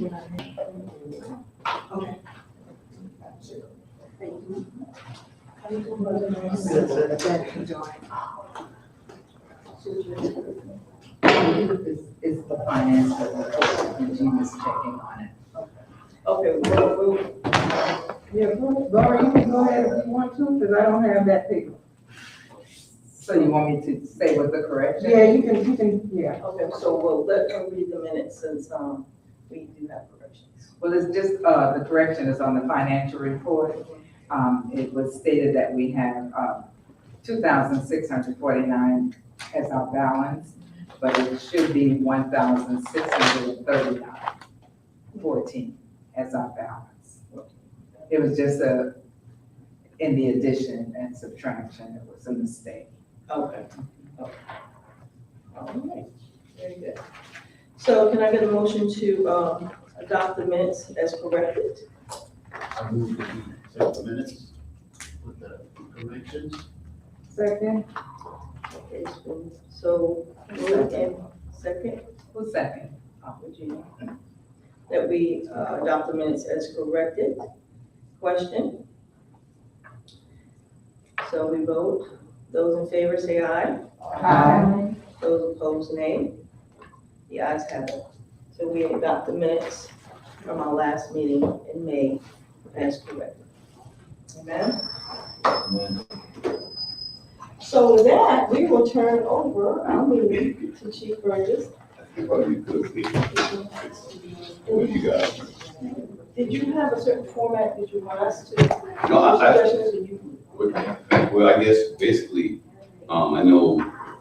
Okay. It's the finance report, and Gina's checking on it. Okay, well, Yeah, Laura, you can go ahead if you want to, because I don't have that paper. So you want me to say what the correction? Yeah, you can, yeah. okay, so we'll let her read the minutes since, we do have corrections. Well, it's just, the correction is on the financial report. It was stated that we have, 2,649 as our balance, but it should be 1,639.14 as our balance. It was just in the addition and subtraction, it was a mistake. Okay. Okay. All right, very good. So can I get a motion to, adopt the minutes as corrected? I move that we accept the minutes with the corrections. Second, Okay, it's been, so, moved and second, Who's second? Regina, that we, adopt the minutes as corrected. Question? So we vote. Those in favor say aye. aye. Those opposed, nay. The ayes have it. So we adopt the minutes from our last meeting in May as corrected. Amen? Amen. So with that, we will turn over our meeting to Chief Burgess. Probably could be. What you got? Did you have a certain format that you want us to? No, Suggestions, or you- Well, I guess basically, I know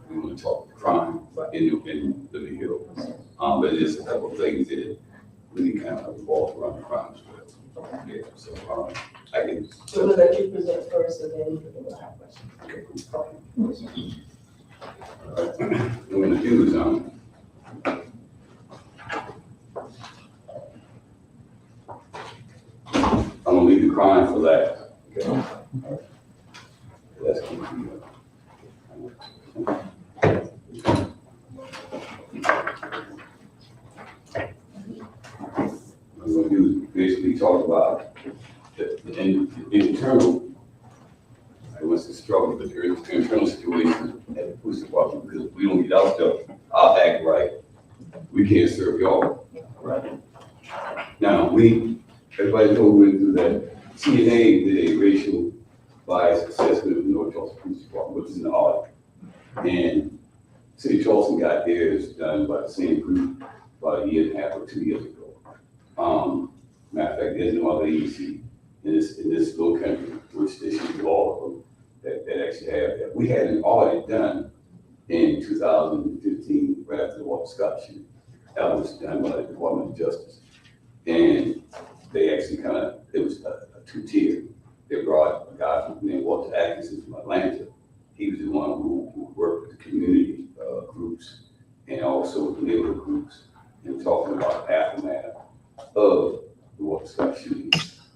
we want to talk crime in Liberty Hill. But there's a couple of things that really kind of revolve around crime as well. Yeah, so, I can. So we'll let you present first and then we'll have questions. What I'm gonna do is, I'm gonna leave the crime for last. Okay. That's gonna be, what I'm gonna do is basically talk about the internal, I want to struggle with the internal situation at the police department, because if we don't get our stuff, our act right, we can't serve y'all. Right. Now, everybody knows we went through that. CNA did a racial bias assessment of the North Charleston Police Department, which is an audit. And City of Charleston got theirs done by the same group about a year and a half or 2 years ago. Matter of fact, there's no other agency in this little country, which they should be all of them, that actually have that. We had an audit done in 2015, right after the Walter Scott shooting. That was done by the Department of Justice. And they actually it was a two-tier. They brought a guy named Walter Atkinson from Atlanta. He was the one who worked with the community groups and also the neighborhood groups and talking about the aftermath of the Walter Scott shooting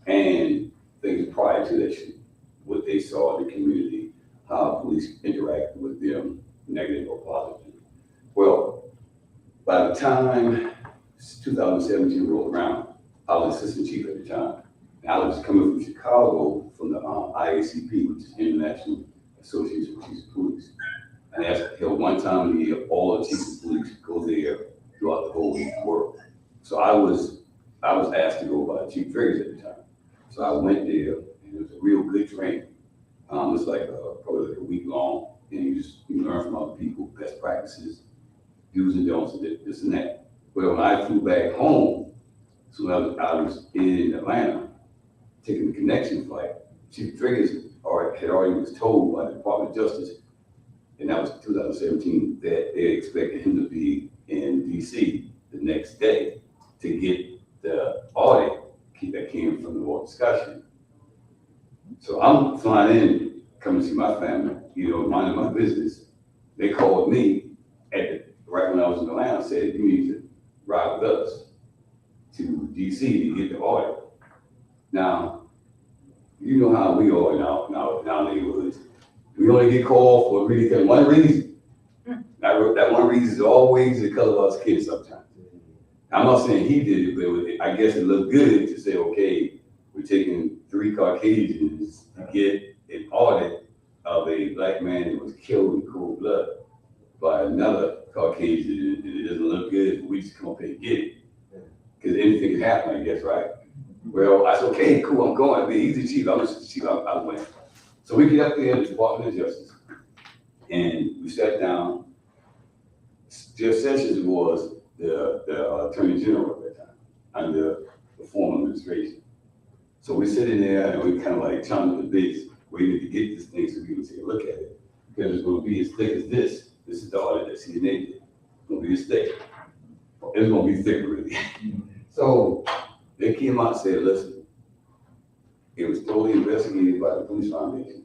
and things prior to that shooting, what they saw in the community, how police interacted with them, negative or positive. Well, by the time 2017 rolled around, I was assistant chief at the time. And I was coming from Chicago from the IACP, which is International Association of Chiefs of Police. And that's held one time a year, all the chiefs of police go there throughout the whole world. So I was asked to go by Chief Fergus at the time. So I went there, and it was a real good training. It was like probably like a week long, and you learn from other people, best practices, do's and don'ts, and this and that. But when I flew back home, so I was in Atlanta, taking the connection flight, Chief Fergus had already was told by the Department of Justice, and that was 2017, that they expected him to be in DC the next day to get the audit that came from the Walter Scott shooting. So I'm flying in, coming to see my family, minding my business. They called me right when I was in Atlanta, said, you need to ride with us to DC to get the audit. Now, you know how we are in our neighborhoods. We only get called for really one reason. That one reason is always because of us kids sometimes. I'm not saying he did it, but I guess it looked good to say, okay, we're taking 3 Caucasians to get an audit of a black man that was killed in cold blood by another Caucasian, and it doesn't look good, but we just come up here and get it. Because anything can happen, I guess, right? Well, I said, okay, cool, I'm going. I mean, he's the chief, I'm just the chief, I went. So we get up there at the Department of Justice, and we sat down. Jeff Sessions was the Attorney General at that time, under the former administration. So we sit in there and we kind of like chomping the bits, waiting to get this thing so we can take a look at it. Because it's going to be as thick as this. This is the audit that CNA did. It's going to be as thick. It's going to be thick, really. So they came out and said, listen, it was totally investigated by the Police Foundation.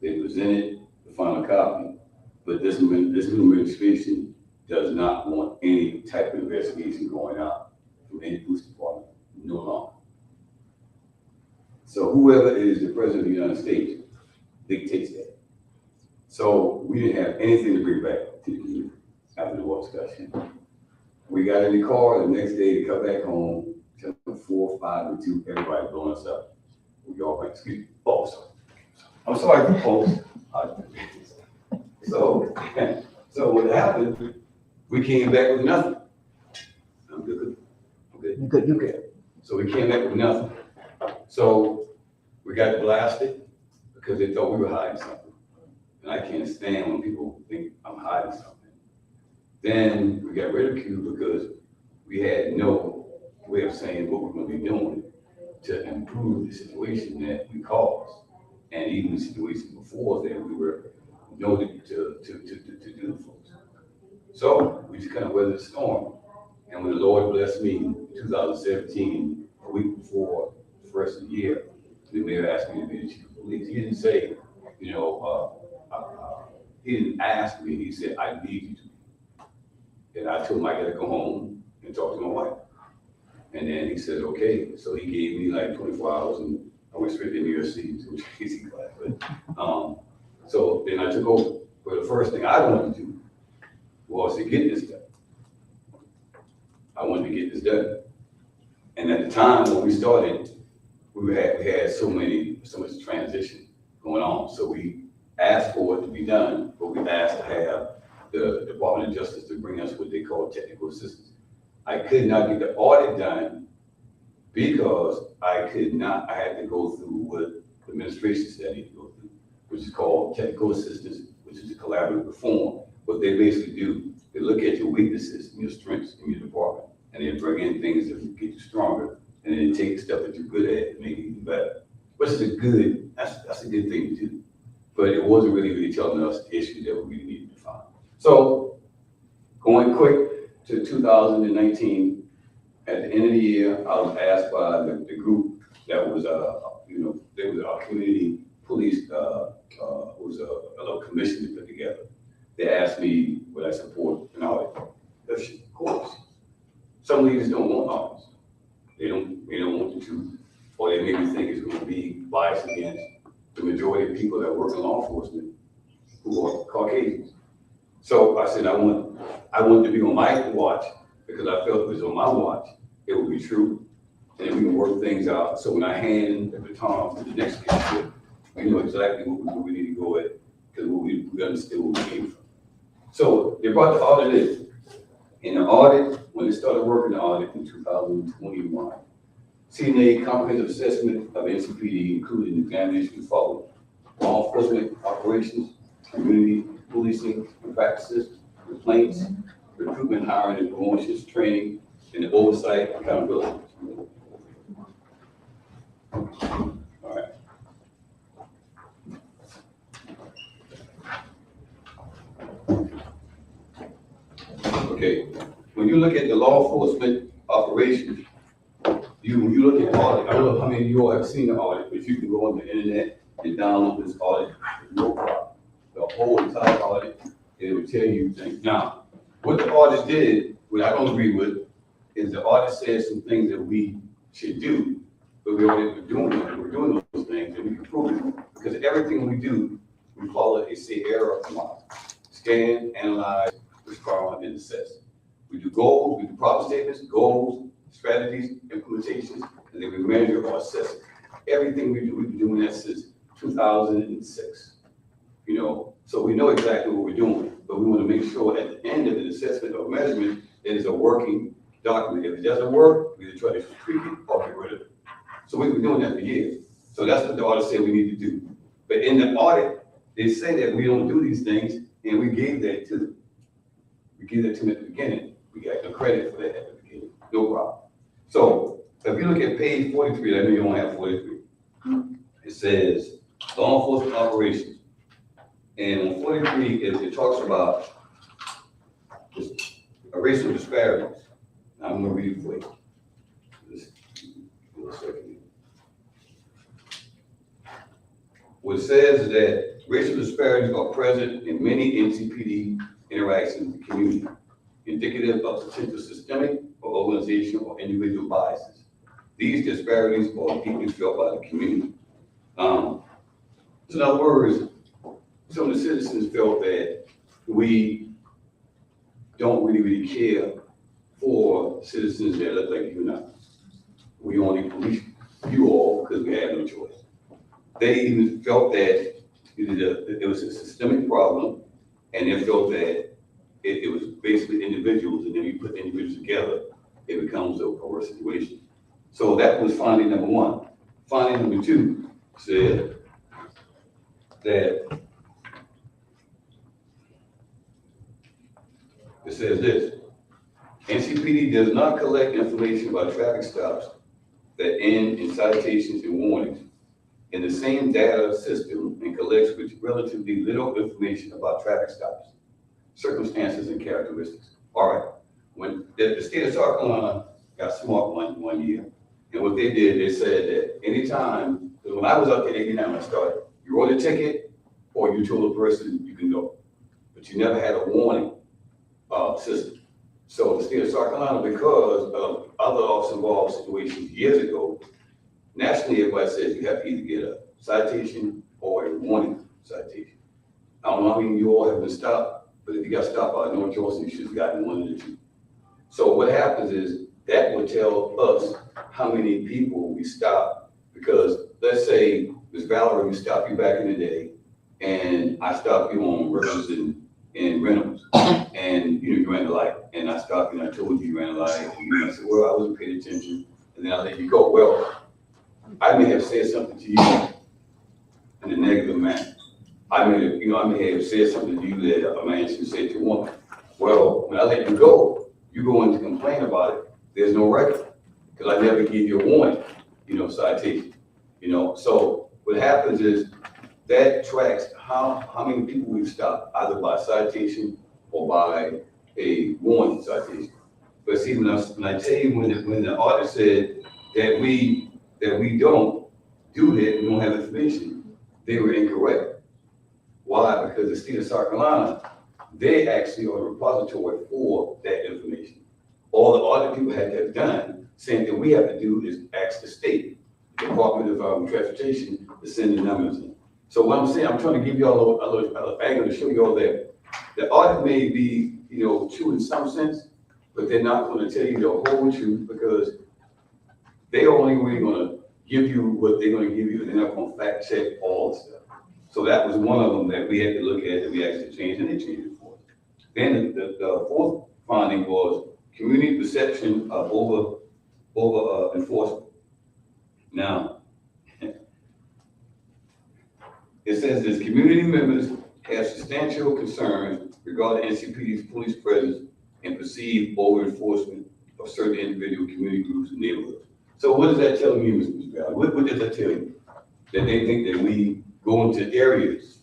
They presented the final copy, but this new administration does not want any type of investigation going out from any police department, no longer. So whoever is the president of the United States dictates that. So we didn't have anything to bring back to the community after the war discussion. We got in the car the next day to come back home, 4, 5, and 2, everybody blowing us up. We all went, excuse me, oh, sorry. I'm sorry, folks. So what happened, we came back with nothing. I'm good. Okay. You good. So we came back with nothing. So we got blasted because they thought we were hiding something. And I can't stand when people think I'm hiding something. Then we got ridiculed because we had no way of saying what we're going to be doing to improve the situation that we caused. And even the situation before that, we were noted to do folks. So we just kind of weathered the storm. And when the Lord blessed me in 2017, a week before the first of the year, the mayor asked me to be the chief of police. He didn't say, he didn't ask me, he said, I need you to be. And I told him I gotta go home and talk to my wife. And then he said, okay. So he gave me like 24 hours and I went straight to New York City to a easy class. But, so then I took over. But the first thing I wanted to do was to get this done. I wanted to get this done. And at the time when we started, we had so much transition going on. So we asked for it to be done, but we asked to have the Department of Justice to bring us what they call technical assistance. I could not get the audit done because I had to go through what the administration said I need to go through, which is called technical assistance, which is a collaborative reform. What they basically do, they look at your weaknesses and your strengths in your department, and they bring in things that will get you stronger, and then take the stuff that you're good at and make it even better. Which is that's a good thing to do. But it wasn't really telling us the issue that we really needed to find. So going quick to 2019, at the end of the year, I was asked by the group that was, there was our community police, was a little commission to put together. They asked me would I support an audit. Of course. Some leaders don't want audits. They don't want the truth, or they maybe think it's going to be biased against the majority of people that work in law enforcement who are Caucasians. So I said I want to be on my watch because I felt if it was on my watch, it would be true, and we can work things out. So when I hand the baton to the next case, we know exactly what we need to go at because we understood where we came from. So they brought the audit in. In the audit, when they started working the audit in 2021, CNA comprehensive assessment of NCPD included an examination of following: law enforcement operations, community policing and practices, complaints, recruitment, hiring and promotions, training, and the oversight and accountability. All right. Okay, when you look at the law enforcement operations, when you look at audit, I don't know how many of you all have seen the audit, but you can go on the internet and download this audit, no problem. The whole entire audit, it will tell you things. Now, what the audit did, what I don't agree with, is the audit says some things that we should do, but we already doing those things, and we can prove it. Because everything we do, we call it a SARA model: scan, analyze, respond, and assess. We do goals, we do problem statements, goals, strategies, implementations, and then we measure or assess it. Everything we do, we've been doing that since 2006. So we know exactly what we're doing, but we want to make sure at the end of the assessment or measurement, it is a working document. If it doesn't work, we either try to tweak it or get rid of it. So we've been doing that for years. So that's what the audit said we need to do. But in the audit, they say that we don't do these things, and we gave that to them. We gave that to them at the beginning. We got the credit for that at the beginning, no problem. So if you look at page 43, I know you don't have 43. It says law enforcement operations. And on 43, it talks about just racial disparities. Now, I'm gonna read it for you. Just give me a second. What it says is that racial disparities are present in many NCPD interactions with the community, indicative of potential systemic or organizational or individual biases. These disparities are deeply felt by the community. So in other words, some of the citizens felt that we don't really care for citizens that look like you and I. We only police you all because we have no choice. They even felt that it was a systemic problem, and they felt that it was basically individuals, and then you put individuals together, it becomes a worse situation. So that was finding number one. Finding number two said that it says this: NCPD does not collect information about traffic stops that end in citations and warnings in the same data system, and collects with relatively little information about traffic stops, circumstances, and characteristics. All right, when the state of South Carolina got smart one year, and what they did, they said that anytime, when I was up there in 89 when I started, you wrote a ticket or you told a person you can go, but you never had a warning system. So the state of South Carolina, because of other officer involved situations years ago, nationally everybody says you have to either get a citation or a warning citation. I don't know how many of you all have been stopped, but if you got stopped by North Georgia, you should have gotten one of the two. So what happens is that will tell us how many people we stop, because let's say, Ms. Valerie, we stopped you back in the day, and I stopped you on Rivers and Reynolds, and you ran the light, and I stopped you and I told you ran the light, and I said, well, I wasn't paying attention, and then I let you go. Well, I may have said something to you in a negative manner. I may have said something to you that a man should say to a woman. Well, when I let you go in to complain about it, there's no record, because I never give you a warning, citation. So what happens is that tracks how many people we've stopped, either by citation or by a warning citation. But see, when I tell you, when the audit said that we don't do that, we don't have information, they were incorrect. Why? Because the state of South Carolina, they actually are the repository for that information. All the audit people have done, same thing we have to do is ask the state, Department of Transportation, to send the numbers in. So what I'm saying, I'm trying to give you all a little angle to show you all that the audit may be, true in some sense, but they're not going to tell you the whole truth, because they're only really going to give you what they're going to give you, and they're not going to fact check all the stuff. So that was one of them that we had to look at, that we actually changed, and they changed it for us. Then the fourth finding was community perception of over enforcement. Now, it says this: community members have substantial concerns regarding NCPD's police presence and perceived over enforcement of certain individual community groups and neighborhoods. So what is that telling you, Mr. Valley? What does that tell you? That they think that we go into areas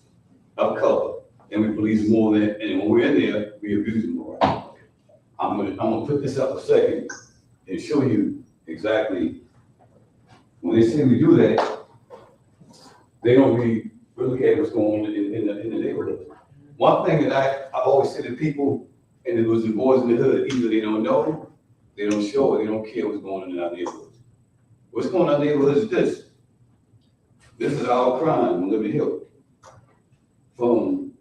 of color and we police more than, and when we're in there, we abuse them more. I'm gonna put this up a second and show you exactly. When they say we do that, they don't really look at what's going on in the neighborhood. One thing that I always say to people, and it was the boys in the hood, either they don't know, they don't show, or they don't care what's going on in our neighborhoods. What's going on in our neighborhoods is this. This is our crime on Liberty Hill. From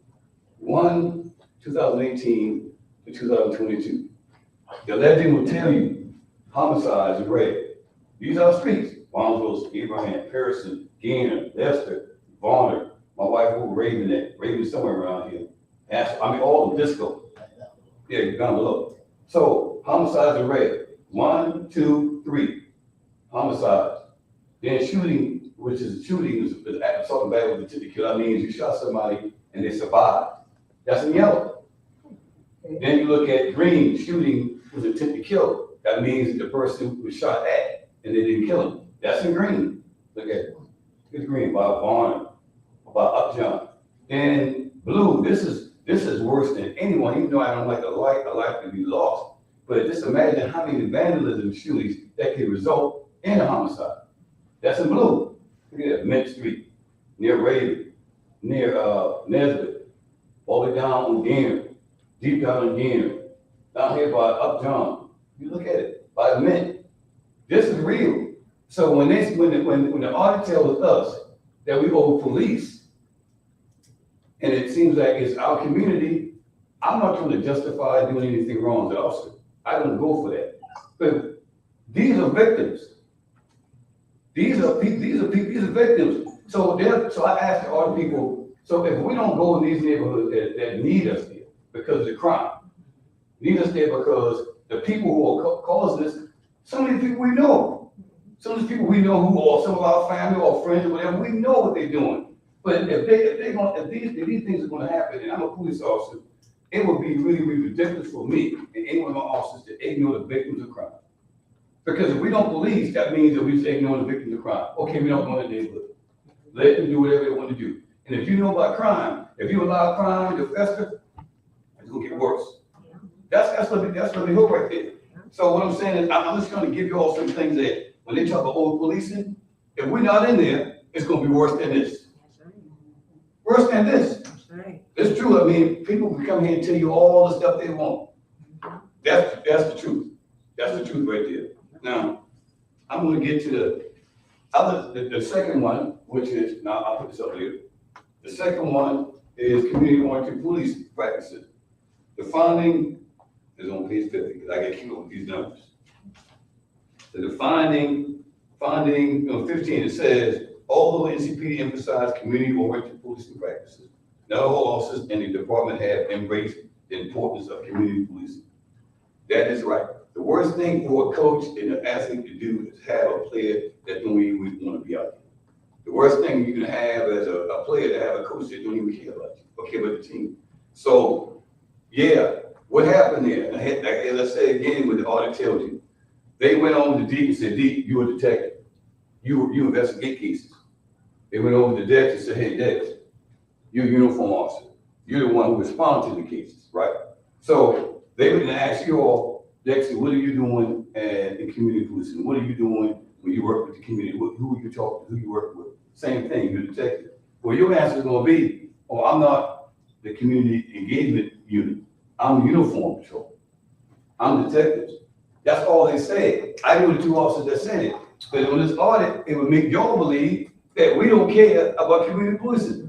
2018 to 2022, The legend will tell you homicides in red. These are streets. Barnesville, Abraham, Harrison, Gainer, Lester, Varner, my wife over Raven, Raven somewhere around here. All of Disco. Yeah, down below. So homicides in red. 1, 2, 3. Homicides. Then shooting, which is shooting, is assault and battery with intent to kill. That means you shot somebody and they survived. That's in yellow. Then you look at green, shooting with intent to kill. That means the person was shot at and they didn't kill him. That's in green. Look at it. It's green by Varner, by Upjohn. And blue, this is worse than anyone, even though I don't like the light, I like to be lost. But just imagine how many vandalism shootings that could result in a homicide. That's in blue. Look at that, Mint Street, near Raven, near Nesbitt, all the way down on Gainer, deep down in Gainer, down here by Upjohn. You look at it, by Mint. This is real. So when the audit tells us that we owe police, and it seems like it's our community, I'm not trying to justify doing anything wrong to the officer. I don't go for that. But these are victims. These are victims. So I asked all the people, so if we don't go in these neighborhoods that need us there because of the crime, need us there because the people who are causing this, some of these people we know. Some of these people we know who are some of our family or friends or whatever, we know what they're doing. But if these things are gonna happen, and I'm a police officer, it would be really, really ridiculous for me and any one of my officers to ignore the victims of crime. Because if we don't police, that means that we just ignore the victims of crime. Okay, we don't go in the neighborhood. Let them do whatever they want to do. And if you know about crime, if you allow crime to fester, it's gonna get worse. That's what they hope right there. So what I'm saying is, I'm just trying to give you all some things that when they talk about old policing, if we're not in there, it's gonna be worse than this. Worse than this. It's true. I mean, people can come here and tell you all the stuff they want. That's the truth. That's the truth right there. Now, I'm gonna get to the second one, which is, now I'll put this up here. The second one is community-oriented police practices. The finding is on page 50, because I get keep up with these numbers. So the finding 15, it says, although NCPD emphasized community-oriented policing practices, not all officers in the department have embraced the importance of community policing. That is right. The worst thing for a coach and an athlete to do is have a player that don't even want to be out there. The worst thing you can have as a player to have a coach that don't even care about you or care about the team. So, yeah, what happened there? As I said again, what the audit tells you, they went on to Deep and said, Deep, you're a detective. You investigate cases. They went over to Dex and said, hey, Dex, you're a uniform officer. You're the one who responded to the cases, right? So they were going to ask you all, Dex, what are you doing in community policing? What are you doing when you work with the community? Who are you talking to? Who you work with? Same thing, you're a detective. Well, your answer is going to be, oh, I'm not the community engagement unit. I'm the uniform patrol. I'm the detective. That's all they said. I knew the two officers that said it. But on this audit, it would make y'all believe that we don't care about community policing.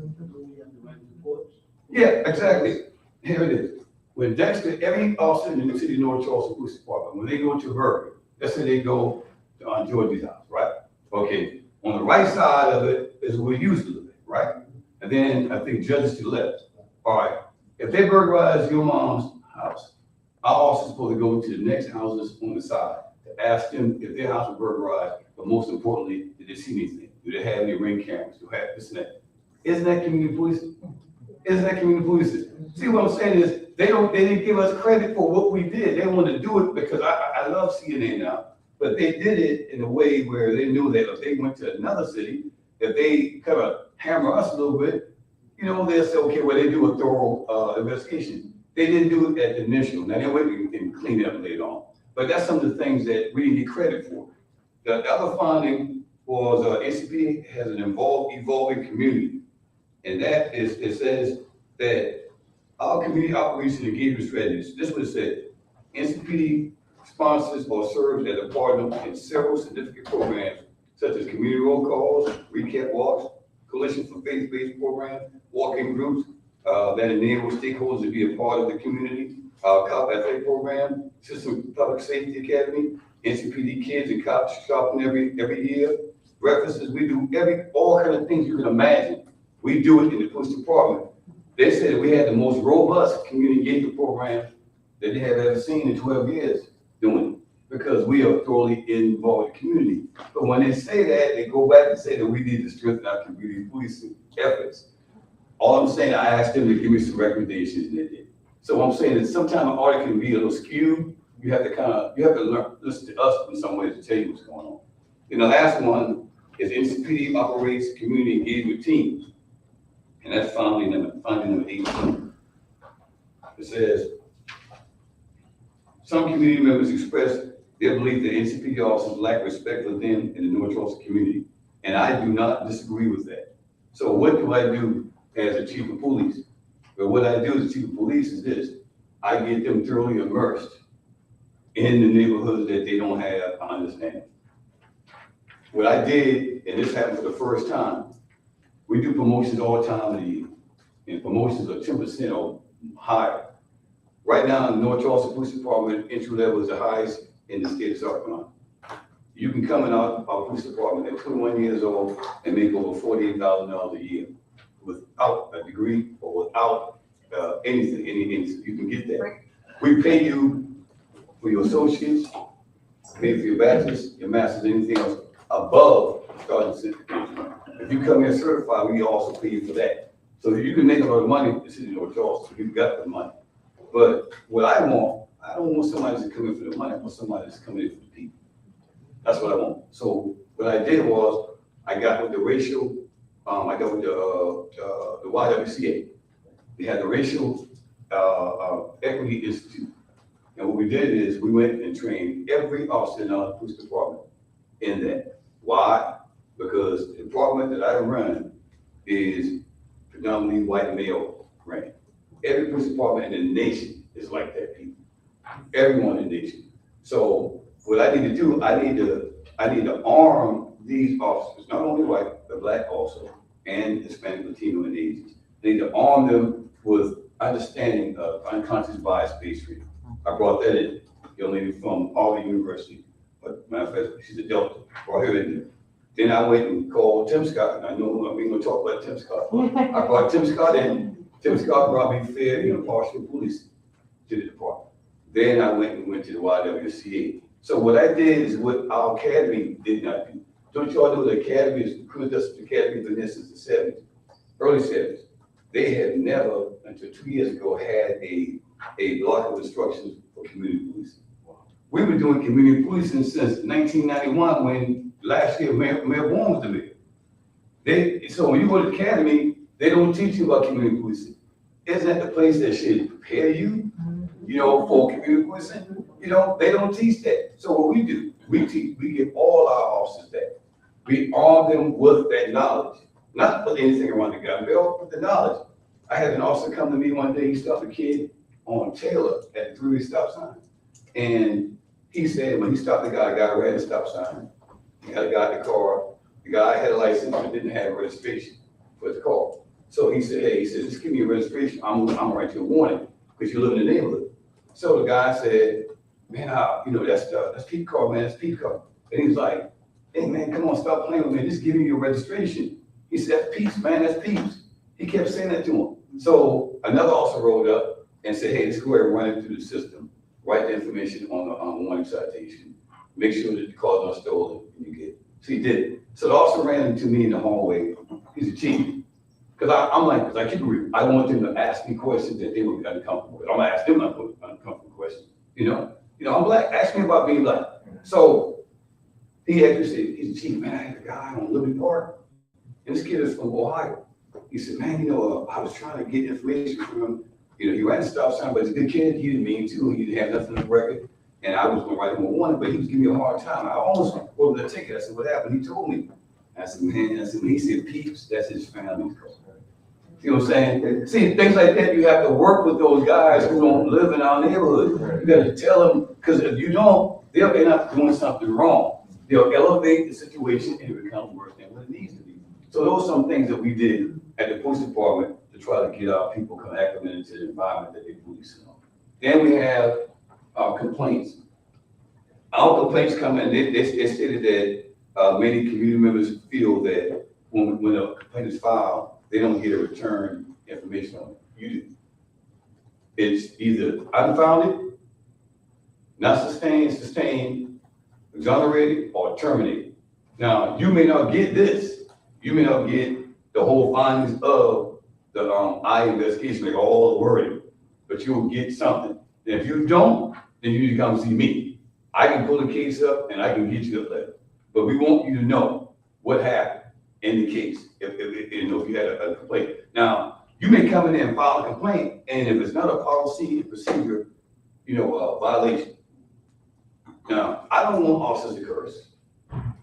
Yeah, exactly. Here it is. When Dexter, every officer in the city of North Charleston Police Department, when they go to Burger, let's say they go to Aunt Georgie's house, right? Okay, on the right side of it is where we used to live, right? And then I think judges to the left. All right, if they burglarize your mom's house, our officers supposed to go to the next houses on the side to ask them if their house was burglarized, but most importantly, did they see anything? Do they have any ring cameras? Do they have this and that? Isn't that community policing? Isn't that community policing? See, what I'm saying is, they didn't give us credit for what we did. They wanted to do it because I love CNN now, but they did it in a way where they knew that if they went to another city, if they kind of hammer us a little bit, you know, they'll say, okay, well, they do a thorough investigation. They didn't do it at the initial. Now, they wait and clean it up later on. But that's some of the things that we didn't get credit for. The other finding was NCPD has an evolving community. And that is, it says that our community outreach and engagement strategies, this is what it said. NCPD sponsors or serves as a partner in several significant programs, such as community roll calls, recap walks, coalition for faith-based programs, walking groups that enable stakeholders to be a part of the community, COP FA program, System Public Safety Academy, NCPD kids and cops shopping every year. Breakfasts, we do all kind of things you can imagine. We do it in the police department. They said we had the most robust community engagement program that they have ever seen in 12 years doing it, because we are thoroughly involved in the community. But when they say that, they go back and say that we need to strengthen our community policing efforts. All I'm saying, I asked them to give me some recommendations, and they did. So I'm saying that sometimes an audit can be a little skewed. You have to learn, listen to us in some ways to tell you what's going on. And the last one is NCPD operates community engagement teams. And that's finding number 18. It says, some community members express their belief that NCPD officers lack respect for them in the North Charleston community. And I do not disagree with that. So what do I do as a chief of police? But what I do as a chief of police is this: I get them thoroughly immersed in the neighborhoods that they don't have an understanding. What I did, and this happened for the first time, we do promotions all the time of the year, and promotions are 10% or higher. Right now, in the North Charleston Police Department, entry level is the highest in the state of South Carolina. You can come in our police department at 21 years old and make over $48,000 a year without a degree or without anything. You can get that. We pay you for your associates, pay for your bachelor's, your master's, anything else above starting certification. If you come here certified, we also pay you for that. So you can make a lot of money in the city of North Charleston. You've got the money. But what I don't want somebody to come in for the money. I want somebody that's coming in for the people. That's what I want. So what I did was I got with the racial, I got with the YWCA. They had the Racial Equity Institute. And what we did is we went and trained every officer in our police department in that. Why? Because the department that I run is predominantly white male ran. Every police department in the nation is like that, people. Everyone in the nation. So what I need to do, I need to arm these officers, not only white, but black also, and Hispanic, Latino, and Asians. I need to arm them with understanding of unconscious bias-based reading. I brought that in, young lady from Harvard University, but matter of fact, she's a Delta, brought her in there. Then I went and called Tim Scott, and I know we're gonna talk about Tim Scott. I brought Tim Scott in. Tim Scott brought me fair and impartial policing to the department. Then I went to the YWCA. So what I did is what our academy did not do. Don't y'all know the academy is the criminal justice academy been there since the 70s, early 70s. They had never, until 2 years ago, had a block of instructions for community policing. We were doing community policing since 1991 when last year Mayor Bourne was the mayor. So when you go to the academy, they don't teach you about community policing. Isn't that the place that should prepare you, for community policing? They don't teach that. So what we do, we give all our officers that. We arm them with that knowledge, not put anything around the gun belt, but the knowledge. I had an officer come to me one day, he stopped a kid on Taylor at the 3-way stop sign. And he said, when he stopped the guy ran a stop sign. He had a guy in the car. The guy had a license but didn't have a registration for his car. So he said, hey, just give me a registration. I'm gonna write you a warning because you live in the neighborhood. So the guy said, man, that's Pete's car, man, that's Pete's car. And he's like, hey man, come on, stop playing with me. Just give me your registration. He said, that's Pete's, man, that's Pete's. He kept saying that to him. So another officer rolled up and said, hey, let's go ahead and run it through the system. Write the information on the warning citation. Make sure that the car's not stolen and you get it. So he did it. So the officer ran into me in the hallway. He's a chief. Because I keep reading. I want them to ask me questions that they would be uncomfortable with. I'm gonna ask them uncomfortable questions. I'm black. Ask me about being black. So he actually said, he's a chief, man. I had a guy on Liberty Park, and this kid is from Ohio. He said, man, I was trying to get information from him. He ran the stop sign, but he's a good kid. He didn't mean to. He didn't have nothing on the record. And I was going to write him a warning, but he was giving me a hard time. I almost wrote him a ticket. I said, what happened? He told me. I said, man, when he said Peeps, that's his family's car. You know what I'm saying? See, things like that, you have to work with those guys who don't live in our neighborhood. You got to tell them, because if you don't, they'll end up doing something wrong. They'll elevate the situation and it becomes worse than what it needs to be. So those are some things that we did at the police department to try to get our people acclimated to the environment that they police in. Then we have complaints. Our complaints come in, they stated that, many community members feel that when a complaint is filed, they don't get a return information on it. You do. It's either unfounded, not sustained, exonerated, or terminated. Now, you may not get this. You may not get the whole findings of the I investigation, like all the wording, but you'll get something. And if you don't, then you need to come see me. I can pull the case up and I can get you the letter. But we want you to know what happened in the case, if you had a complaint. Now, you may come in there and file a complaint, and if it's not a policy and procedure, violation. Now, I don't want officers to curse,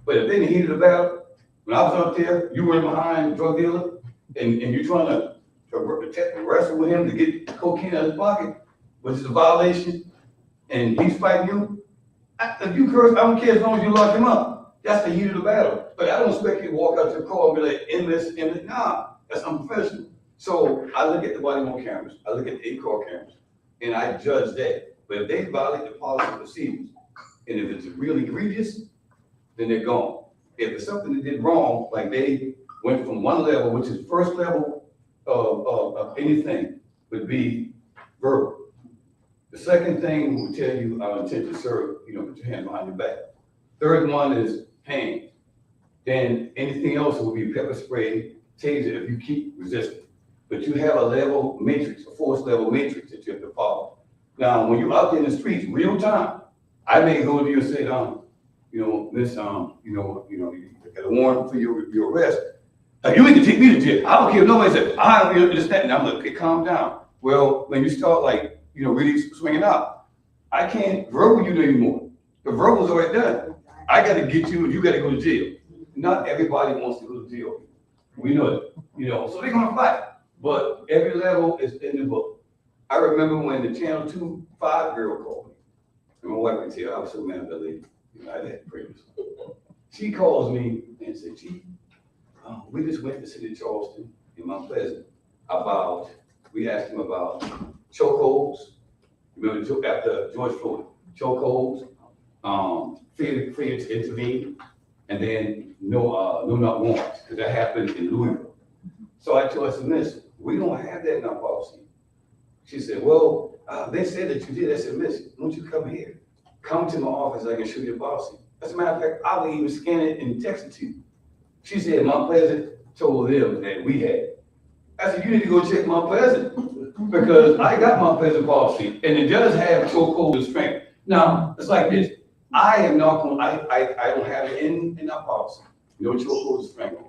but if they in the heat of the battle, when I was up there, you were behind a drug dealer, and you're trying to wrestle with him to get cocaine out of his pocket, which is a violation, and he's fighting you. If you curse, I don't care as long as you lock him up. That's the heat of the battle. But I don't expect you to walk out to the car and be like, endless. Nah, that's unprofessional. So I look at the body worn cameras, I look at the in-car cameras, and I judge that. But if they violate the policy and procedures, and if it's really egregious, then they're gone. If it's something they did wrong, like they went from one level, which is first level of anything, would be verbal. The second thing will tell you our intent to serve, put your hand behind your back. Third one is pain. Then anything else will be pepper spray, taser if you keep resisting. But you have a level matrix, a force level matrix that you have to follow. Now, when you're out there in the streets, real time, I may go to you and say, miss, you got a warrant for your arrest. You need to take me to jail. I don't care if nobody said, I don't understand. And I'm like, okay, calm down. Well, when you start really swinging out, I can't verbal you anymore. The verbal's already done. I got to get you and you got to go to jail. Not everybody wants to go to jail. We know it, so they're going to fight. But every level is in the book. I remember when the Channel 2 5 girl called me. And my wife could tell I was so mad at that lady. I had previous. She calls me and said, Chief, we just went to the city of Charleston in Mount Pleasant about, we asked him about chokeholds. Remember after George Floyd, chokeholds, failure to intervene, and then no not warrants, because that happened in Louisville. So I told her, listen, we don't have that in our policy. She said, well, they said that you did. I said, listen, won't you come here? Come to my office, I can show you the policy. As a matter of fact, I will even scan it and text it to you. She said, Mount Pleasant told them that we had it. I said, you need to go check Mount Pleasant, because I got Mount Pleasant policy, and it does have chokehold and strength. Now, it's like this. I am not going, I don't have it in our policy. No chokehold and strength.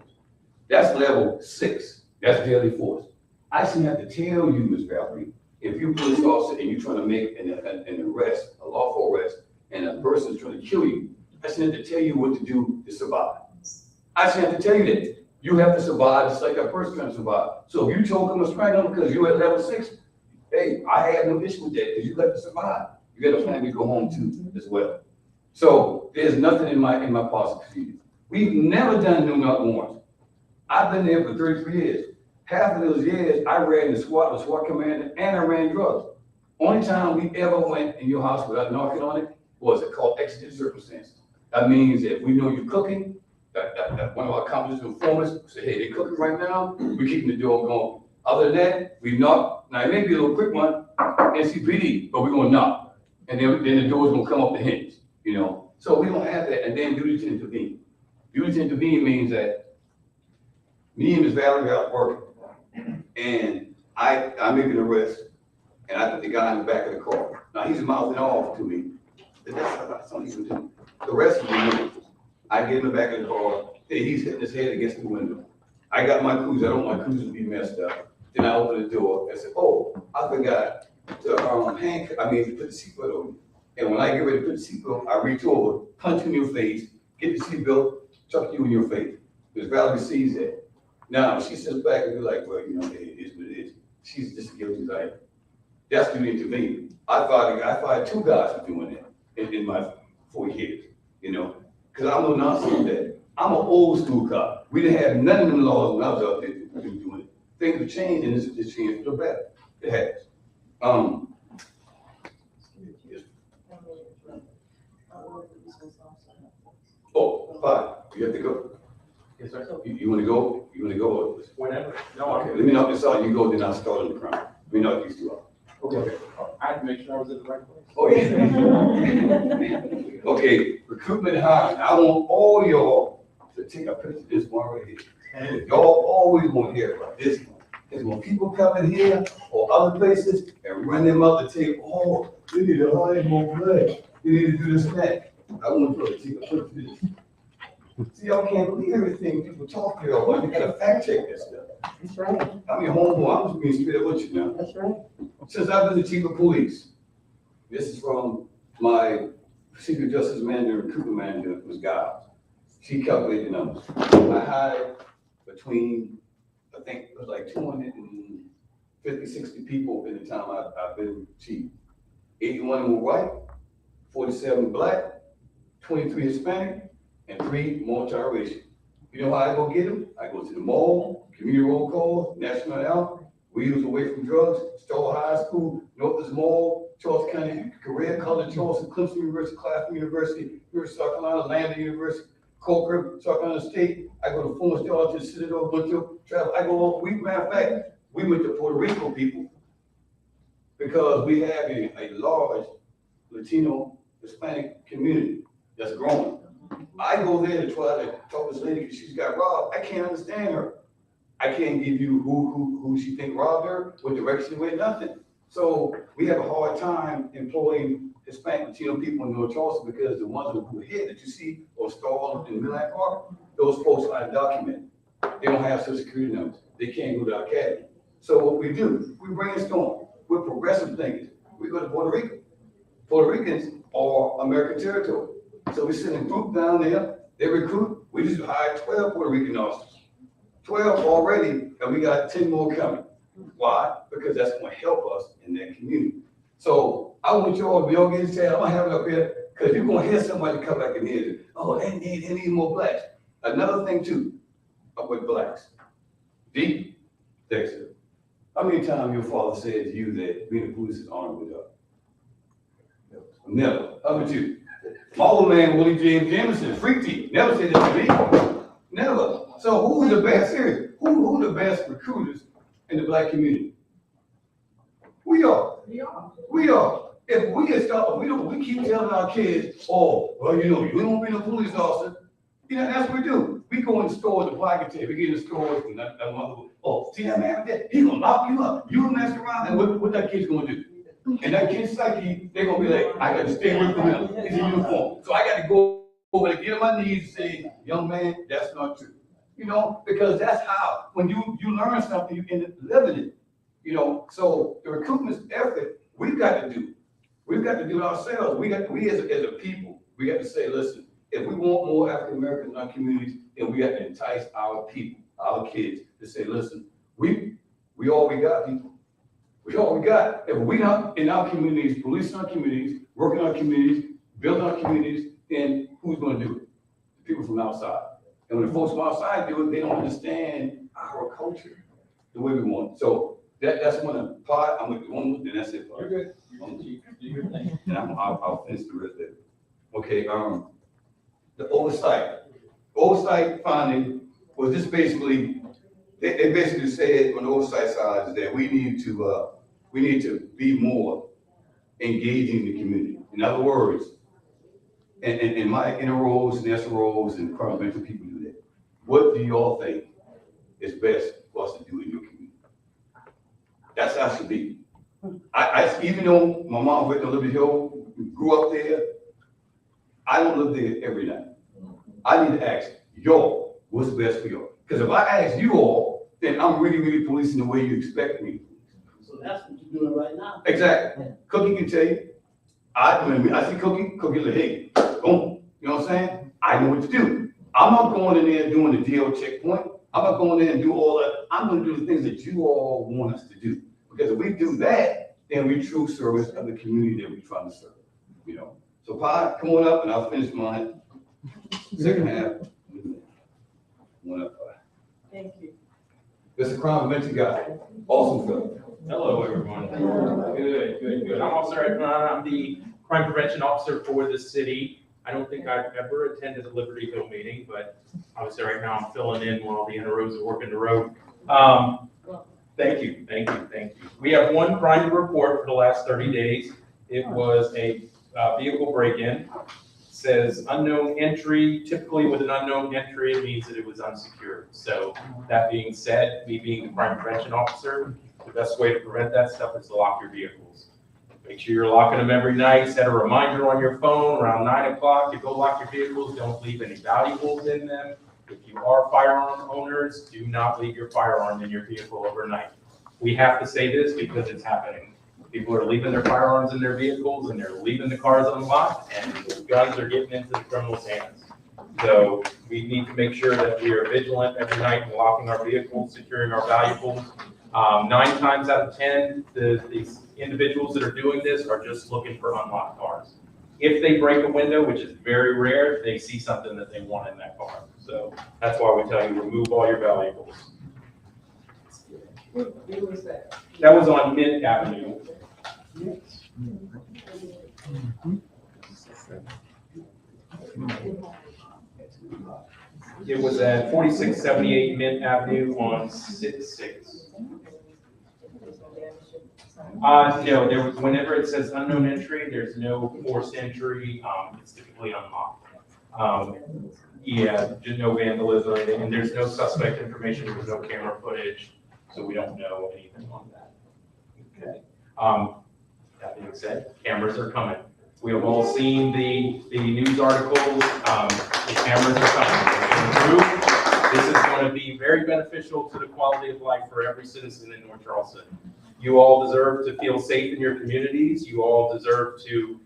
That's level 6. That's deadly force. I shouldn't have to tell you, Ms. Valerie, if you're a police officer and you're trying to make an arrest, a lawful arrest, and a person is trying to kill you, I shouldn't have to tell you what to do to survive. I shouldn't have to tell you that. You have to survive just like a person trying to survive. So if you choke them or strangle them because you're at level 6, hey, I have no issue with that because you got to survive. You got a family to go home to as well. So there's nothing in my policy procedure. We've never done no knock warrants. I've been there for 33 years. Half of those years, I ran the SWAT commander, and I ran drugs. Only time we ever went in your house without knocking on it was called exigent circumstances. That means that if we know you're cooking, that one of our accomplices informers say, hey, they're cooking right now, we're keeping the door going. Other than that, we knock. Now, it may be a little quick one, NCPD, but we're going to knock. And then the door's going to come off the hinge, So we don't have that. And then duty to intervene. Duty to intervene means that me and Ms. Valerie are out working, and I make an arrest, and I put the guy in the back of the car. Now, he's mouthing off to me. That's not even do. The rest of the I get in the back of the car, and he's hitting his head against the window. I got my cruiser. I don't want my cruiser to be messed up. Then I open the door and said, oh, I forgot to put the seatbelt on. And when I get ready to put the seatbelt, I reach over, punch you in your face, get the seatbelt, chuck you in your face. Because Valerie sees that. Now, she sits back and be like, well, it is what it is. She's just guilty as I am. That's duty to intervene. I fired 2 guys for doing that in my 4 years, because I'm no nonsense with that. I'm an old school cop. We didn't have none of them laws when I was out there doing it. Things have changed, and it's changed for the better. It has. Oh, fine, you have to go. Yes, sir. You wanna go? You wanna go? Whenever. No, Okay, let me knock this out, you go, then I'll start on the crime. Let me knock these two out. Okay. I had to make sure I was in the right place. Oh, yeah. Okay, recruitment hiring. I want all y'all to take a picture of this one right here. And y'all always want to hear about this one. Because when people come in here or other places and run them up the table, oh, they need to hire more blood. They need to do this and that. I want you to take a picture of this. See, y'all can't believe everything people talk to y'all about. You gotta fact check this stuff. That's right, I'm your homeboy, I'm just being straight up with you now. that's right. Since I've been the chief of police, this is from my secret justice manager, recruitment manager, Ms. Giles. She calculated the numbers. I hired between, I think it was like 250, 60 people in the time I've been chief. 81 were white, 47 black, 23 Hispanic, and 3 multiracial. You know how I go get them? I go to the mall, community roll call, national anthem, Wheels Away from Drugs, Stoll High School, Northwest Mall, Charles County Career College, Charleston, Clemson University, Claflin University, University of South Carolina, Lambda University, Coker, South Carolina State. I go to Florence, Georgia, Citadel, Butcher, travel. I go all week. Matter of fact, we went to Puerto Rico, people, because we have a large Latino Hispanic community that's growing. I go there to try to talk to this lady because she's got robbed. I can't understand her. I can't give you who she think robbed her, what direction went, nothing. So we have a hard time employing Hispanic Latino people in North Charleston because the ones who are here that you see or stalled in Midland Park, those folks are undocumented. They don't have social security numbers. They can't go to our academy. So what we do, we brainstorm. We're progressive thinkers. We go to Puerto Rico. Puerto Ricans are American territory. So we send a group down there, they recruit, we just hired 12 Puerto Rican officers. 12 already, and we got 10 more coming. Why? Because that's gonna help us in that community. So I want y'all to be all get said, I'm gonna have it up here, because you're gonna hear somebody come back in here, oh, they need more blacks. Another thing too, up with blacks. Deep, Dexter, how many times your father said to you that being a police is honored with us? Never. How about you? My old man, Willie James Jameson, freaky, never said that to me. Never. So who's the best, serious? Who the best recruiters in the black community? We are. We are. If we get started, we keep telling our kids, oh, well, you don't be no police officer. You know, that's what we do. We go in the stores to pocket tape. We get in the stores and that mother, oh, see that man there? He gonna lock you up. You mess around, and what that kid's gonna do? And that kid's psyche, they're gonna be like, I gotta stay away from him. He's in uniform. So I gotta go over and get on my knees and say, young man, that's not true. You know, because that's how, when you learn something, you end up living it. You know, so the recruitment effort, we've got to do. We've got to do it ourselves. We as a people, we got to say, listen, if we want more African Americans in our communities, then we got to entice our people, our kids, to say, listen, we all we got, people. We all we got. If we not in our communities, policing our communities, working our communities, building our communities, then who's going to do it? The people from outside. And when the folks from outside do it, they don't understand our culture the way we want. So that's one of the part. I'm going to do one more, then that's it. You're good. Do your thing. And I'll finish the rest of it. Okay, the oversight finding was just basically, they basically said on the oversight side is that we need to be more engaging in the community. In other words, and my inner roles and extra roles and environmental people do that. What do y'all think is best for us to do in your community? That's how it should be. I even though my mom went to Liberty Hill, grew up there, I don't live there every night. I need to ask y'all what's best for y'all. Because if I ask you all, then I'm really policing the way you expect me to police. So that's what you're doing right now. Exactly. Cookie can tell you. I see Cookie like, hey, boom. You know what I'm saying? I know what to do. I'm not going in there doing the DO checkpoint. I'm not going in and do all that. I'm going to do the things that you all want us to do. Because if we do that, then we true service of the community that we're trying to serve. You know. So Pi, come on up and I'll finish mine. Second half. One up, Pi. Thank you. Mr. Crime Prevention guy. Awesome fellow. Hello, everyone. Good. I'm Officer Ekman. I'm the crime prevention officer for the city. I don't think I've ever attended a Liberty Hill meeting, but obviously right now I'm filling in while the NROs are working the road. Thank you. We have one crime to report for the last 30 days. It was a vehicle break-in. Says unknown entry. Typically with an unknown entry, it means that it was unsecured. So that being said, me being the crime prevention officer, the best way to prevent that stuff is to lock your vehicles. Make sure you're locking them every night. Set a reminder on your phone around 9 o'clock to go lock your vehicles. Don't leave any valuables in them. If you are firearm owners, do not leave your firearm in your vehicle overnight. We have to say this because it's happening. People are leaving their firearms in their vehicles and they're leaving the cars unlocked and the guns are getting into the criminals' hands. So we need to make sure that we are vigilant every night in locking our vehicles, securing our valuables. 9 times out of 10, these individuals that are doing this are just looking for unlocked cars. If they break a window, which is very rare, they see something that they want in that car. So that's why we tell you remove all your valuables. Who was that? That was on Mint Avenue. It was at 4678 Mint Avenue on 6-6. No, there was, whenever it says unknown entry, there's no forced entry. It's typically unlocked. Yeah, just no vandalism or anything, and there's no suspect information, there's no camera footage, so we don't know anything on that. Okay. That being said, cameras are coming. We have all seen the news articles. The cameras are coming. This is going to be very beneficial to the quality of life for every citizen in North Charleston. You all deserve to feel safe in your communities. You all deserve to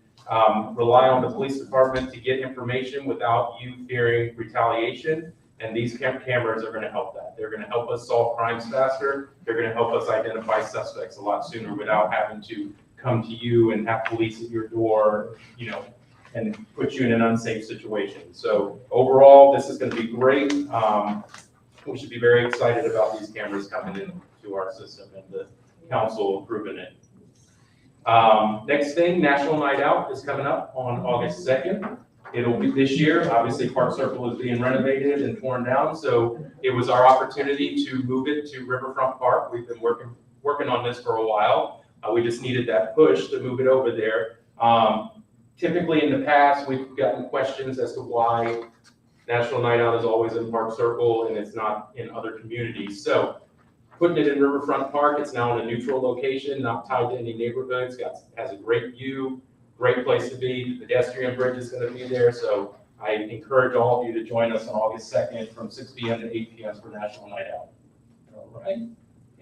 rely on the police department to get information without you fearing retaliation. And these cameras are going to help that. They're going to help us solve crimes faster. They're going to help us identify suspects a lot sooner without having to come to you and have police at your door, you know, and put you in an unsafe situation. So overall, this is going to be great. We should be very excited about these cameras coming into our system and the council approving it. Next thing, National Night Out is coming up on August 2nd. It'll be this year. Obviously, Park Circle is being renovated and torn down, so it was our opportunity to move it to Riverfront Park. We've been working on this for a while. We just needed that push to move it over there. Typically in the past, we've gotten questions as to why National Night Out is always in Park Circle and it's not in other communities. So putting it in Riverfront Park, it's now in a neutral location, not tied to any neighborhoods, has a great view, great place to be. The pedestrian bridge is going to be there. So I encourage all of you to join us on August 2nd from 6 p.m. to 8 p.m. for National Night Out. All right.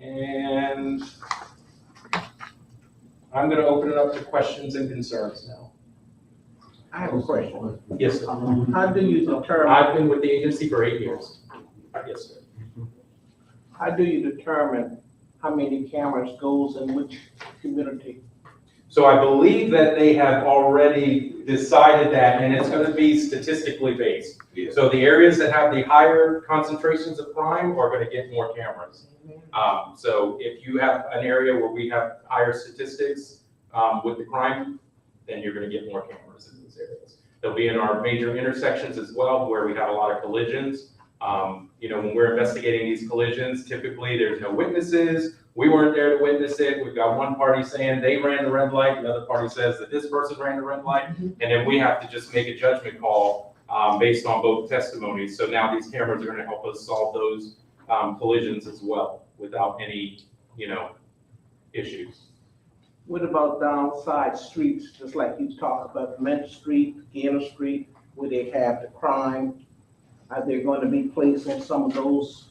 And I'm going to open it up to questions and concerns now. I have a question. Yes, sir. How do you determine, I've been with the agency for 8 years. Yes, sir. how do you determine how many cameras goes in which community? So I believe that they have already decided that, and it's going to be statistically based. Yeah. So the areas that have the higher concentrations of crime are going to get more cameras. So if you have an area where we have higher statistics with the crime, then you're going to get more cameras in those areas. They'll be in our major intersections as well, where we have a lot of collisions. You know, when we're investigating these collisions, typically there's no witnesses. We weren't there to witness it. We've got one party saying they ran the red light. The other party says that this person ran the red light. And then we have to just make a judgment call based on both testimonies. So now these cameras are going to help us solve those collisions as well without any, you know, issues. What about downside streets, just like you talk about Mint Street, Gainer Street, where they have the crime? Are they going to be placed on some of those?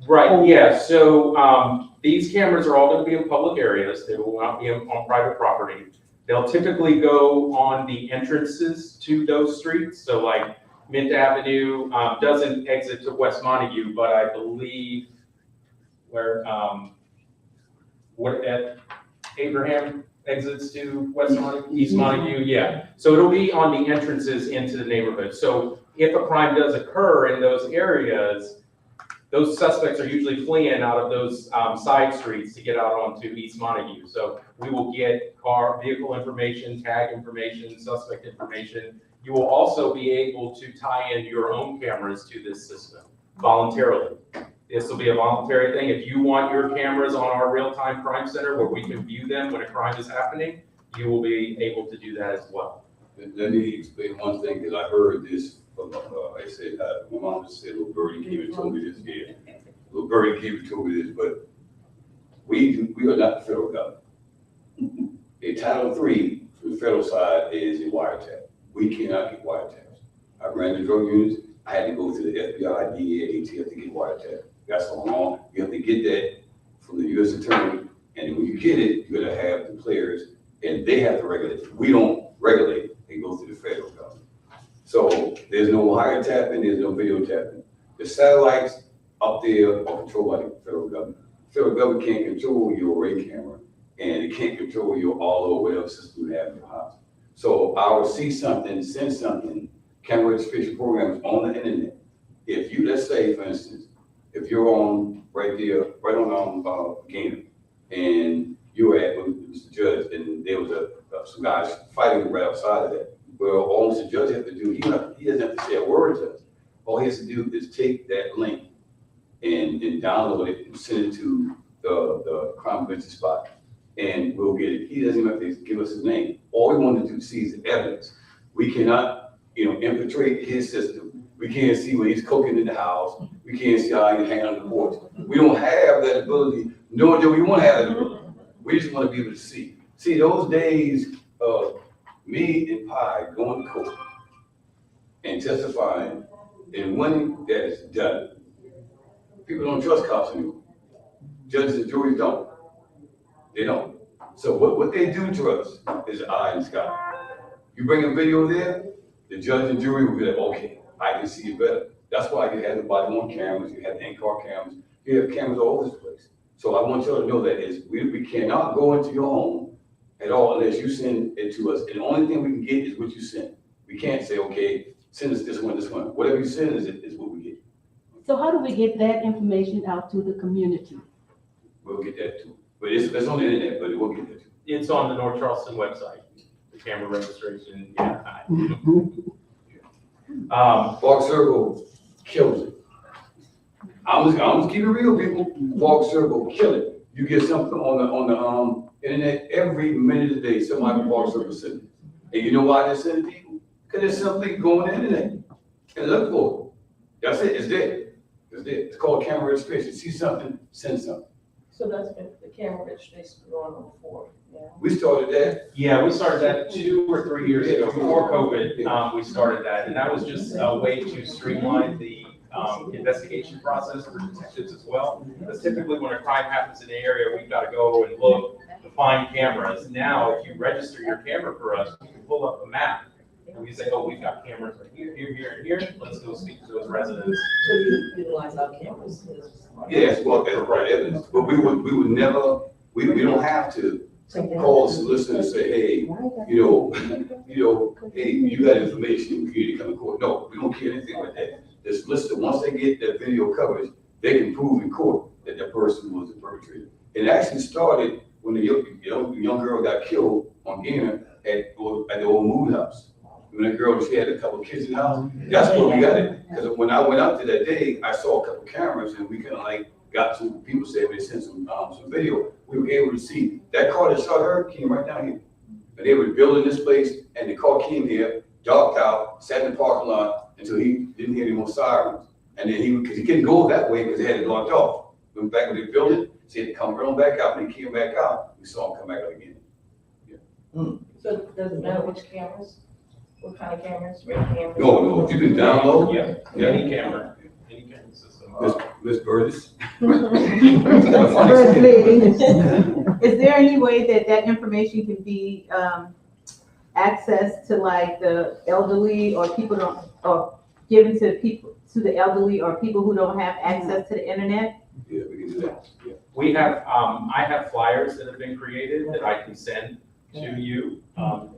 Right, yeah, so these cameras are all going to be in public areas. They will not be on private property. They'll typically go on the entrances to those streets. So like Mint Avenue doesn't exit to West Montague, but I believe where at Abraham exits to West Montague, East Montague, yeah. So it'll be on the entrances into the neighborhood. So if a crime does occur in those areas, those suspects are usually fleeing out of those side streets to get out onto East Montague. So we will get vehicle information, tag information, suspect information. You will also be able to tie in your own cameras to this system voluntarily. This will be a voluntary thing. If you want your cameras on our real-time crime center where we can view them when a crime is happening, you will be able to do that as well. Let me explain one thing, because I heard this from, I said, my mom just said, little birdie came and told me this, yeah. Little birdie came and told me this, but we are not the federal government. A Title III from the federal side is a wiretap. We cannot get wiretaps. I ran the drug units. I had to go to the FBI, DEA, ATF to get wiretap. That's so long. You have to get that from the U.S. Attorney, and when you get it, you're gonna have the players, and they have to regulate it. We don't regulate it. It goes to the federal government. So there's no wiretapping, there's no video tapping. The satellites up there are controlled by the federal government. The federal government can't control your array camera, and it can't control your all or whatever system you have in your house. So our see something, send something, camera registration program is on the internet. If you, let's say, for instance, if you're on right there, right on Gainer, and you're at Mr. Judge, and there was some guys fighting right outside of that. Well, all Mr. Judge has to do, he doesn't have to say a word to us. All he has to do is take that link and download it and send it to the crime prevention spot, and we'll get it. He doesn't even have to give us his name. All we want to do is see the evidence. We cannot, infiltrate his system. We can't see when he's cooking in the house. We can't see how he's hanging on the porch. We don't have that ability, nor do we want to have that ability. We just want to be able to see. See, those days of me and Pi going to court and testifying and winning, that is done. People don't trust cops anymore. Judges and juries don't. They don't. So what they do to us is eye in the sky. You bring a video there, the judge and jury will be like, okay, I can see it better. That's why you have the body-worn cameras, you have the in-car cameras, you have cameras all over this place. So I want y'all to know that is we cannot go into your home at all unless you send it to us. And the only thing we can get is what you send. We can't say, okay, send us this one. Whatever you send is what we get. So how do we get that information out to the community? We'll get that too. But it's on the internet, but we'll get that too. It's on the North Charleston website, the camera registration, yeah. Walk Circle kills it. I'm just keeping it real, people. Walk Circle kill it. You get something on the internet every minute of the day. Somebody from Walk Circle send it. And you know why they're sending people? Because there's something going on the internet. And look for it. That's it. It's there. It's there. It's called camera registration. See something, send something. So that's been the camera registration going on before, yeah. We started that. Yeah, we started that 2 or 3 years ago, before COVID, we started that, and that was just a way to streamline the investigation process for detectives as well. Because typically when a crime happens in the area, we've got to go and look to find cameras. Now, if you register your camera for us, we can pull up a map, and we say, oh, we've got cameras right here, here, here, and here, let's go speak to those residents. So you utilize our cameras? Yes, well, that's right evidence. But we would never, we don't have to call the solicitor and say, hey, hey, you got information, you need to come to court. No, we don't care anything like that. The solicitor, once they get that video coverage, they can prove in court that that person was the perpetrator. It actually started when the young girl got killed on Gainer at the old movie house. When that girl, she had a couple of kids in the house. That's where we got it. Because when I went out to that day, I saw a couple of cameras, and we kind of got to people said they sent some video. We were able to see that car that shot her came right down here. And they were building this place, and the car came here, docked out, sat in the parking lot until he didn't hear any more sirens. And then because he couldn't go that way because they had it locked off. Went back when they built it, so he had to come right on back out. When he came back out, we saw him come back out again. So does it matter which cameras? What kind of cameras? Red cameras? No, if you can download. Yeah, any camera system. Miss Burtis. First lady, is there any way that information can be accessed to the elderly or people or given to the elderly or people who don't have access to the internet? Yeah, we can do that. Yeah. We have, I have flyers that have been created that I can send to you.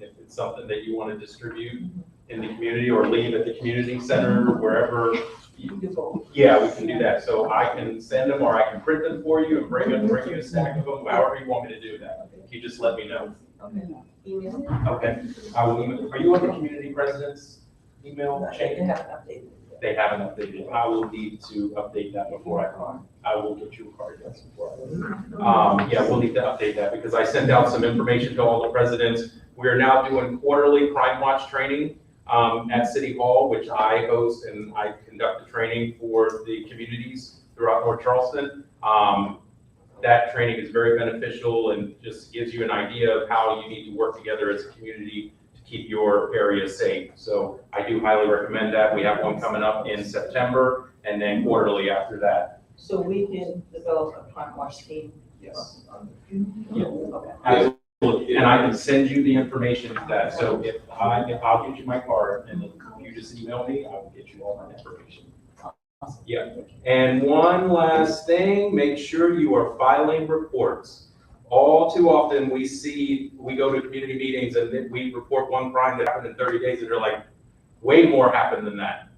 If it's something that you want to distribute in the community or leave at the community center, wherever. Yeah, we can do that. So I can send them or I can print them for you and bring you a stack of them, however you want me to do that. You just let me know. Email? Okay. I will email. Are you on the community president's email chain? They haven't updated. I will need to update that before I come. I will get you a card, yes, before I leave. Yeah, we'll need to update that because I sent out some information to all the presidents. We are now doing quarterly Crime Watch training at City Hall, which I host and I conduct the training for the communities throughout North Charleston. That training is very beneficial and just gives you an idea of how you need to work together as a community to keep your area safe. So I do highly recommend that. We have one coming up in September and then quarterly after that. So we can develop a crime watch team? Yes. Yeah. Okay. Absolutely. And I can send you the information to that. So if I'll get you my card and then you just email me, I will get you all my information. Yeah. And one last thing, make sure you are filing reports. All too often we go to community meetings and then we report one crime that happened in 30 days and they're like, way more happened than that.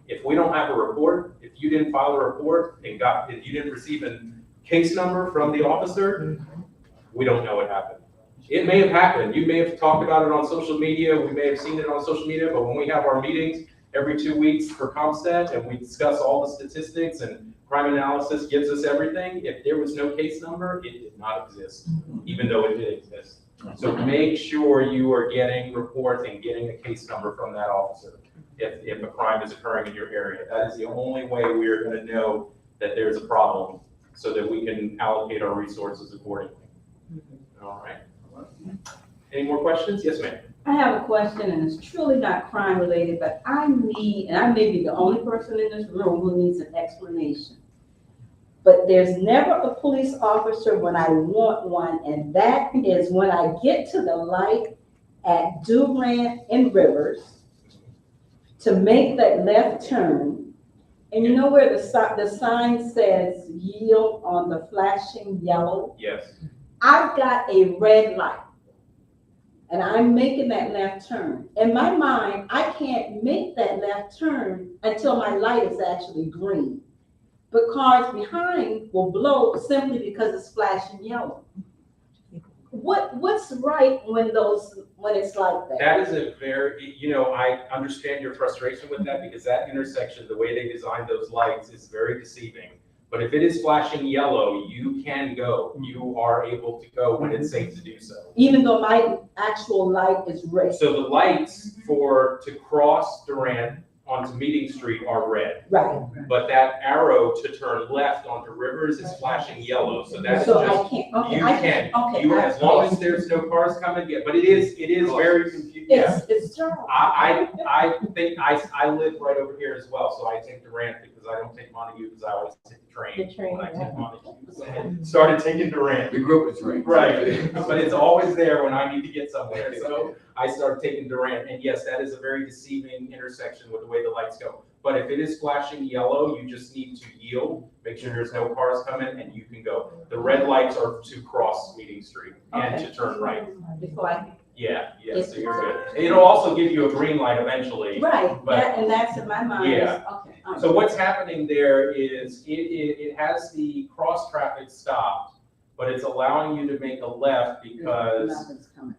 If we don't have a report, if you didn't file a report and if you didn't receive a case number from the officer, we don't know what happened. It may have happened. You may have talked about it on social media. We may have seen it on social media, but when we have our meetings every 2 weeks for ComStat and we discuss all the statistics and crime analysis gives us everything, if there was no case number, it did not exist, even though it did exist. So make sure you are getting reports and getting a case number from that officer if a crime is occurring in your area. That is the only way we are going to know that there's a problem so that we can allocate our resources accordingly. All right. Any more questions? Yes, ma'am. I have a question, and it's truly not crime related, but I need, and I may be the only person in this room who needs an explanation. But there's never a police officer when I want one, and that is when I get to the light at Durant and Rivers to make that left turn. And you know where the sign says yield on the flashing yellow? Yes. I've got a red light. And I'm making that left turn. In my mind, I can't make that left turn until my light is actually green. But cars behind will blow simply because it's flashing yellow. What's right when it's like that? That is a very, I understand your frustration with that because that intersection, the way they designed those lights is very deceiving. But if it is flashing yellow, you can go. You are able to go when it's safe to do so. Even though my actual light is red. So the lights to cross Durant onto Meeting Street are red. Right. But that arrow to turn left onto Rivers is flashing yellow. So that's So just, I can't, okay. you can. Okay. You, as long as there's no cars coming, yeah, but it is very confusing. Yeah. It's Charles. I think I live right over here as well, so I take Durant because I don't take Montague because I always take the train. The train, When I yeah. take Montague. So started taking Durant. We grew up with trains. Right, but it's always there when I need to get somewhere, so I started taking Durant, and yes, that is a very deceiving intersection with the way the lights go. But if it is flashing yellow, you just need to yield, make sure there's no cars coming, and you can go. The red lights are to cross Meeting Street and to turn right. Before I. Yeah, so you're good. It'll also give you a green light eventually. Right, But- and that's in my mind. Yeah. Okay. all right. So what's happening there is it has the cross traffic stopped, but it's allowing you to make a left because Nothing's coming.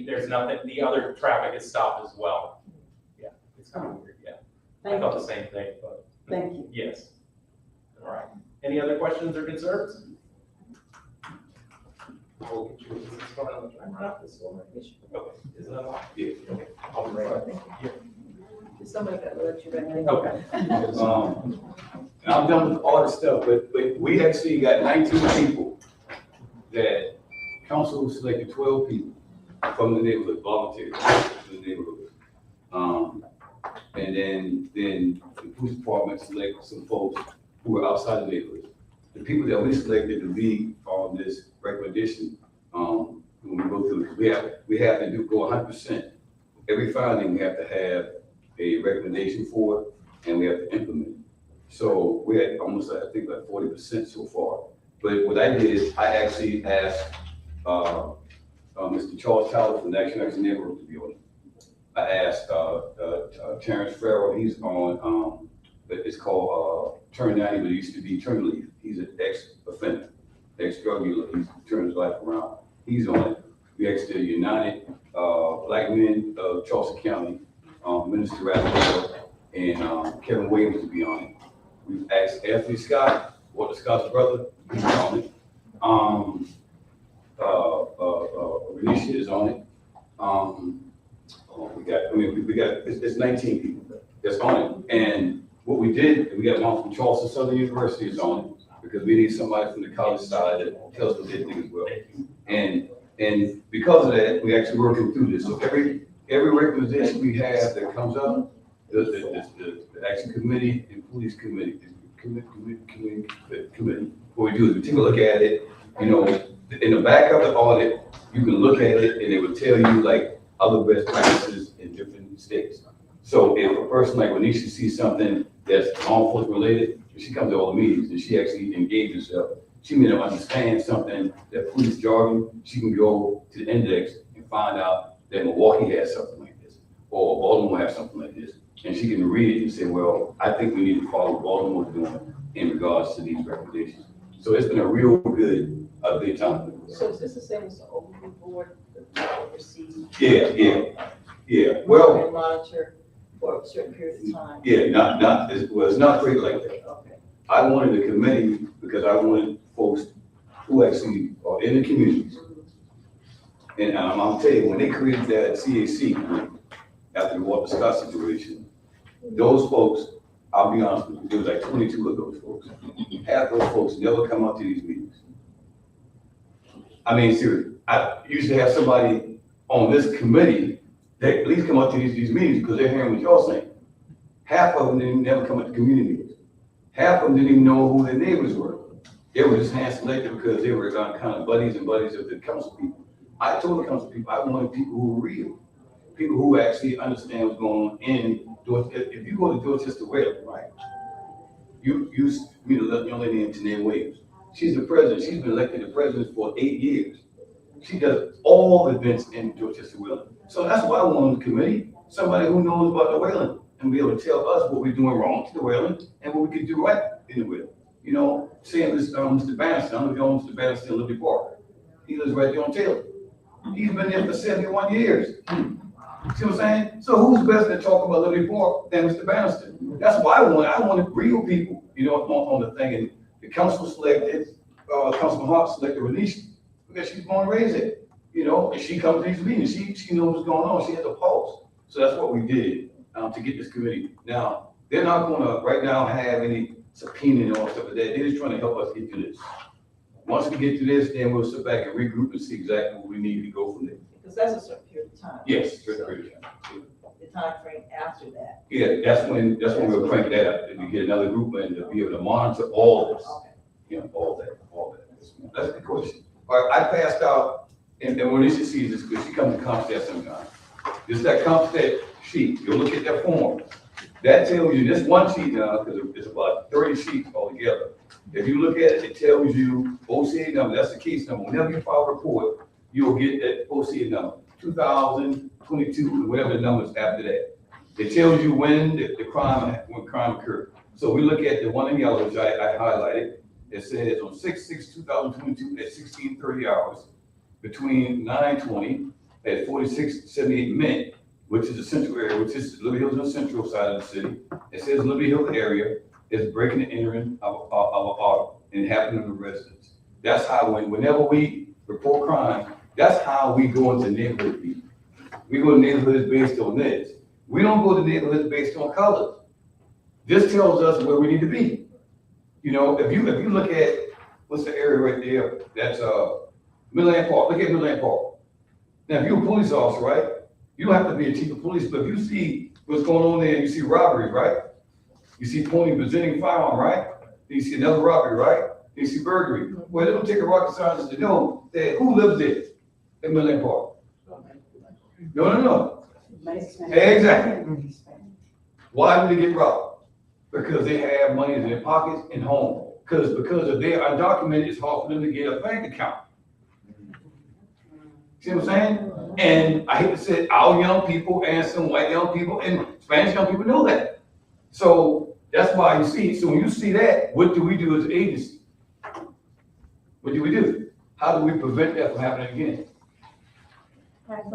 there's nothing, the other traffic is stopped as well. Yeah, it's kind of weird, yeah. I Thank thought you. the same thing, but Thank you. yes. All right. Any other questions or concerns? I will get you, is this one on the timer out this one? Okay, is it unlocked? Yeah. Okay, I'll be right back. Somebody got to let you back in. Okay. And I'm done with all the stuff, but we actually got 19 people that council selected 12 people from the neighborhood, volunteers from the neighborhood. And then the police department selected some folks who were outside the neighborhood. The people that we selected to be on this recommendation, when we go through, we have to go 100%. Every finding, we have to have a recommendation for it, and we have to implement it. So we had almost, I think, like 40% so far. But what I did is I actually asked Mr. Charles Tyler from National Action Network to be on it. I asked, Terrence Farrell, he's on, but it's called, Turn 90, but it used to be Turn Leaf. He's an ex-offender, ex-drug dealer. He's turned his life around. He's on it. We asked the United, Black Men of Charleston County, Minister Raphael, and Kevin Williams to be on it. We've asked Anthony Scott, Walter Scott's brother, he's on it. Renisha is on it. We got, it's 19 people that's on it. And what we did, we got one from Charleston Southern University is on it, because we need somebody from the college side that tells us what they think as well. And because of that, we actually working through this. So every recommendation we have that comes up, the action committee and police committee, what we do is we take a look at it, you know, in the back of the audit, you can look at it and it will tell you like other best practices in different states. So if a person like Renisha sees something that's law enforcement related, she comes to all the meetings and she actually engages herself. She may not understand something that police jargon, she can go to the index and find out that Milwaukee has something like this, or Baltimore has something like this. And she can read it and say, well, I think we need to follow what Baltimore's doing in regards to these recommendations. So it's been a real good time. So is this the same as the overview board that oversees? Yeah, well, And monitor for a certain period of time? yeah, it's not great like that. Okay. I wanted a committee because I wanted folks who actually are in the communities. And I'm telling you, when they created that CAC committee after the Walter Scott situation, those folks, I'll be honest with you, there was like 22 of those folks. Half those folks never come out to these meetings. I mean, seriously, I usually have somebody on this committee that at least come out to these meetings because they're hearing what y'all saying. Half of them didn't never come to community meetings. Half of them didn't even know who their neighbors were. They were just hand selected because they were kind of buddies and buddies of the council people. I told the council people, I wanted people who were real, people who actually understand what's going on in Dorchester. If you go to Dorchester, Wales, right? You meet a young lady named Tanae Williams. She's the president. She's been elected the president for 8 years. She does all the events in Dorchester, Wales. So that's why I want on the committee, somebody who knows about the Wayland and be able to tell us what we're doing wrong to the Wayland and what we can do right in the Wayland. You know, saying this, Mr. Bannister, I don't know if you know Mr. Bannister in Liberty Park. He lives right there on Taylor. He's been there for 71 years. See what I'm saying? So who's best to talk about Liberty Park than Mr. Bannister? That's why I wanted real people, you know, on the thing. And the council selected, Councilman Hart selected Renisha because she's born and raised it, you know, and she comes to these meetings. She knows what's going on. She has a pulse. So that's what we did to get this committee. Now, they're not gonna right now have any subpoena and all stuff like that. They're just trying to help us get through this. Once we get through this, then we'll sit back and regroup and see exactly what we need to go from there. Because that's a certain period of time. Yes, So, the time frame after that. yeah, that's when we'll crank that up, and we get another group and to be able to monitor all this, Okay. you know, all that. That's a good question. All right, I passed out, and when Alicia sees this, because she comes to Comstat sometimes. This is that Comstat sheet, you'll look at that form. That tells you, this one sheet now, because it's about 30 sheets altogether. If you look at it, it tells you OCA number, that's the case number. Whenever you file a report, you'll get that OCA number, 2022, whatever the numbers after that. It tells you when crime occurred. So we look at the one in yellow, which I highlighted. It says on 6/6/2022 at 16:30 hours, between 9:20 at 46:78 Mint, which is the central area, which is Liberty Hills on the central side of the city. It says Liberty Hills area is breaking and entering of auto and happening to residents. That's how whenever we report crime, that's how we go into neighborhood people. We go to neighborhoods based on this. We don't go to neighborhoods based on colors. This tells us where we need to be. You know, if you look at, what's the area right there? That's Midland Park. Look at Midland Park. Now, if you're a police officer, right? You don't have to be a chief of police, but if you see what's going on there, you see robberies, right? You see pointing, presenting firearm, right? You see another robbery, right? You see burglary. Well, it don't take a rocket scientist to know that who lives there in Midland Park. No. Exactly. Why do they get robbed? Because they have money in their pockets and home. Because if they're undocumented, it's hard for them to get a bank account. See what I'm saying? And I hate to say it, our young people and some white young people and Spanish young people know that. So that's why you see, so when you see that, what do we do as an agency? What do we do? How do we prevent that from happening again? In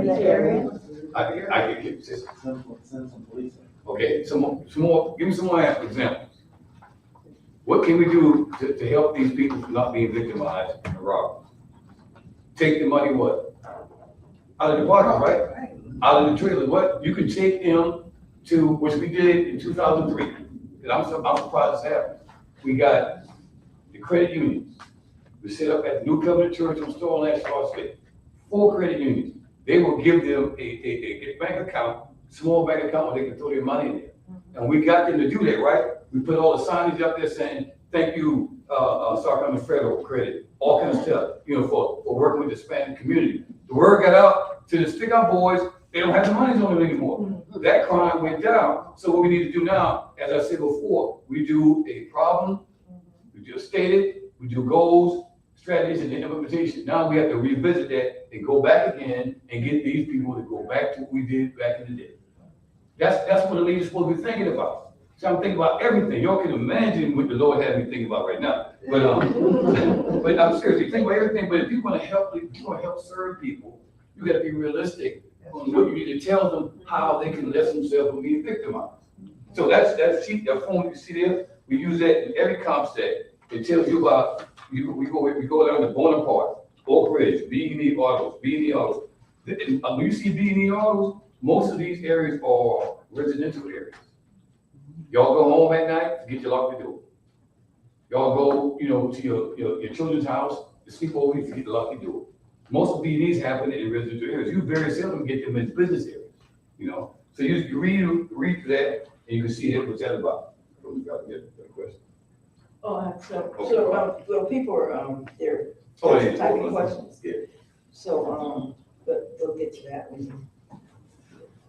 the area. I can give this. Send some police. Okay, some more, give me some more examples. What can we do to help these people from not being victimized and robbed? Take the money what? Out of the pocket, right? Out of the trailer, what? You can take them to, which we did in 2003. And I'm surprised this happened. We got the credit unions. We set up at the New Covenant Church on Stoneland State. 4 credit unions. They will give them a bank account, small bank account where they can throw their money in there. And we got them to do that, right? We put all the signage up there saying, thank you, Sacramento Federal Credit, all kinds of stuff, for working with the Hispanic community. The word got out to the stick-up boys, they don't have the money on them anymore. That crime went down. So what we need to do now, as I said before, we do a problem, we just state it, we do goals, strategies, and implementation. Now we have to revisit that and go back again and get these people to go back to what we did back in the day. That's what the leader's supposed to be thinking about. So I'm thinking about everything. Y'all can imagine what the Lord had me thinking about right now. But but I'm seriously thinking about everything. But if you're going to help serve people, you got to be realistic on what you need to tell them, how they can let themselves from being victimized. So that sheet, that form you see there, we use that in every comp set. It tells you about we go down to Bonaparte, Oak Ridge, B&E Autos. And when you see B&E Autos, most of these areas are residential areas. Y'all go home at night, get your lock the door. Y'all go, to your children's house to sleep over, you forget to lock the door. Most of these happen in residential areas. You very seldom get them in business areas, So you read that, and you can see what that's about. You got a question? So people are, they're Yeah. typing questions. Yeah. So, but we'll get to that one.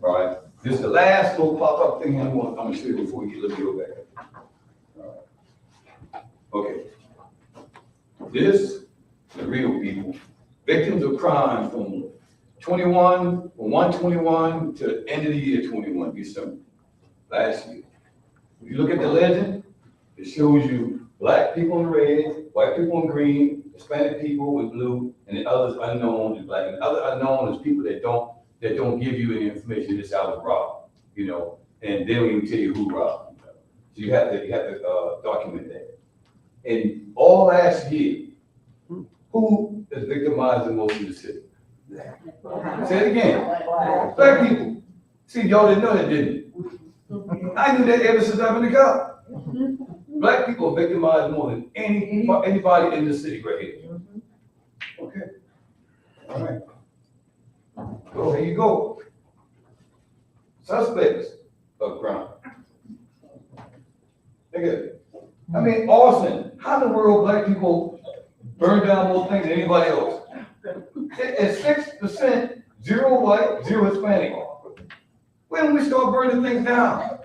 All right. This is the last little pop-up thing I'm gonna show you before we get a little bit back. All right. Okay. This is the real people. Victims of crime from 1/21 to the end of the year 21, December, last year. If you look at the legend, it shows you black people in red, white people in green, Hispanic people in blue, and the others unknown is black. And the other unknown is people that don't give you any information. This I was robbed, and they don't even tell you who robbed. So you have to document that. And all last year, who is victimized the most in the city? Say it again. Black people. See, y'all didn't know that, didn't you? I knew that ever since I've been a cop. Black people are victimized more than anybody in the city right here. Okay. All right. Well, here you go. Suspects of crime. Nigga, arson. How in the world black people burn down more things than anybody else? At 6%, 0 white, 0 Hispanic. When we start burning things down?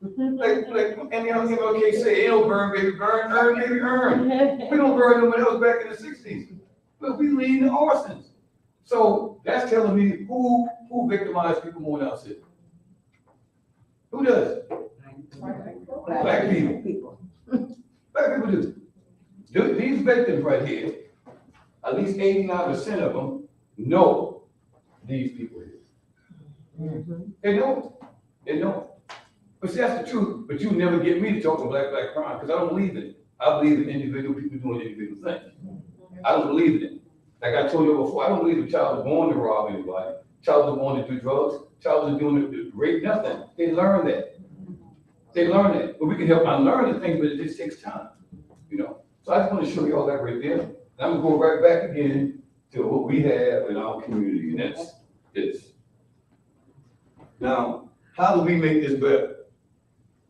Like any other MLK say, it don't burn, baby, burn, earn, baby, earn. We don't burn nobody else back in the 60s. But we lead the arsons. So that's telling me who victimized people more than us. Who does? Black people. Black people do. These victims right here, at least 89% of them know these people here. They know. But see, that's the truth. But you never get me to talk about black crime because I don't believe in it. I believe in individual people doing individual things. I don't believe in it. Like I told you before, I don't believe a child is born to rob anybody. Child is born to do drugs. Child is doing to rape, nothing. They learn that. But we can help them learn the things, but it just takes time. So I just want to show you all that right there. And I'm gonna go right back again to what we have in our community, and that's this. Now, how do we make this better?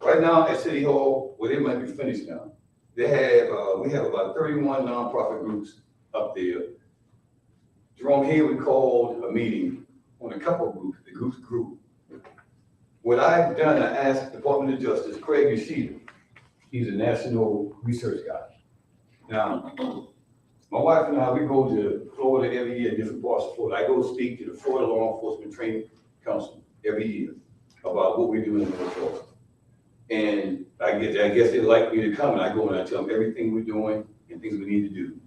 Right now at City Hall, well, they might be finished now. We have about 31 nonprofit groups up there. Jerome here, we called a meeting on a couple of groups. The groups grew. What I've done, I asked the Department of Justice, Craig Yoshida. He's a national research guy. Now, My wife and I, we go to Florida every year, different parts of Florida. I go speak to the Florida Law Enforcement Training Council every year about what we're doing in the Florida. And I guess they like me to come, and I go and I tell them everything we're doing and things we need to do.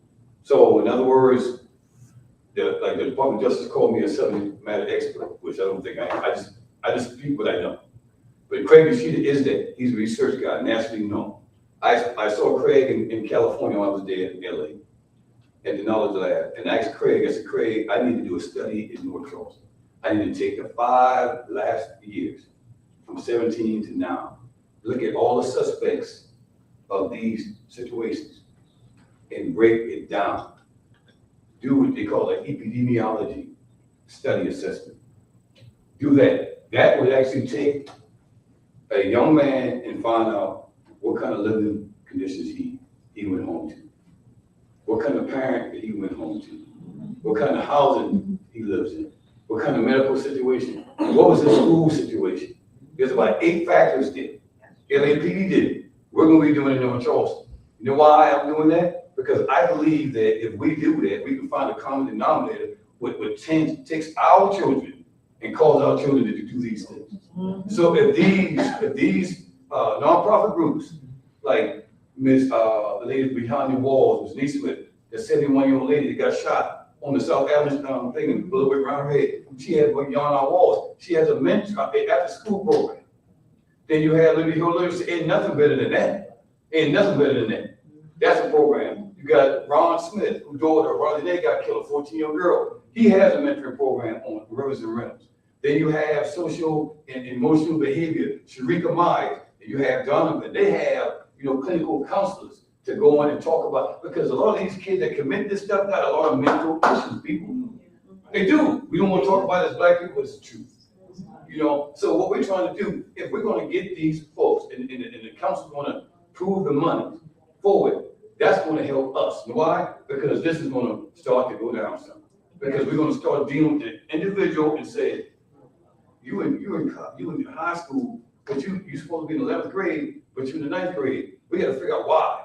So in other words, the Department of Justice called me a subject matter expert, which I don't think I just speak what I know. But Craig Yoshida is that. He's a research guy, nationally known. I saw Craig in California when I was there in LA at the Knowledge Lab. And I said, Craig, I need to do a study in North Charleston. I need to take the 5 last years, from 17 to now, look at all the suspects of these situations and break it down. Do what they call an epidemiology study assessment. Do that. That would actually take a young man and find out what kind of living conditions he went home to. What kind of parent that he went home to. What kind of housing he lives in. What kind of medical situation. What was his school situation. There's about 8 factors there. LAPD did it. We're going to be doing it in North Charleston. You know why I'm doing that? Because I believe that if we do that, we can find a common denominator what takes our children and cause our children to do these things. So if these nonprofit groups, like the lady behind the walls, Ms. Neesmith, the 71-year-old lady that got shot on the South Avenue thing and blew away around her head, she had on our walls. She has a mentor after school program. Then you have Liberty Hill Literacy. Ain't nothing better than that. Ain't nothing better than that. That's a program. You got Ron Smith, whose daughter, Ronnie Day, got killed, a 14-year-old girl. He has a mentoring program on rivers and rentals. Then you have social and emotional behavior, Sharika Myers, and you have Donovan. They have, clinical counselors to go on and talk about, because a lot of these kids that commit this stuff got a lot of mental issues, people. They do. We don't want to talk about it as black people, it's the truth. So what we're trying to do, if we're going to get these folks, and the council's going to prove the money forward, that's going to help us. Why? Because this is going to start to go down some. Because we're going to start dealing with the individual and say, you in high school, but you're supposed to be in the 11th grade, but you're in the 9th grade. We got to figure out why.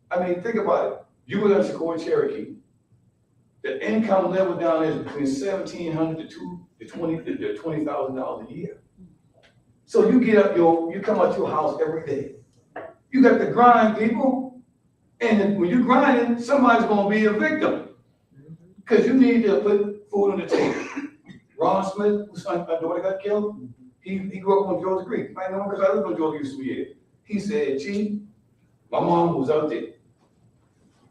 I mean, think about it. You were in Sequoia, Cherokee. The income level down there is between $1,700 to $20,000 a year. So you come out your house every day. You got to grind, people. And when you grinding, somebody's going to be a victim. Because you need to put food on the table. Ron Smith, whose son, my daughter got killed, he grew up on Georgia Creek. I know him because I lived on Georgia used to be here. He said, Chief, my mom was out there.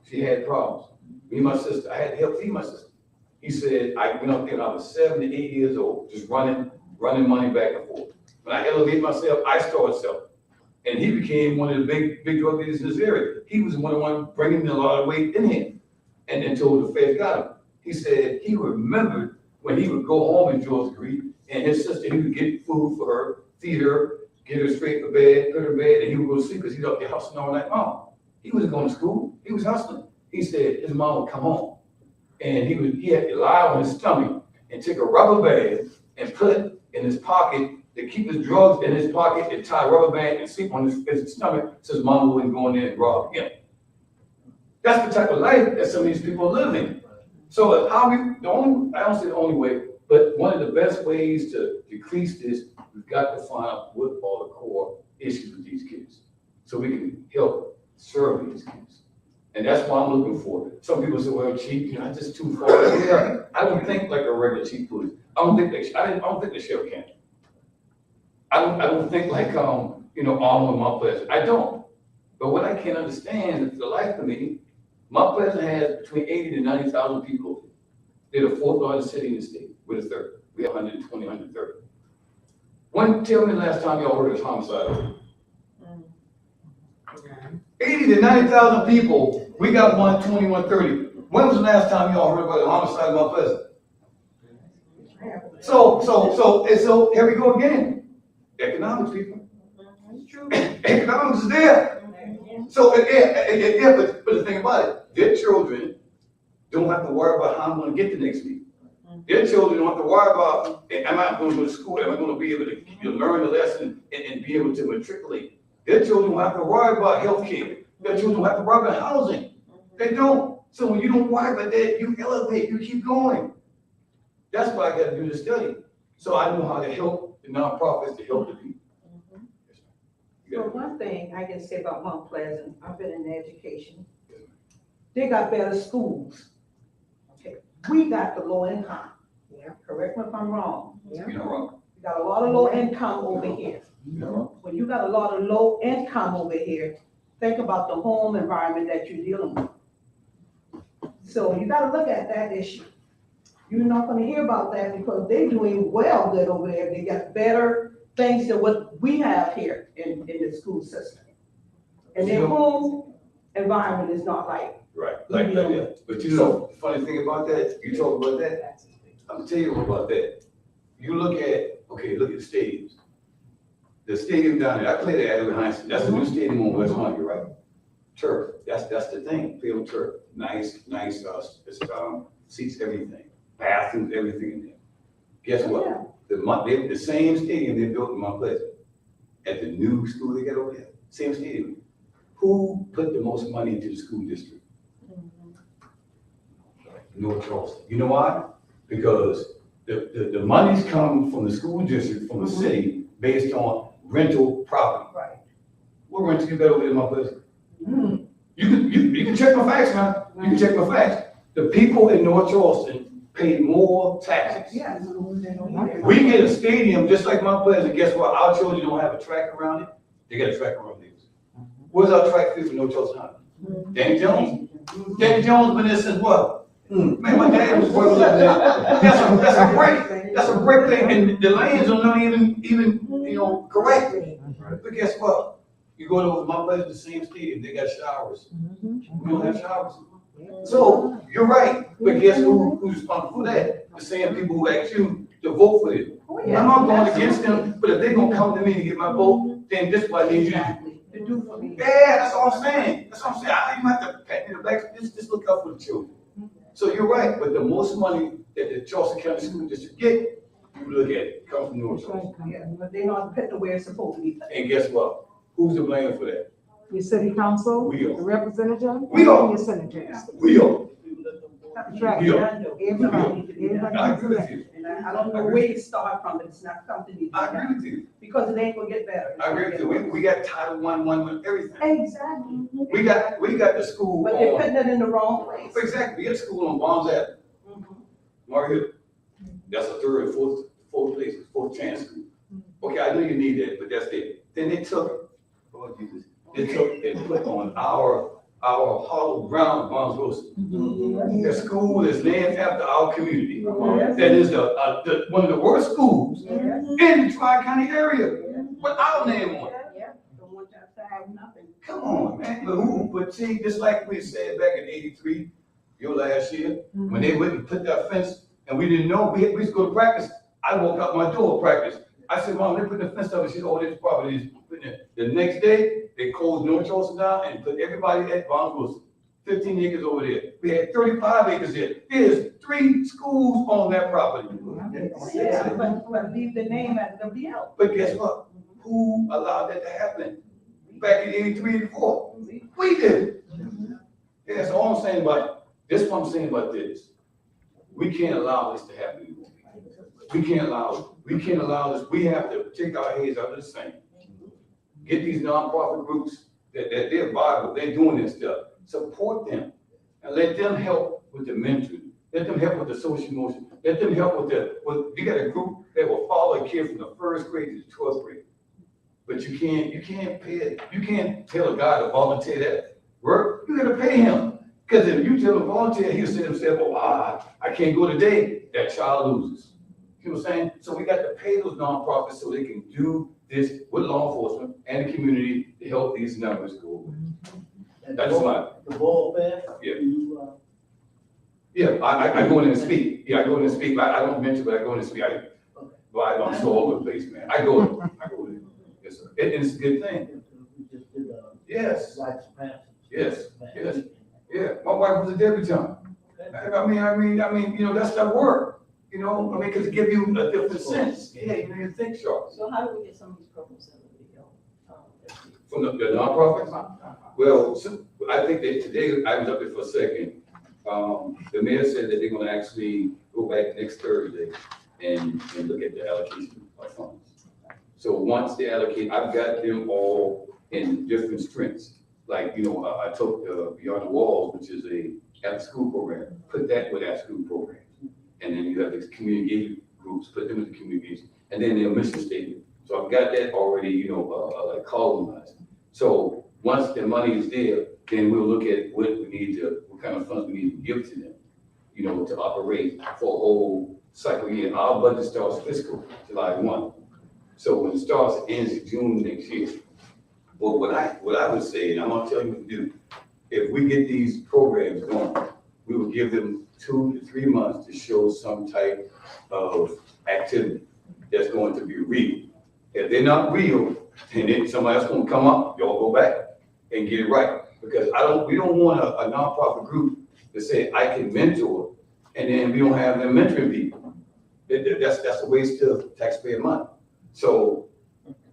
She had problems. Me and my sister, I had to help feed my sister. He said, I went out there when I was 7 to 8 years old, just running money back and forth. When I elevated myself, I started selling. And he became one of the big drug dealers in this area. He was one of the ones bringing a lot of weight in him. And until the feds got him. He said he remembered when he would go home in Georgia Creek and his sister, he would get food for her, feed her, get her straight for bed, put her in bed, and he would go to sleep because he was up there hustling all night long. He wasn't going to school, he was hustling. He said his mom would come home and he had to lie on his stomach and take a rubber band and put it in his pocket to keep his drugs in his pocket and tie a rubber band and sleep on his stomach so his mom wouldn't go in there and rob him. That's the type of life that some of these people are living. So I don't say the only way, but one of the best ways to decrease this, we've got to find out what are the core issues with these kids so we can help serve these kids. And that's what I'm looking for. Some people say, well, chief, that's just too far. Yeah, I don't think like a regular chief police. I don't think the sheriff can. I don't think like Arnold and Mount Pleasant. I don't. But what I can't understand is the life of me, Mount Pleasant has between 80 to 90,000 people. They're the 4th largest city in the state. We're the 3rd. We have 120, 130. Tell me the last time y'all heard of homicide? 80 to 90,000 people. We got 120, 130. When was the last time y'all heard about a homicide in Mount Pleasant? So here we go again. Economics, people. Economics is there. So, but the thing about it, their children don't have to worry about how I'm going to get the next week. Their children don't have to worry about, am I going to go to school? Am I going to be able to learn the lesson and be able to matriculate? Their children don't have to worry about health care. Their children don't have to worry about housing. They don't. So when you don't worry about that, you elevate, you keep going. That's why I gotta do the study. So I know how to help the nonprofits, to help the people. So one thing I can say about Mount Pleasant, I've been in education. They got better schools. Okay, we got the low income. Yeah. Correct me if I'm wrong. You're not wrong. We got a lot of low income over here. You're not wrong. When you got a lot of low income over here, think about the home environment that you're dealing with. So you gotta look at that issue. You're not gonna hear about that because they're doing well good over there. They got better things than what we have here in the school system. And their home environment is not like. Right, like that. But you know, the funny thing about that, you talk about that, I'm gonna tell you about that. You look at, okay, look at the stadiums. The stadium down there, I played at Adelaide Heinz, that's a new stadium on West Monty, right? Turf, that's the thing, field turf, nice, seats, everything, bathrooms, everything in there. Guess what? The same stadium they built in Mount Pleasant, at the new school they got over there, same stadium. Who put the most money into the school district? North Charleston. You know why? Because the monies come from the school district, from the city, based on rental property. Right. What rent you got over there in Mount Pleasant? You can check my facts, man. You can check my facts. The people in North Charleston pay more taxes. Yes. We get a stadium just like Mount Pleasant. Guess what? Our children don't have a track around it. They got a track around theirs. Where's our track field for North Charleston High? Danny Jones? Danny Jones been there since what? Man, my dad was working up there. That's a great thing. And the lanes are not even correct. But guess what? You go to Mount Pleasant, the same stadium, they got showers. We don't have showers. So you're right, but guess who's responsible for that? The same people who asked you to vote for it. I'm not going against them, but if they're gonna come to me to get my vote, then this is what I need you to do for me. Yeah, that's all I'm saying. That's all I'm saying. I don't even have to pat me the back. Just look out for the children. So you're right, but the most money that the Charleston County School District get, you look at it, comes from North Charleston. Yeah, but they not put the way it's supposed to be. And guess what? Who's to blame for that? Your city council, We the are. representative, We are. and your senators. We are. That's right. We are. Everybody. I agree with you. And I don't know where it start from, but it's not something you. I agree with you. Because it ain't gonna get better. I agree with you. We got Title I with everything. Exactly. We got the school But they're on, putting it in the wrong place. exactly, we got school on Bonds Avenue, Mark Hill. That's a third, fourth place, fourth chance school. Okay, I know you need that, but that's it. Then they took, Lord Jesus, they took and put on our hollow ground, Bonds Wilson. The school is named after our community. That is one of the worst schools in the Tri-County area, with our name on it. Don't want y'all to have nothing. Come on, man. But see, just like we said back in '83, your last year, when they went and put that fence, and we didn't know, we used to go to practice. I walk out my door to practice. I said, Mom, they put the fence up, and she said, oh, this property is putting it. The next day, they closed North Charleston down and put everybody at Bonds Wilson. 15 acres over there. We had 35 acres there. There's 3 schools on that property. Yeah, but leave the name as WL. But guess what? Who allowed that to happen? Back in '83, '84. We did. Yeah, that's all I'm saying about, this is what I'm saying about this. We can't allow this to happen anymore. We can't allow this. We have to take our heads out of the sand. Get these nonprofit groups that they're viable, they're doing this stuff. Support them and let them help with the mentoring. Let them help with the social motion. Let them help with you got a group that will follow a kid from the 1st grade to the 12th grade. But you can't tell a guy to volunteer that work. You gotta pay him. Because if you tell him volunteer, he'll say to himself, oh, I can't go today. That child loses. You know what I'm saying? So we got to pay those nonprofits so they can do this with law enforcement and the community to help these numbers go away. That's my. The ball path? Yeah. Yeah, I go in and speak. Yeah, I go in and speak. I don't mention, but I go in and speak. I'm so all over the place, man. I go in. Yes, sir. It's a good thing. Yes. Yes. Yeah. My wife was a debutante. I mean, that's that work. Because it gives you a different sense. Yeah, you think sharp. So how do we get some of these programs in the video? From the nonprofits? Well, I think that today, I was up there for a second, The mayor said that they're gonna actually go back next Thursday and look at the allocation of funds. So once they allocate, I've got them all in different strengths. Like, I took Beyond the Walls, which is a after-school program, put that with after-school programs. And then you have the community engagement groups, put them in the community engagement, and then their mission statement. So I've got that already, like columnized. So once the money is there, then we'll look at what kind of funds we need to give to them, to operate for a whole cycle year. Our budget starts fiscal July 1. So when it starts, it ends in June next year. But what I would say, and I'm gonna tell you what to do, if we get these programs going, we will give them 2 to 3 months to show some type of activity that's going to be real. If they're not real, then somebody else gonna come up, y'all go back and get it right. Because we don't want a nonprofit group to say, I can mentor, and then we don't have them mentoring people. That's a waste of taxpayer money. So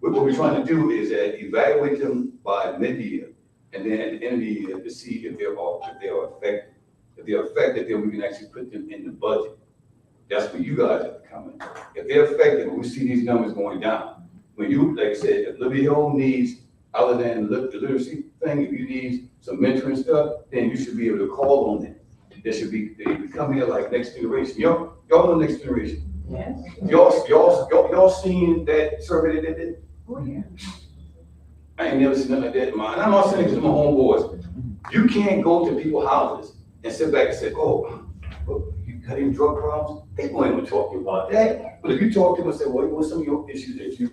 what we're trying to do is evaluate them by mid-year, and then at the end of the year to see if they are effective. If they're effective, then we can actually put them in the budget. That's where you guys have to come in. If they're effective, we see these numbers going down. When you, like I said, if Liberty Hill needs, other than the literacy thing, if you need some mentoring stuff, then you should be able to call on them. They come here like next generation. Y'all know next generation. Yes. Y'all seen that survey that they did? Oh, yeah. I ain't never seen nothing like that in mine. I'm not saying it because my homeboys. You can't go to people's houses and sit back and say, oh, you got any drug problems? They won't even talk to you about that. But if you talk to them and say, well, what's some of your issues that you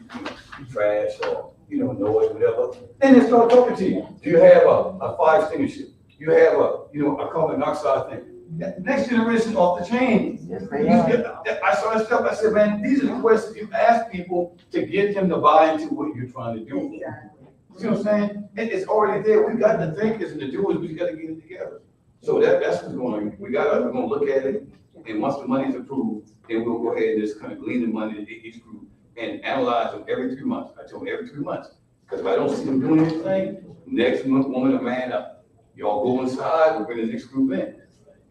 trash or, noise, whatever, then they start talking to you. Do you have a fire extinguisher? You have a carbon monoxide thing? Next generation off the chain. Yes, they are. I saw that stuff. I said, man, these are the questions you ask people to get them to buy into what you're trying to do. You see what I'm saying? It's already there. We got the thinkers and the doers. We got to get it together. So that's what's going on. We're going to look at it, and once the money's approved, then we'll go ahead and just kind of glean the money to each group and analyze them every 3 months. I told them every 3 months. Because if I don't see them doing anything, next month, woman or man up. Y'all go inside, we'll bring the next group in.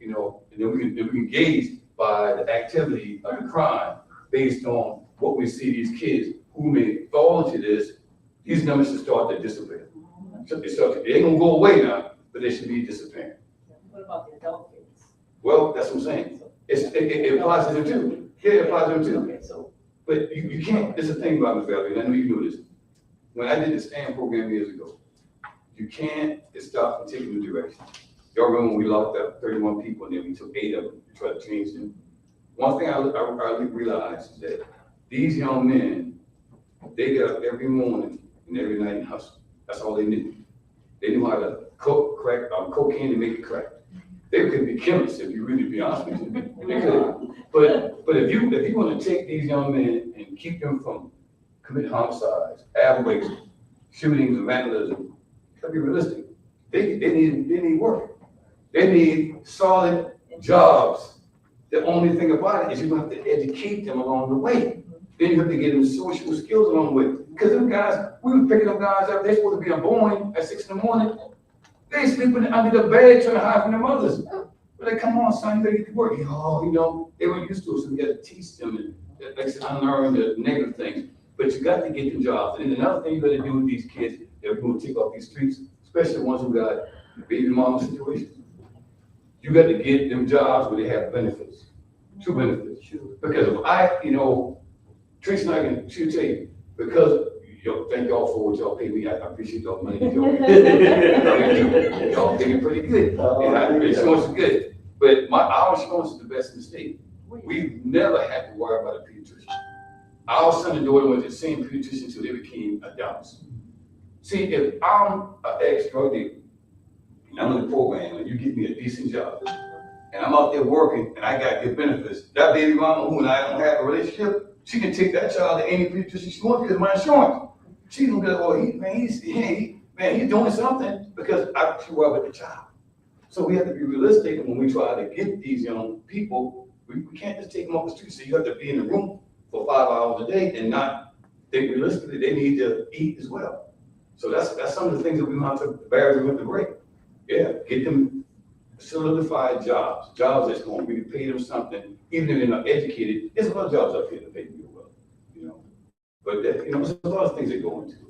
And then we can gauge by the activity of the crime based on what we see these kids who may fall into this. These numbers should start to disappear. So they ain't gonna go away now, but they should be disappearing. What about the adult kids? Well, that's what I'm saying. It applies to them too. Yeah, it applies to them too. Okay, so. But you can't, there's a thing about Ms. Valerie, and I know you know this. When I did the STAND program years ago, you can't stop from taking the direction. Y'all remember when we locked up 31 people and then we took 8 of them to try to change them? One thing I realized is that these young men, they get up every morning and every night and hustle. That's all they knew. They knew how to cook cocaine and make it crack. They could be chemists if you really be honest with you. They could. But if you want to take these young men and keep them from committing homicides, averages, shootings, and vandalism, you gotta be realistic. They need work. They need solid jobs. The only thing about it is you have to educate them along the way. Then you have to get them social skills along the way. Because them guys, we were picking them guys up, they're supposed to be on Boeing at 6 in the morning. They sleeping under the bed trying to hide from their mothers. But they come on, son, you gotta get to work. They were used to it, so we gotta teach them and unlearn the negative things. But you got to get them jobs. And then another thing you gotta do with these kids that are gonna take off these streets, especially the ones who got baby mama situations. You got to get them jobs where they have benefits, true benefits. Because if Tracy and I can tell you, because thank y'all for what y'all pay me. I appreciate y'all money. Y'all pay me pretty good. And our insurance is good. But our insurance is the best in the state. We've never had to worry about a pediatrician. Our son and daughter went to the same pediatrician until they became adults. See, if I'm an ex-drug dealer, and I'm in the program, and you give me a decent job, and I'm out there working, and I got good benefits, that baby mama who and I don't have a relationship, she can take that child to any pediatrician she wants because of my insurance. She's gonna go, oh, he's doing something because I grew up with the child. So we have to be realistic when we try to get these young people. We can't just take them off the street. So you have to be in the room for 5 hours a day and not think realistically they need to eat as well. So that's some of the things that we have to barrier with the break. Yeah, get them solidified jobs, jobs that's going to really pay them something, even if they're not educated. There's a lot of jobs out there that pay you well, you know. But that, you know, there's a lot of things that go into it.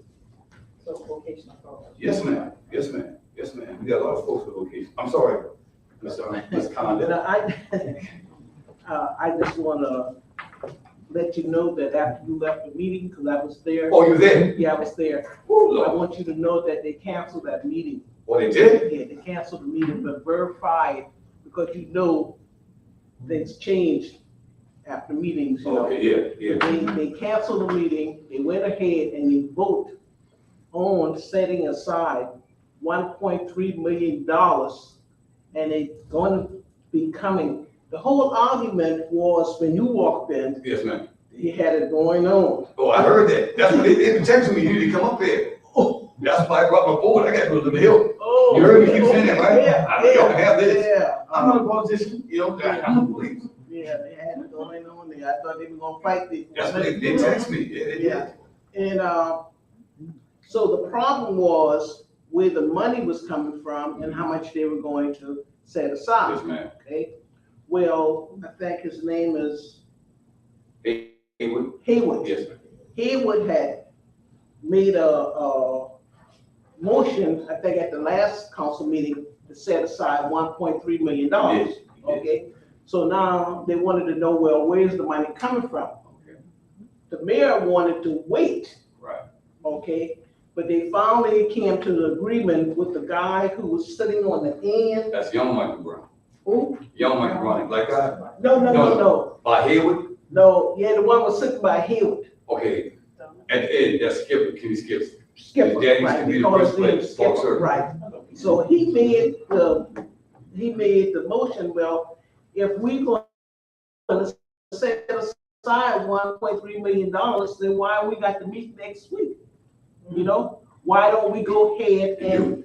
So vocational program. Yes, ma'am. Yes, ma'am. Yes, ma'am. We got a lot of folks with vocation. I'm sorry, Ms. Condon. I just wanna let you know that after you left the meeting, because I was there. Oh, you there? Yeah, I was there. Oh, I Lord. want you to know that they canceled that meeting. Oh, they did? Yeah, they canceled the meeting, but verify it, because you know things changed after meetings, you know. Okay, yeah. They canceled the meeting, they went ahead and they voted on setting aside $1.3 million, and it's going to be coming. The whole argument was when you walked in, Yes, ma'am. you had it going on. Oh, I heard that. That's what they been texting me. You need to come up here. Oh, That's why I brought my board. I got to go to the hill. oh. You heard me keep saying that, right? Yeah, Y'all can have this. yeah. I'm not a politician, you know, I'm a police. Yeah, they had it going on there. I thought they were gonna fight this. That's what they text me. Yeah, they did. Yeah. And, so the problem was where the money was coming from and how much they were going to set aside, Yes, ma'am. okay? Well, I think his name is Haywood? Haywood. Yes, ma'am. Haywood had made a motion, I think at the last council meeting, to set aside $1.3 million. Yes, he did. Okay, so now they wanted to know, well, where's the money coming from? Okay. The mayor wanted to wait, Right. okay? But they finally came to an agreement with the guy who was sitting on the end. That's young Michael Brown. Who? Young Michael Brown, the black guy? No. By Haywood? No, yeah, the one was sitting by Haywood. Okay. At the end, that's Skipper, Kenny Skipper. Skipper, His daddy used right, to be the because principal he at was Park Skipper, Circle. right. So he made the motion, well, if we going to set aside $1.3 million, then why we got to meet next week? You know, why don't we go ahead and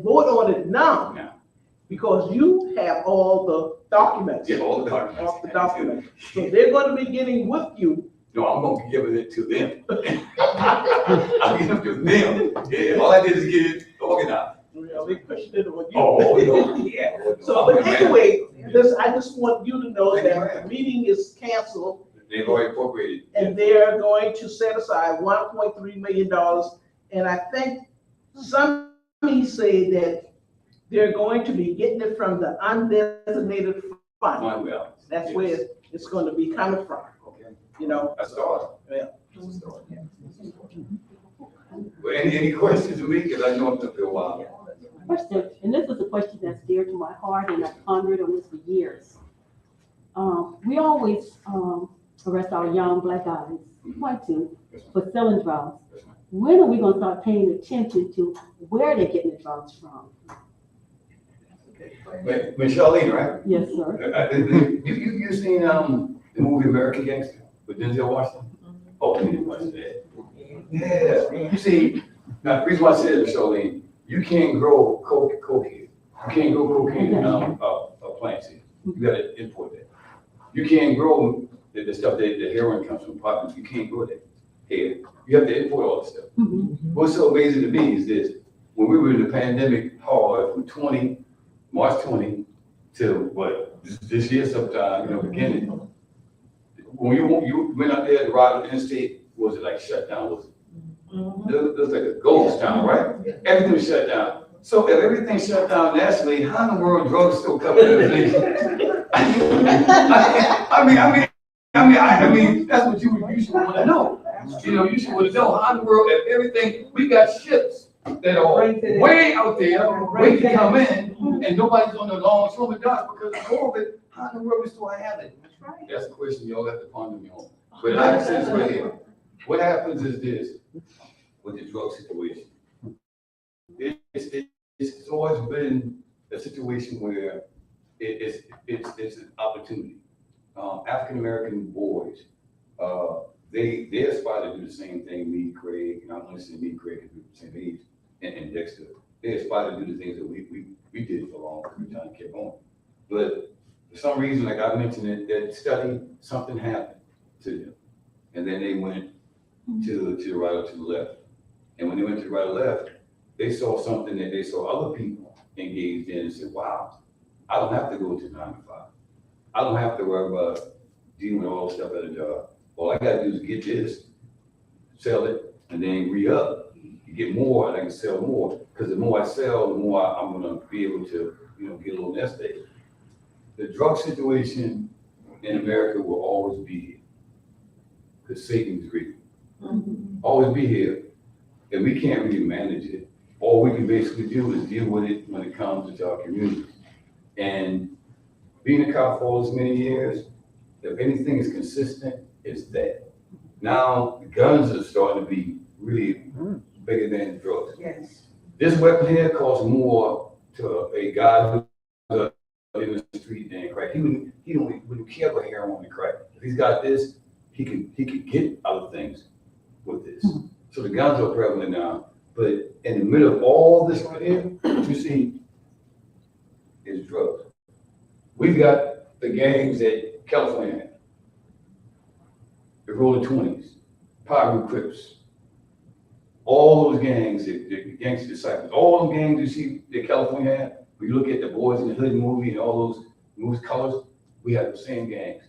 vote on it now? Yeah. Because you have all the documents. Yeah, all the documents. All the documents. So they're gonna be getting with you. No, I'm gonna give it to them. I'm giving it to them. Yeah, all I did is get it organized. They pushed it on you. Oh, no. Yeah. Oh, So, no. but anyway, I just want you to know that the meeting is canceled They've already incorporated. and they're going to set aside $1.3 million. And I think some say that they're going to be getting it from the undesignated fund. Fine, well. That's yes. where it's going to be coming from, Okay. you know? That's all. Yeah. That's a start. Well, any questions to me? Because I know I'm up here a while. Question, and this is a question that's dear to my heart, and I've pondered on this for years. We always arrest our young black guys, white too, for selling drugs. When are we gonna start paying attention to where they're getting the drugs from? But Charlene, right? Yes, sir. You seen the movie American Gangster with Denzel Washington? Oh, you didn't watch that. Yeah, you see, now the reason why I said it, Charlene, you can't grow cocaine. You can't grow cocaine in plants here. You gotta import that. You can't grow the stuff that the heroin comes from poppins. You can't grow that here. You have to import all this stuff. What's so amazing to me is this: when we were in the pandemic hard from March 20 to what this year sometime, beginning. When you went out there to ride on the interstate, was it like shut down? Was it? It was like a ghost town, right? Everything was shut down. So if everything shut down nationally, how in the world drugs still coming to the nation? I mean, that's what you should want to know. You should want to know how in the world if everything, we got ships that are way out there, waiting to come in, and nobody's on the long shoulder docks because of COVID. How in the world we still have it? That's the question y'all have to ponder me on. But like I said, it's right here. What happens is this with the drug situation. It's always been a situation where it's an opportunity. African American boys, they aspire to do the same thing. Me, Craig, and I'm going to say me, Craig, because we're the same age, and Dexter. They aspire to do the things that we did for a long period of time, kept on. But for some reason, like I mentioned, that study, something happened to them, and then they went to the right or to the left. And when they went to the right or left, they saw something that they saw other people engaged in and said, wow, I don't have to go to 9 to 5. I don't have to worry about dealing with all the stuff at a job. All I gotta do is get this, sell it, and then re-up. You get more, and I can sell more, because the more I sell, the more I'm gonna be able to, get a little nest egg. The drug situation in America will always be here, because Satan's real. Always be here, and we can't really manage it. All we can basically do is deal with it when it comes to our communities. And being a cop for all this many years, if anything is consistent, it's that. Now, the guns are starting to be really bigger than drugs. Yes. This weapon here costs more to a guy who's in the street than crack. He wouldn't care about heroin and crack. If he's got this, he can get other things with this. So the guns are prevalent now, but in the middle of all this right here, what you see is drugs. We've got the gangs that California had. The Rolling 20s, Power Crips, all those gangs, the Gangster Disciples, all those gangs you see that California had, when you look at the Boys in the Hood movie and all those movies colors, we have the same gangs.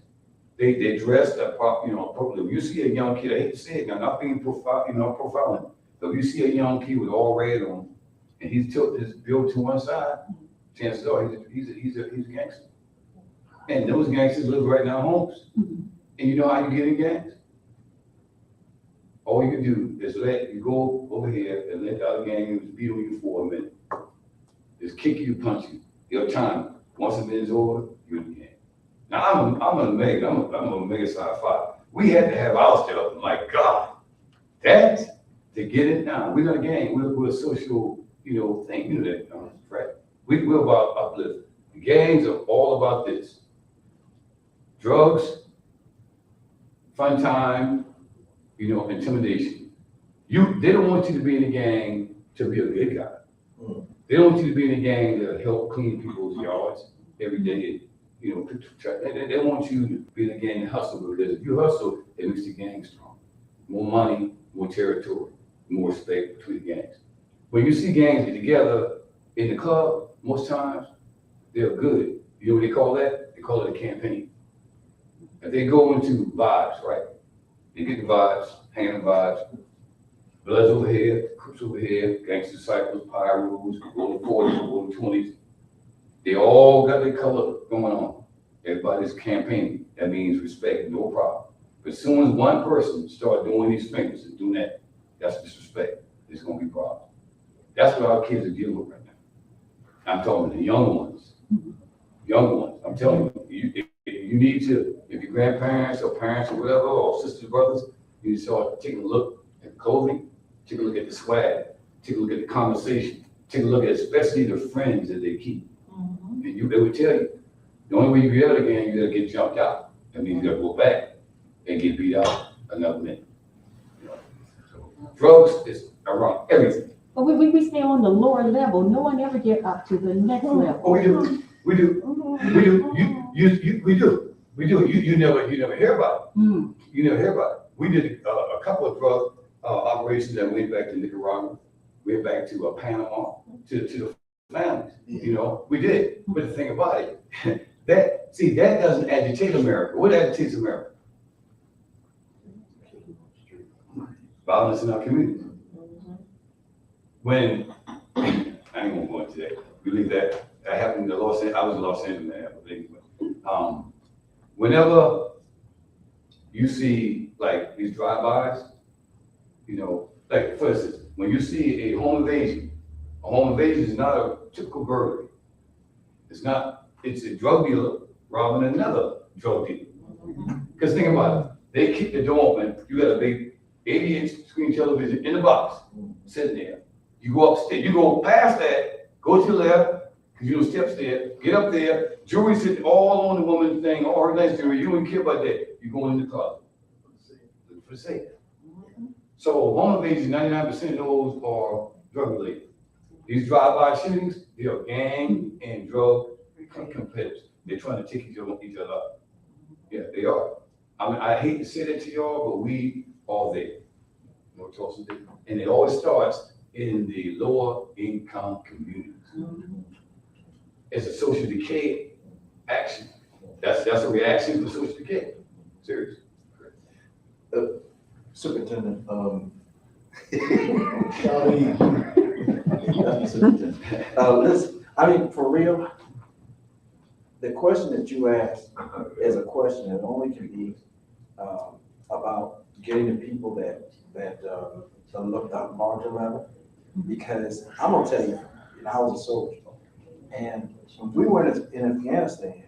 They dressed appropriately. You see a young kid, I hate to say it now, not being profiling, but if you see a young kid with all red on, and he's tilted his build to one side, chances are he's a gangster. And those gangsters live right now homes. And you know how you get in gangs? All you can do is let you go over here and let the other gang beat on you for a minute. Just kick you, punch you. Your time. Once the minute's over, you're in the gang. Now I'm a mega sci-fi. We had to have our stuff. My God, that to get it down. We're not a gang. We're a social, thing. You know that, right? We're about uplift. The gangs are all about this. Drugs, fun time, intimidation. They don't want you to be in a gang to be a good guy. They don't want you to be in a gang to help clean people's yards every day. They want you to be in a gang to hustle, because if you hustle, it makes the gang strong. More money, more territory, more respect between the gangs. When you see gangs get together in the club, most times, they're good. You know what they call that? They call it a campaign. If they go into vibes, right? They get the vibes, hanging the vibes. Bloods over here, Crips over here, Gangster Disciples, Pyros, Rolling 40s, Rolling 20s. They all got their color going on. Everybody's campaigning. That means respect, no problem. But as soon as one person starts doing these things and doing that, that's disrespect. There's gonna be problems. That's what our kids are dealing with right now. I'm talking the young ones. Young ones. I'm telling you, you need to, if your grandparents or parents or whatever, or sisters, brothers, you need to start taking a look at clothing, take a look at the swag, take a look at the conversation, take a look at especially the friends that they keep. And they would tell you, the only way you get out of the gang, you gotta get jumped out. That means you gotta go back and get beat out another minute. So drugs is around everything. But we stay on the lower level. No one ever get up to the next level. Oh, we do. We do. You never hear about it. You never hear about it. We did a couple of drug operations that went back to Nicaragua, went back to Panama, to the families. We did. But the thing about it, that doesn't agitate America. What agitates America? Violence in our community. When I ain't gonna go into that. We leave that. That happened in Los Angeles. I was in Los Angeles, man, but anyway. Whenever you see like these drive-bys, like for instance, when you see a home invasion is not a typical burglary. It's a drug dealer robbing another drug dealer. Because think about it, they kick the door open, you got a big 80-inch screen television in the box, sitting there. You go upstairs, you go past that, go to the left, because steps there, get up there, jewelry sitting all on the woman's thing, all her nice jewelry, you don't even care about that. You go in the closet, look for the safe. So home invasions, 99% of those are drug related. These drive-by shootings, they are gang and drug competitors. They're trying to take each other up. Yeah, they are. I hate to say that to y'all, but we are there. And it always starts in the lower income communities. It's a social decay action. That's a reaction to social decay. Serious. Superintendent, listen, I mean, for real, the question that you asked is a question that only can be, about getting the people that looked up larger level. Because I'm gonna tell you, I was a soldier, and when we were in Afghanistan,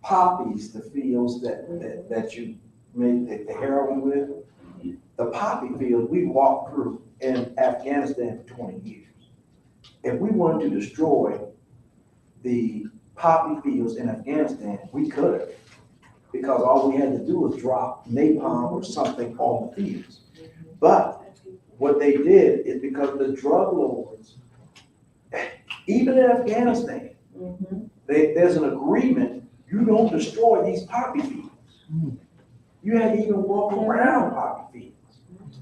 poppies, the fields that you make the heroin with, the poppy fields we walked through in Afghanistan for 20 years. If we wanted to destroy the poppy fields in Afghanistan, we could have, because all we had to do was drop napalm or something on the fields. But what they did is, because the drug lords, even in Afghanistan, there's an agreement, you don't destroy these poppy fields. You had to even walk around poppy fields.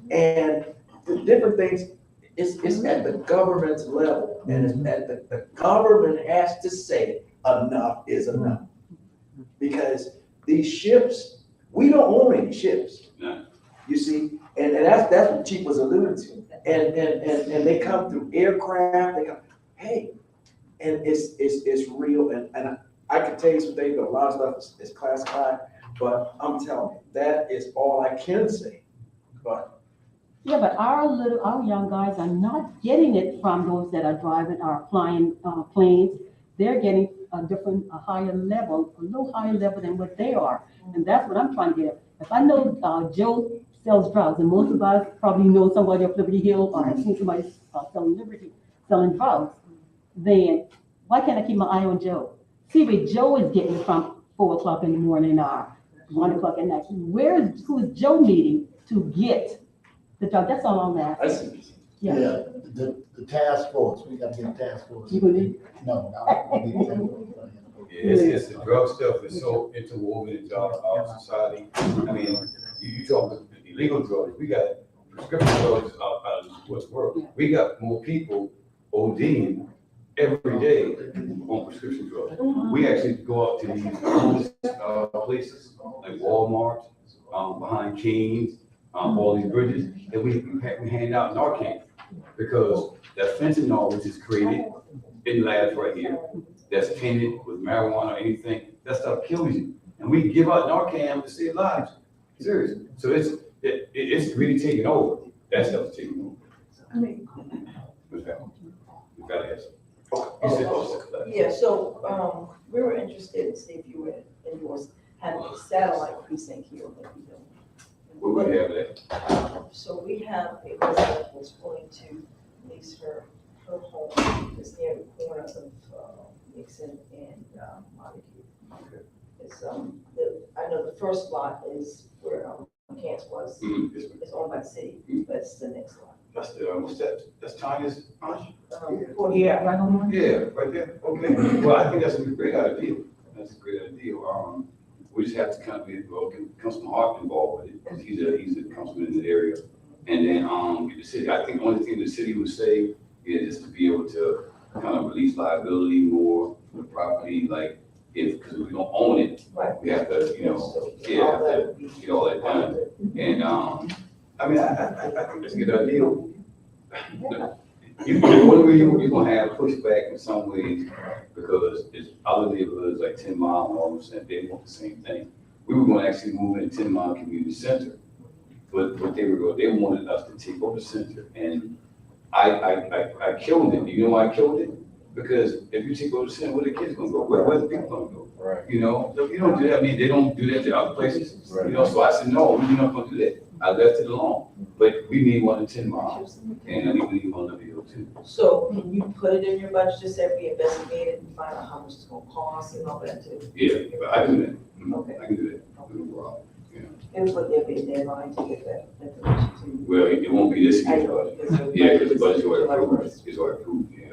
And the different things, it's at the government's level, and it's at the government has to say enough is enough. Because these ships, we don't own any ships. No. You see, and that's what Chief was alluding to. And they come through aircraft, they come, hey, and it's real, and I can tell you some things, but a lot of stuff is classified, but I'm telling you, that is all I can say. But Yeah, but our young guys are not getting it from those that are driving or flying planes. They're getting a higher level, a little higher level than what they are. And that's what I'm trying to get at. If I know Joe sells drugs, and most of us probably know somebody up Liberty Hill, or have seen somebody selling drugs, then why can't I keep my eye on Joe? See where Joe is getting it from 4 o'clock in the morning or 1 o'clock at night. Who is Joe meeting to get the drug? That's all I'm I asking. see. Yeah. The task force, we gotta get a task force. You believe? No, no. We need a task force. Yeah, it's the drug stuff is so interwoven into our society. I mean, you talk about illegal drugs, we got prescription drugs out of the world. We got more people ODing every day on prescription drugs. We actually go up to these homeless places like Walmart, behind Kings, all these bridges, and we hand out Narcan, because that fentanyl, which is created in labs right here, that's tainted with marijuana or anything, that stuff kills you. And we give out Narcan to save lives. Serious. So it's really taking over. That stuff's taking over. I mean, What's that? You gotta ask. You said that. yeah, so, we were interested to see if you were endorsed having a satellite precinct here on Liberty Hill. Where we have that? So we have a resident that's willing to lease her home, it's near the corner of Nixon and Montague. Okay. It's, I know the first lot is where Cants was, it's owned by the city, but it's the next lot. That's the, what's that? That's Tanya's aunt? Yeah, right on. Yeah, right there. Okay. Well, I think that's a great idea. That's a great idea. We just have to kind of get Councilman Hart involved with it, because he's a councilman in the area. And then the city, I think the only thing the city would say is to be able to kind of release liability more for the property, like because we don't own it, Right. we have to, get all that done. And I mean, I think that's a good idea. One way you're gonna have pushback in some ways, because it's other neighborhoods like 10 Mile and all of a sudden they want the same thing. We were gonna actually move in 10 Mile Community Center, but they wanted us to take over the center, and I killed it. You know why I killed it? Because if you take over the center, where the kids gonna go? Where the people gonna go? Right. You don't do that. I mean, they don't do that to other places. Right. So I said, no, we're not gonna do that. I left it alone, but we need one in 10 Miles, and I think we need one in the Hill too. So can you put it in your budget, just say we investigate it and find out how much it's gonna cost and all that too? Yeah, I do that. Okay. I can do that. No problem. And would there be a deadline to get that information to you? Well, it won't be this I year's know, budget. because the Yeah, because the budget's already approved. It's already approved, yeah.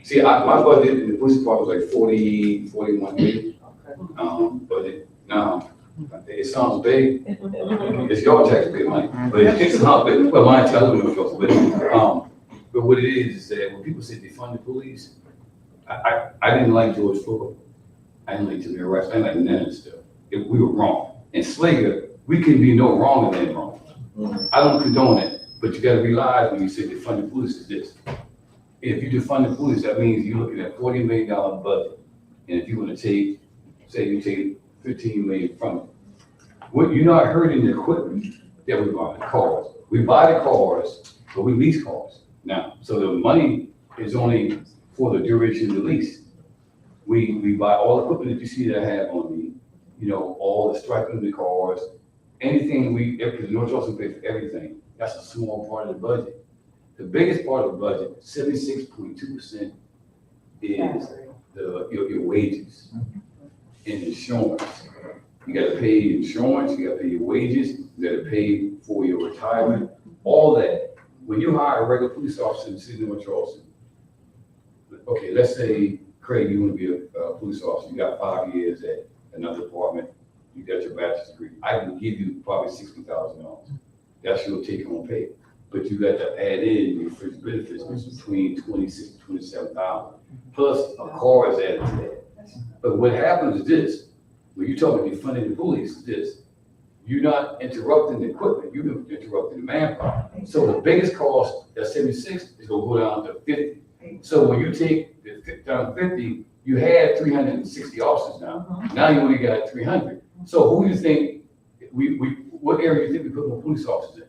See, my budget in the police department was like 41 million. Okay. Budget. Now, It sounds big, it's your taxpayer money, but it sounds big, well, mine tells me what yours, but what it is that when people say defund the police, I didn't like George Floyd, I didn't like Tamir Rice, I didn't like none of this stuff. If we were wrong, and Slager, we can be no wronger than wrong. I don't condone it, but you gotta realize when you say defund the police is this. If you defund the police, that means you're looking at $40 million budget, and if you wanna take, say you take 15 million from it, what you're not hurting the equipment that we buy, the cars. We buy the cars, but we lease cars now. So the money is only for the duration of the lease. We buy all the equipment that you see that I have on me, you know, all the striping of the cars, anything because North Charleston pays for everything. That's a small part of the budget. The biggest part of the budget, 76.2%, is your wages and insurance. You gotta pay insurance, you gotta pay your wages, you gotta pay for your retirement, all that. When you hire a regular police officer in the city of North Charleston, okay, let's say, Craig, you wanna be a police officer, you got 5 years at another department, you got your bachelor's degree, I can give you probably $60,000. That's your take-home pay. But you got to add in your fringe benefits, which is between $26,000 to $27,000, plus a car is added to that. But what happens is this, when you talk about defunding the police, is this, you're not interrupting the equipment, you're interrupting the manpower. So the biggest cost at 76 is gonna go down to 50. So when you take down to 50, you had 360 officers now. Now you only got 300. So who do you think, what area do you think we put more police officers in?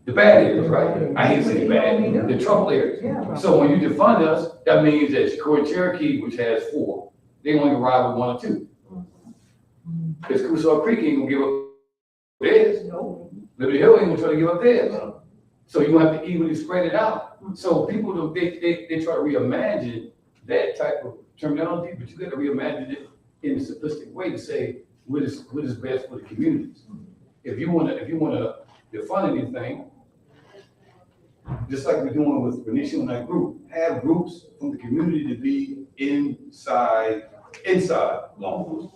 The bad areas, right? I hate saying bad, the trouble areas. So when you defund us, that means that Shakur and Cherokee, which has 4, they only arrive with 1 or 2. Because Crusoe Creek ain't gonna give up theirs. Liberty Hill ain't gonna try to give up theirs. So you have to evenly spread it out. So people, they try to reimagine that type of terminology, but you gotta reimagine it in a simplistic way to say, what is best for the communities. If you wanna defund anything, just like we're doing with Benicia and that group, have groups from the community to be inside law enforcement,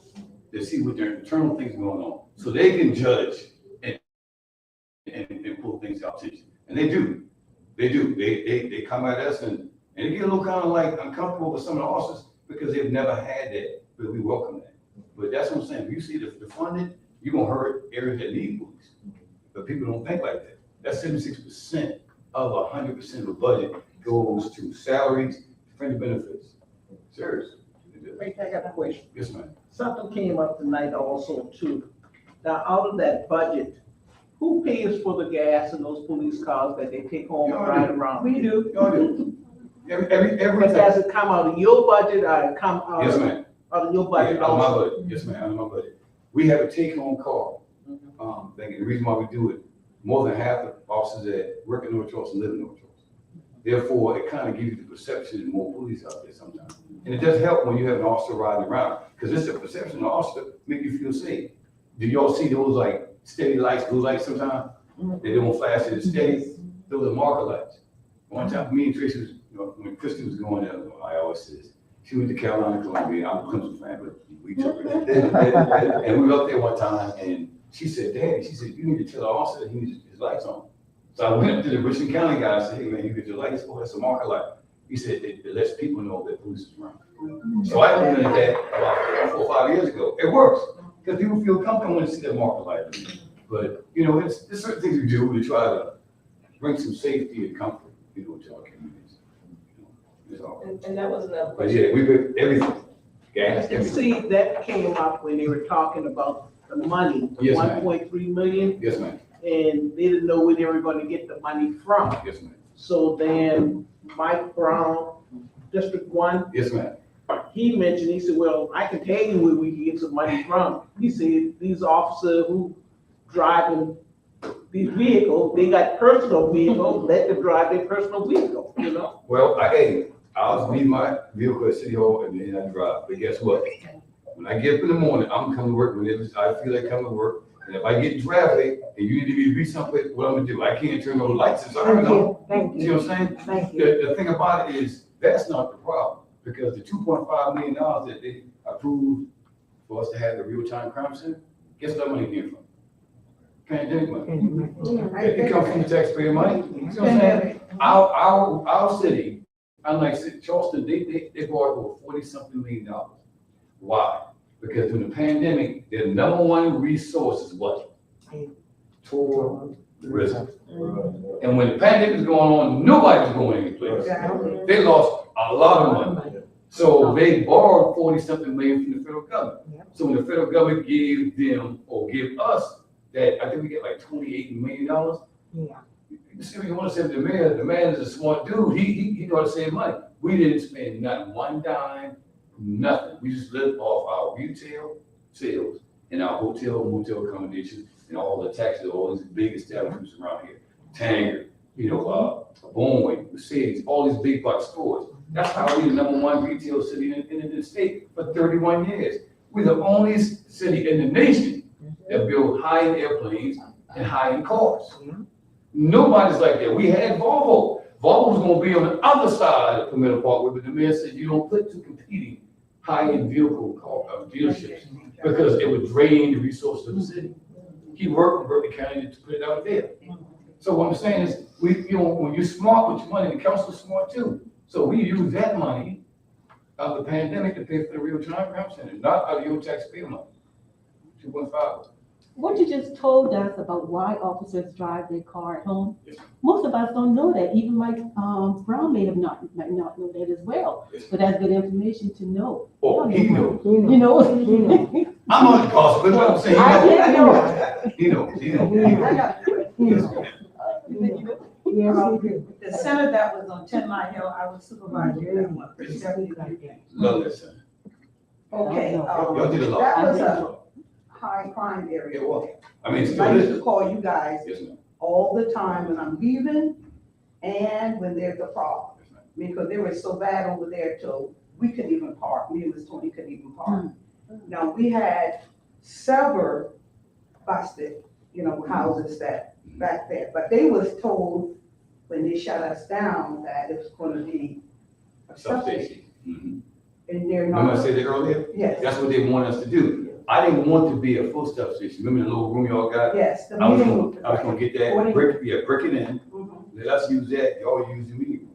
to see what their internal things going on, so they can judge and pull things out. And they do. They come at us and they get a little kind of like uncomfortable with some of the officers because they've never had that, but we welcome that. But that's what I'm saying. If you see the funding, you're gonna hurt areas that need police. But people don't think like that. That's 76% of 100% of the budget goes to salaries, fringe benefits. Serious. Wait, I got a question. Yes, ma'am. Something came up tonight also too. Now, out of that budget, who pays for the gas in those police cars that they take home and ride around? We do. Y'all do. Every But does it come out of your budget or it come out? Yes, ma'am. Out of your budget Out of my also? budget. Yes, ma'am, out of my budget. We have a take-home car. The reason why we do it, more than half the officers that work in North Charleston live in North Charleston. Therefore, it kind of gives you the perception that more police out there sometimes. And it does help when you have an officer riding around, because it's a perception of the officer make you feel safe. Do y'all see those like steady lights, blue lights sometimes? They don't flash, it's steady. Those are marker lights. One time, me and Tracy was, when Christy was going there, I always say this, she went to Carolina, Columbia, I'm a Clemson fan, but we took her. And we were up there one time, and she said, Daddy, she said, you need to tell the officer that he needs his lights on. So I went up to the Richland County guy and said, hey man, you get your lights on, that's a marker light. He said, it lets people know that police is around. So I implemented that about 4 or 5 years ago. It works, because people feel comfortable when they see that marker light. But, there's certain things we do to try to bring some safety and comfort, to our communities. It's all right. And that was another But question. yeah, we did everything. Gas, And everything. see, that came up when they were talking about the money, the Yes, ma'am. 1.3 million, Yes, ma'am. and they didn't know where they were gonna get the money from. Yes, ma'am. So then Mike Brown, District 1, Yes, ma'am. he mentioned, he said, well, I can tell you where we can get some money from. He said, these officers who driving these vehicles, they got personal vehicles, let them drive their personal vehicle, Well, I was leaving my vehicle at City Hall and then I drive. But guess what? When I get up in the morning, I'm coming to work whenever I feel like coming to work. And if I get in traffic and you need to be someplace, what I'm gonna do? I can't turn those lights inside. Thank You know what I'm saying? Thank you. The thing about it is, that's not the problem, because the $2.5 million that they approved for us to have the real-time crime center, guess what that money came from? Pandemic money. It comes from the taxpayer money. You see what I'm saying? Our city, unlike Charleston, they brought over $40-something million. Why? Because during the pandemic, their number one resource is what? Tourism. And when the pandemic was going on, nobody was going anyplace. They lost a lot of money. So they borrowed $40-something million from the federal government. So when the federal government gave them, or gave us, that, I think we get like $28 million. Yeah. You see what you want to say to the man is a smart dude, he know how to save money. We didn't spend not one dime, nothing. We just lived off our retail sales and our hotel, motel accommodations, and all the taxes, all these big establishments around here. Tanger, Boeing, Mercedes, all these big box stores. That's how we the number one retail city in the state for 31 years. We're the only city in the nation that build high-end airplanes and high-end cars. Nobody's like that. We had Volvo. Volvo was gonna be on the other side of Palmetto Parkway, but the mayor said you don't put two competing high-end vehicle dealerships because it would drain the resources of the city. He worked with Berkeley County to put it out there. So what I'm saying is, when you're smart with your money, the council's smart too. So we use that money of the pandemic to pay for the real-time crime center, not out of your taxpayer money. 2.5. What you just told us about why officers drive their car at home, most of us don't know that. Even Mike Brown might not know that as well. But that's good information to know. Oh, he knows. You know. I'm on the cost, but what I'm saying, I know. he knows. The center that was on 10 Mile Hill, I was supervisor that one for 70 years. Love that center. Okay, Y'all did a lot. that was a high crime area. It was. I mean, it still I used is. to call you guys Yes, ma'am. all the time when I'm leaving and when there's a problem. Yes, ma'am. Because they were so bad over there till we couldn't even park, me and Miss Tony couldn't even park. Now, we had several busted, houses that back there, but they was told when they shut us down that it was gonna be a substation. Mhm. And they're Remember I not, said that earlier? yes, That's what they want us to do. I didn't want to be a full substation. Remember the little room y'all got? yes. the I was meeting- gonna get that, 40. brick it in. Mhm. Let us use that, y'all use the meeting room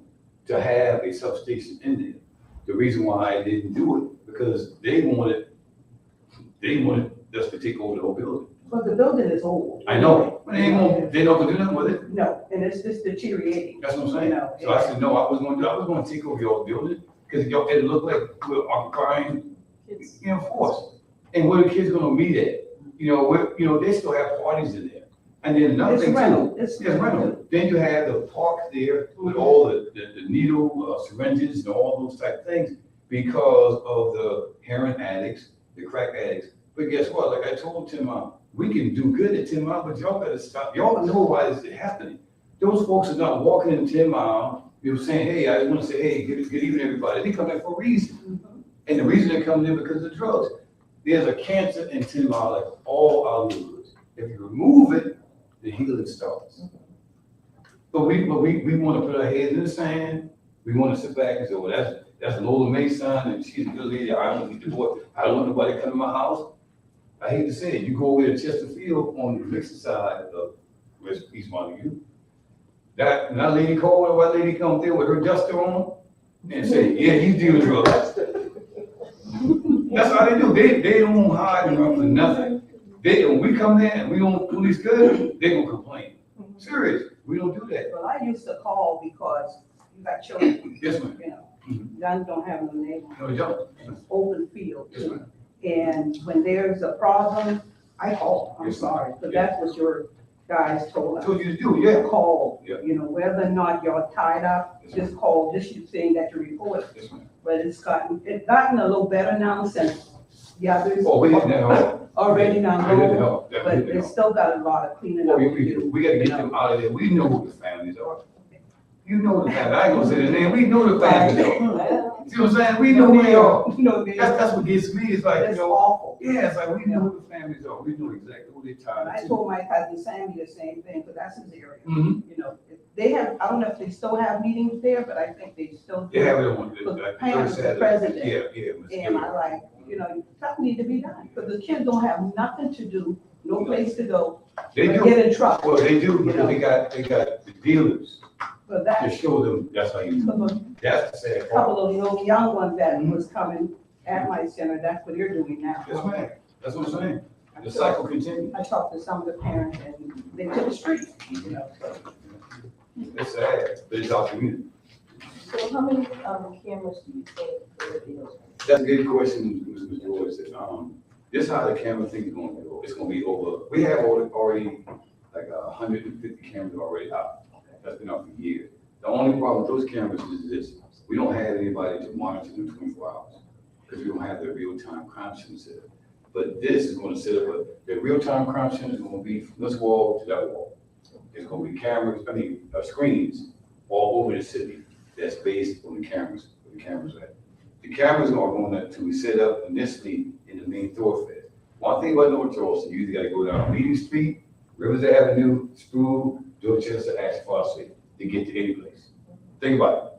to have a substation in there. The reason why I didn't do it, because they wanted us to take over the whole building. But the building is old. I know, but they're not gonna do nothing with it. No, and it's just deteriorating. That's what I'm saying. So I said, no, I was gonna take over y'all building, because y'all, it looked like we're occupying, force. And where the kids gonna meet at? They still have parties in there. And then another It's thing rental. too, It's it's rental. Then you have the park there with all the needle syringes and all those type of things because of the heroin addicts, the crack addicts. But guess what? Like I told Tim, we can do good at 10 Mile, but y'all better stop. Y'all know why this is happening. Those folks are not walking in 10 Mile, saying, hey, I just want to say, hey, good evening, everybody. They come in for a reason. And the reason they're coming in because of drugs. There's a cancer in 10 Mile, like all our neighborhoods. If you remove it, the healing starts. But we want to put our heads in the sand. We want to sit back and say, well, that's Lola Mae's son, and she's a good lady. I don't need to go. I don't want nobody to come to my house. I hate to say it. You go over to Chesterfield on the Vixen side of West East Montague. That lady called, a white lady come there with her duster on and say, yeah, he's dealing drugs. That's how they do. They don't hide and run for nothing. When we come there and we don't do this good, they gonna complain. Serious, we don't do that. Well, I used to call because you got children, Yes, ma'am. guns don't have no name, No, you don't. it's open field. Yes, ma'am. And when there's a problem, I call, I'm Yes, sorry, but yeah. that's what your guys told us. Told you to do, yeah. Call, Yeah. whether or not you're tied up, Yes, just call, just you saying that you report. Yes, ma'am. But it's gotten a little better now since the others Oh, we hit that hard. already now We hit that know, hard. but Definitely hit it's that still got a lot of cleaning hard. up Oh, to do. we gotta get them out of there. We know who the families are. You know the family, I ain't gonna say the name, we know the family though. Well, See what I'm saying? We know who they are. No, they, That's what gets me, it's like, you that's know, awful. yeah, it's like, we know who the families are, we know exactly who they And tied I to. told my cousin Sammy the same thing, because that's his area. Mm-hmm. You know, they have, I don't know if they still have meetings there, but I think they still do. They have it on, Because like, Pam's the Saturday. president. Yeah, Ms. And I Gilliam. like, you know, something need to be done, because the kids don't have nothing to do, no place to go, They but do, get in trouble. well, they do, because they got the dealers But to that's, show them, that's how you, that's the sad a part. couple of little young ones that was coming at my center, that's what they're doing now. Yes, ma'am, that's what I'm saying, the cycle continues. I talked to some of the parents and they took the streets, you know, so. It's sad, but it's our community. so how many, cameras do you think there will be? That's a good question, Mr. George said, this how the camera thing is going to go, it's gonna be over, we have already like 150 cameras already out. That's been out for years. The only problem with those cameras is this, we don't have anybody to monitor them 24 hours, because we don't have the real-time crime center set up. But this is gonna set up, the real-time crime center is gonna be from this wall to that wall. There's gonna be cameras, screens all over the city that's based on the cameras, where the cameras are at. The cameras are going to be set up initially in the main thoroughfare. One thing about North Charleston, you either gotta go down Meeting Street, Rivers Avenue, Sproul, Dorchester, Ashford Street to get to any place. Think about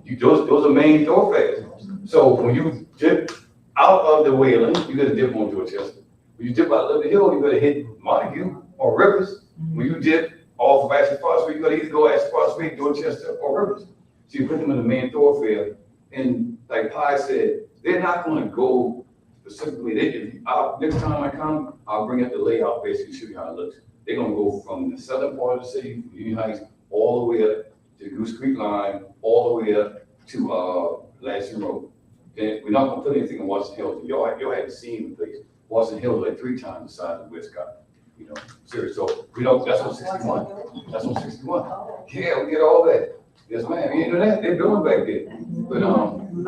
it. Those are main thoroughfares. So when you dip out of the Wayland, you gotta dip on Dorchester. When you dip out of the hill, you gotta hit Montague or Rivers. When you dip off of Ashford Street, you gotta either go Ashford Street, Dorchester, or Rivers. So you put them in the main thoroughfare, and like Pi said, they're not gonna go specifically, next time I come, I'll bring up the layout, basically show you how it looks. They're gonna go from the southern part of the city, from Union Heights, all the way up to Goose Creek line, all the way up to, Lansing Road. Then we're not gonna put anything in Washington Hills, y'all haven't seen the place. Washington Hills like 3 times the size of Westcott, you know, serious, so, we know, that's on 61, that's on 61. Yeah, we get all that, yes, ma'am, you know that, they're doing back there, but,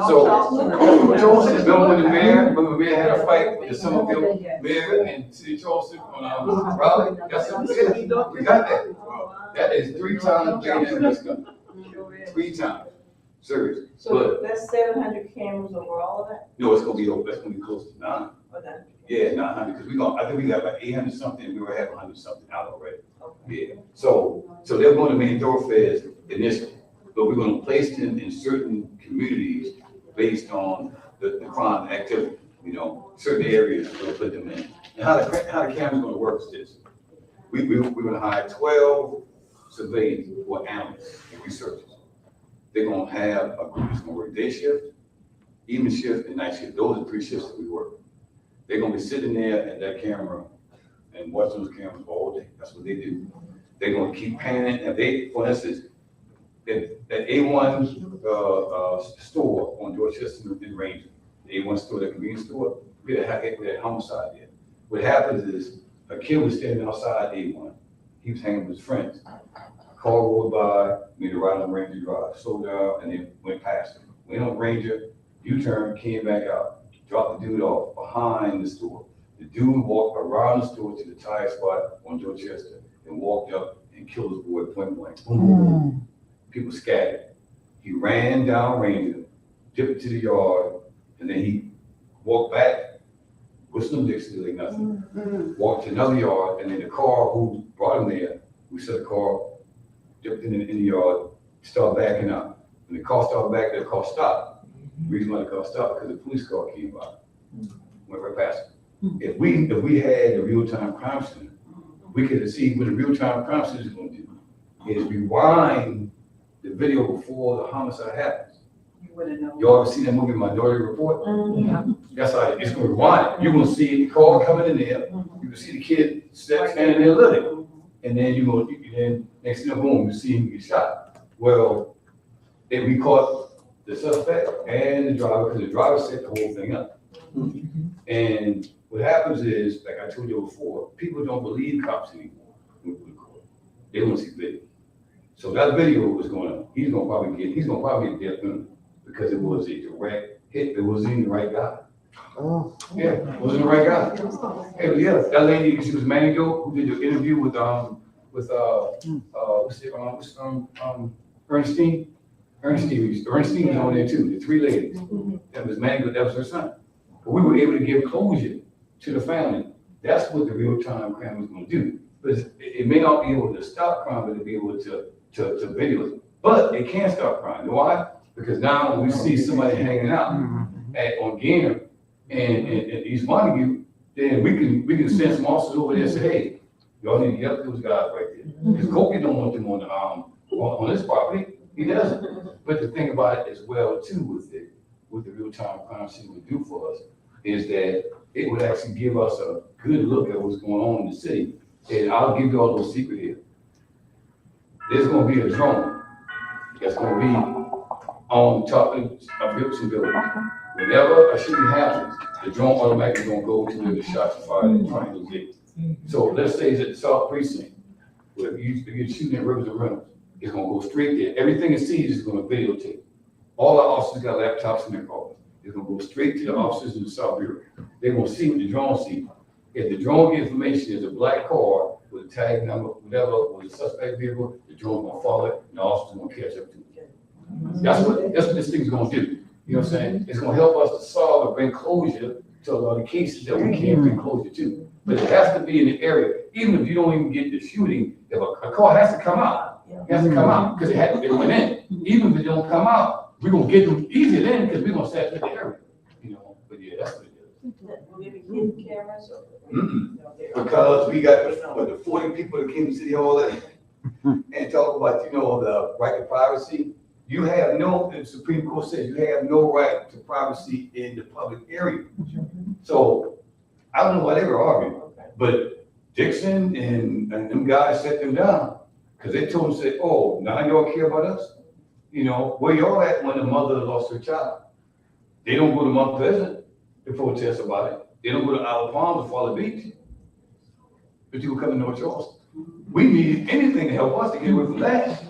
so, Charleston, remember when the mayor had a fight with the Somerville mayor and City Charleston on, Raleigh? That's what we got that. That is 3 times bigger than Westcott. 3 times, serious. So that's 700 cameras over all of that? No, it's gonna be over, that's gonna be close to 9. Okay. Yeah, 900, because I think we got like 800 something, we were having 100 something out already. Yeah, so they're going to main thoroughfares initially, but we're gonna place them in certain communities based on the crime activity, you know, certain areas we're gonna put them in. And how the camera's gonna work is this. We're gonna hire 12 surveyors or analysts and researchers. They're gonna have a group that's gonna work day shift, evening shift, and night shift. Those are 3 shifts that we work. They're gonna be sitting there at that camera and watch those cameras all day. That's what they do. They're gonna keep panning. If they, for instance, if that A1 store on Dorchester and Ranger, the A1 store, that convenience store, we had a homicide there. What happens is a kid was standing outside A1. He was hanging with his friends. A car rolled by, made a right on Ranger Drive, slowed down, and then went past him. Went on Ranger, U-turned, came back out, dropped the dude off behind the store. The dude walked around the store to the tire spot on Dorchester and walked up and killed his boy point blank. Boom, boom, boom. People scattered. He ran down Ranger, dipped to the yard, and then he walked back, whistling Dixie like nothing. Walked to another yard, and then the car who brought him there, we said the car dipped in the yard, started backing up. When the car started back, the car stopped. The reason why the car stopped, because the police car came by, went right past him. If we had the real-time crime center, we could see what the real-time crime center is gonna do, is rewind the video before the homicide happens. You wouldn't know. You ever see that movie Minority Report? That's how it's gonna rewind it. You're gonna see the car coming in there, you can see the kid standing there looking, and then then next thing, boom, you see him get shot. Well, if we caught the suspect and the driver, because the driver set the whole thing up. And what happens is, like I told you before, people don't believe cops anymore. They want to see video. So that video was he's gonna probably get death penalty because it was a direct hit. It wasn't even the right guy. Oh. Yeah, it wasn't the right guy. Hey, yeah, that lady, she was Manny Doe, who did the interview with what's it, Ernestine was on there too, the three ladies. That was Mango, that was her son. But we were able to give closure to the family. That's what the real-time crime is gonna do. But it may not be able to stop crime, but it'll be able to video it. But it can stop crime. Why? Because now when we see somebody hanging out on Gainer and East Montague, then we can send some officers over there and say, hey, y'all need to get those guys right there. Because Kobe don't want them on this property. He doesn't. But the thing about it as well too with the real-time crime scene would do for us is that it would actually give us a good look at what's going on in the city. And I'll give you all those secrets here. There's gonna be a drone that's gonna be on top of Gibson building. Whenever a shooting happens, the drone automatically gonna go to where the shots are fired and trying to get. So let's say it's at the South Precinct, where you're shooting at Rivers and Reynolds, it's gonna go straight there. Everything it sees is gonna videotape. All our officers got laptops in their cars. It's gonna go straight to the officers in the South Bureau. They're gonna see what the drone sees. If the drone information is a black car with a tag number, whatever, with a suspect vehicle, the drone's gonna follow it, and the officer's gonna catch up to it. That's what this thing's gonna do. You know what I'm saying? It's gonna help us to solve and bring closure to a lot of cases that we can't bring closure to. But it has to be in the area, even if you don't even get the shooting, if a car has to come out. It has to come out, because it went in. Even if it don't come out, we're gonna get them easier then, because we're gonna saturate the area. You know, but yeah, that's what it is. Maybe hidden cameras or? Because we got the 40 people that came to City Hall and talk about, the right to privacy. You have no, the Supreme Court says you have no right to privacy in the public area. So I don't know why they were arguing, but Dixon and them guys set them down because they told them, say, oh, now y'all care about us? Where y'all at when the mother lost her child? They don't go to Mount Pleasant to protest about it. They don't go to Isle of Palms or Folly Beach. But you will come to North Charleston. We need anything to help us to get away from that.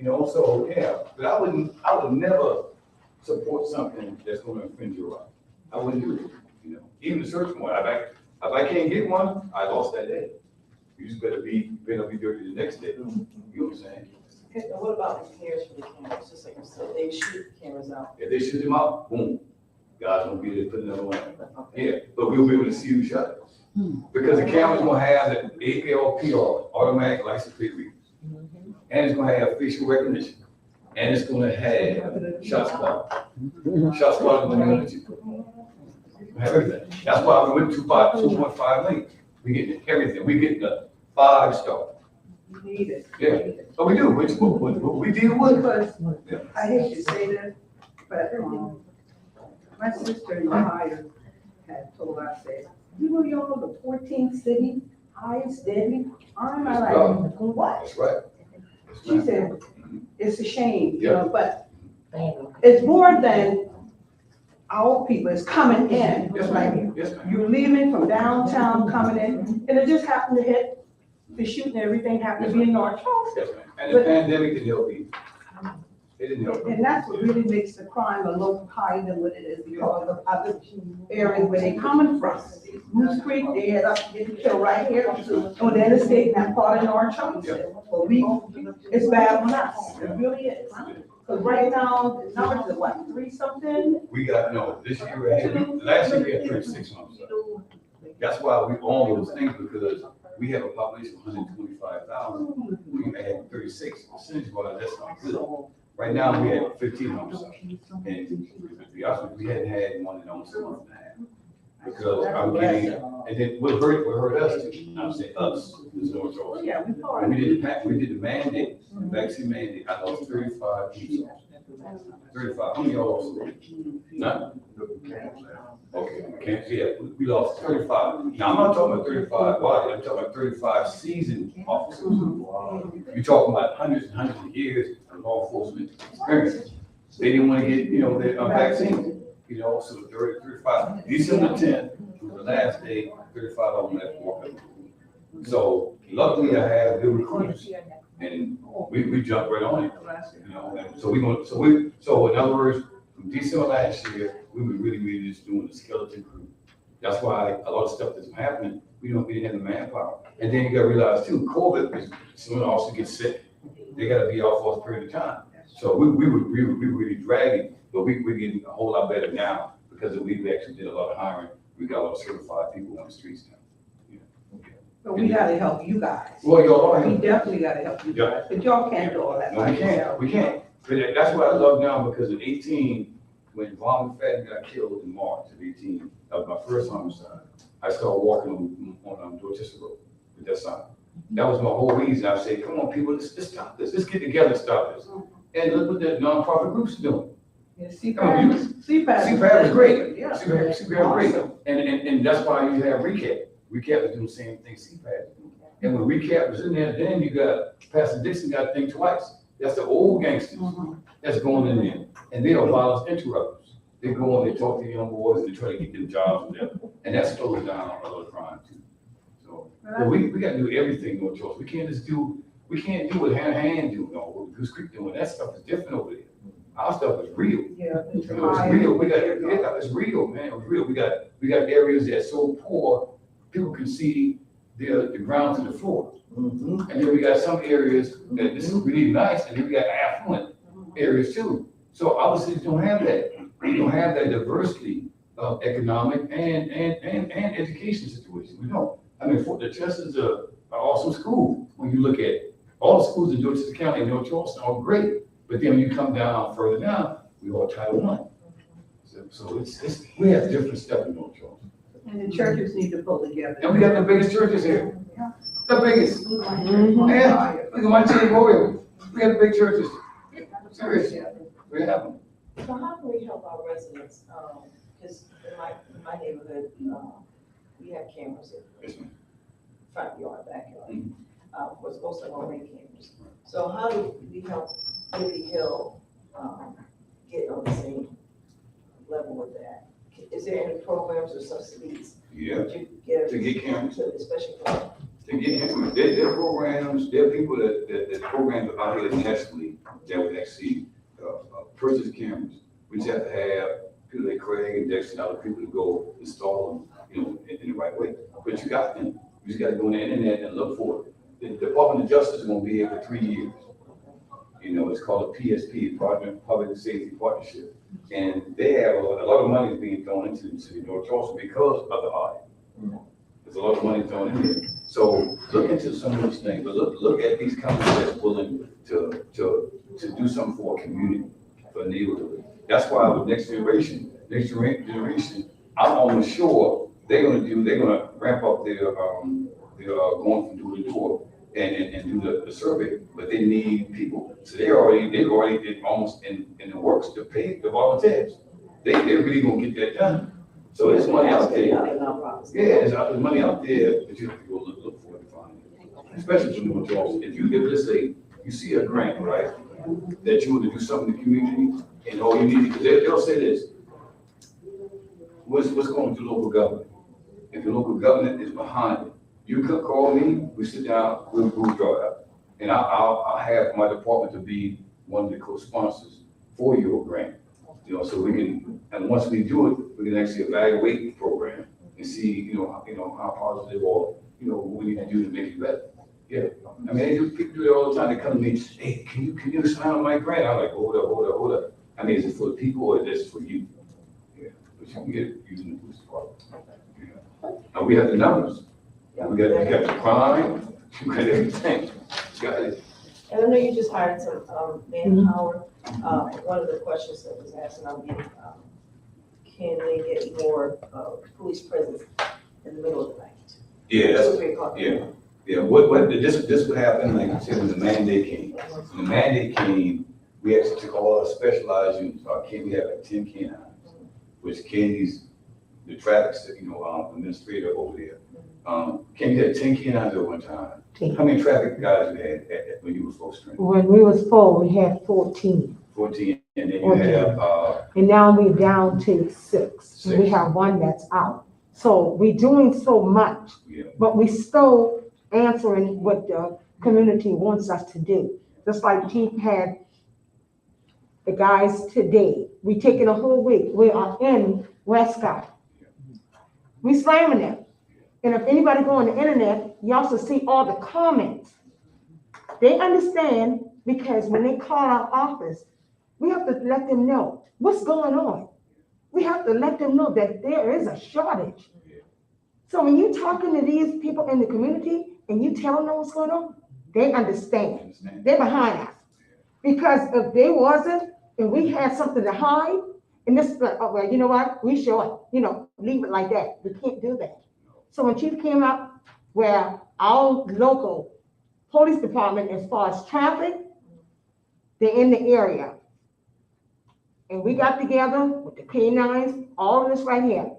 So yeah, but I would never support something that's going to infringe your right. I wouldn't do it. Even the search warrant. If I can't get one, I lost that day. You just better be dirty the next day. You know what I'm saying? Okay, and what about repairs for the cameras? Just like you said, they shoot cameras out. If they shoot them out, boom, guys gonna be there to put another one. Yeah, but we'll be able to see who shot it. Because the camera's gonna have the APR, automatic license plate readers. And it's gonna have facial recognition. And it's gonna have shot spot. Shot spot is gonna have everything. That's why we went to 2.5 million. We get everything. We get the 5-star. You need it. Yeah, but we do. We deal with it. Because I hate to say this, but my sister in Ohio had told us, said, y'all the 14th city highest deadly crime? I'm like, what? That's right. She said, it's a shame, Yeah. but it's more than our people is coming in. Yes, It's like ma'am. Yes, ma'am. you're leaving from downtown, coming in, and it just happened to hit the shooting, everything happened to be in North Charleston. Yes, ma'am. And the pandemic didn't help either. It didn't help. And that's what really makes the crime a little higher than what it is because of other areas where they coming from. Moose Creek, they had us getting killed right here on the interstate in that part of North Charleston. But it's bad on us, it really is. Because right now, the numbers are what, 3-something? We got, this year, last year we had 36 months. That's why we own those things, because we have a population of 125,000. We had 36, percentage-wise, that's not good. Right now, we had 15 homicides. And to be honest with you, we hadn't had one in almost a month and a half. Because I'm getting, and then what hurt us too, I'm saying us, is North Charleston. Yeah, we thought. When we did the mandate, the vaccine mandate, I lost 35 people. 35, how many y'all lost? None? Okay, yeah, we lost 35. Now, I'm not talking about 35 bodies, I'm talking about 35 seasoned officers. You're talking about hundreds and hundreds of years of law enforcement experience. They didn't want to get, their vaccine. So 35. December 10th was the last day, 35 of them left walking. So luckily I had good recruiters and we jumped right on it. And so in other words, from December last year, we were really just doing the skeleton crew. That's why a lot of stuff that's happening, we didn't have the manpower. And then you gotta realize too, COVID is, some of the officers get sick. They gotta be off for a period of time. So we were really dragging, but we're getting a whole lot better now because we actually did a lot of hiring. We got a lot of certified people on the streets now. But we gotta help you guys. Well, y'all are. We definitely gotta help you guys, but y'all can't do all that No, by we can't, yourself. we can't. But that's what I love now, because in 18, when Von McFadden got killed in March of 18, that was my first homicide. I started walking on Dorchester Road with that sign. That was my whole reason. I said, come on, people, let's stop this. Let's get together and stop this. And look what the nonprofit groups are doing. Yeah, CPAC was great. Yeah. CPAC was great. And that's why you have recap. Recap is doing the same thing CPAC. And when recap was in there, then you got, Pastor Dixon got to think twice. That's the old gangsters that's going in there. And they are violence interrupters. They go and they talk to young boys, they try to get them jobs with them. And that slows down a lot of crime too. So but we got to do everything, no choice. We can't do what hand do, no, Goose Creek doing. That stuff is different over there. Our stuff is real. Yeah. It's real. It's real, man. It's real. We got areas that's so poor, people can see the ground to the floor. And then we got some areas that this is really nice, and then we got affluent areas too. So our cities don't have that. We don't have that diversity of economic and education situation. We don't. I mean, Fort Chester is an awesome school. When you look at all the schools in Dorchester County and North Charleston are great. But then when you come down further down, we all Title I. So it's we have different stuff in North Charleston. And the churches need to pull together. And we got the biggest churches here. The biggest. Yeah, look at my team over. We got the big churches. Seriously, we have them. So how can we help our residents? Because in my neighborhood, we have cameras in front yard, backyard. Was most of them already cameras. So how do we help Liberty Hill get on the same level with that? Is there any programs or subsidies? Yeah. That you give To get cameras. especially for To get cameras. There are programs, there are people that programs out here nationally that would actually purchase cameras. We just have to have people like Craig and Dexter and other people to go install them, in the right way. But you got them. You just got to go on the internet and look for it. The Department of Justice is going to be here for 3 years. It's called a PSP, Department Public Safety Partnership. And they have a lot of money being thrown into the city of North Charleston because of the audit. There's a lot of money thrown in there. So look into some of those things, but look at these companies that's willing to do something for a community, for a neighborhood. That's why with next generation, I'm almost sure they're gonna ramp up their going from door to door and do the survey, but they need people. So they've already almost in the works to pay the volunteers. They're really gonna get that done. So there's money out there. Yeah, there's money out there, but you have to go look for it to find it. Especially from North Charleston. If let's say you see a grant, right, that you want to do something in the community, and all you need, because they'll say this, what's going to local government? If the local government is behind it, you could call me, we sit down, we'll draw it up. And I'll have my department to be one of the co-sponsors for your grant. So we can, and once we do it, we can actually evaluate the program and see, how positive or, what we need to do to make it better. Yeah, I mean, people do it all the time. They come to me, hey, can you sign on my grant? I'm like, hold up. I mean, is it for the people or is it for you? Yeah, but you can get it using the police department. Yeah. And we have the numbers. We got the crime, we got everything. Got it. And I know you just hired some manpower. One of the questions that was asked, and I'll be, can they get more police presence in the middle of the night? Yeah. What this would happen, like I said, when the mandate came. When the mandate came, we actually took all our specialized units. We had like 10 canines, which Kenny's the traffic, administrator over there. Kenny had 10 canines at one time. 10. How many traffic guys you had when you were full strength? When we was full, we had 14. 14, and then you 14. have, And now we're down to 6. We have one that's out. So we're doing so much, but we still answering what the community wants us to do. Just like Chief had the guys today. We taking a whole week. We are in Westcott. We slamming them. And if anybody go on the internet, you also see all the comments they understand because when they call our office, we have to let them know what's going on. We have to let them know that there is a shortage. So when you're talking to these people in the community and you tell them what's going on, they understand. They're behind us. Because if they wasn't, and we had something to hide, and this, oh, well, you know what, we short, leave it like that. We can't do that. So when Chief came up, where our local police department, as far as traffic, they're in the area. And we got together with the K9s, all of this right here.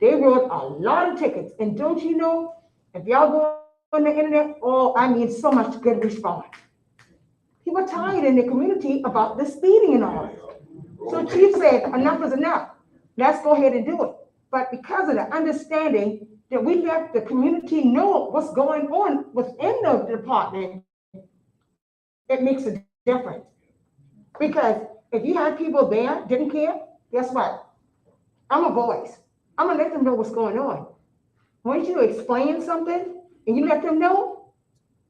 They wrote a lot of tickets, and don't you know, if y'all go on the internet, so much good response. People are tired in the community about the speeding and all that. So Chief said, enough is enough. Let's go ahead and do it. But because of the understanding that we let the community know what's going on within the department, it makes a difference. Because if you had people there, didn't care, guess what? I'm a voice. I'm gonna let them know what's going on. Once you explain something and you let them know,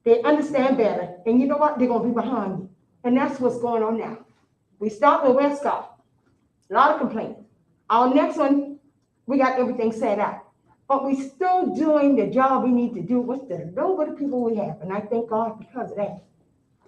they understand better. And you know what? They're gonna be behind you. And that's what's going on now. We start with Westcott. A lot of complaints. Our next one, we got everything set up. But we still doing the job we need to do with the little bit of people we have. And I thank God because of that.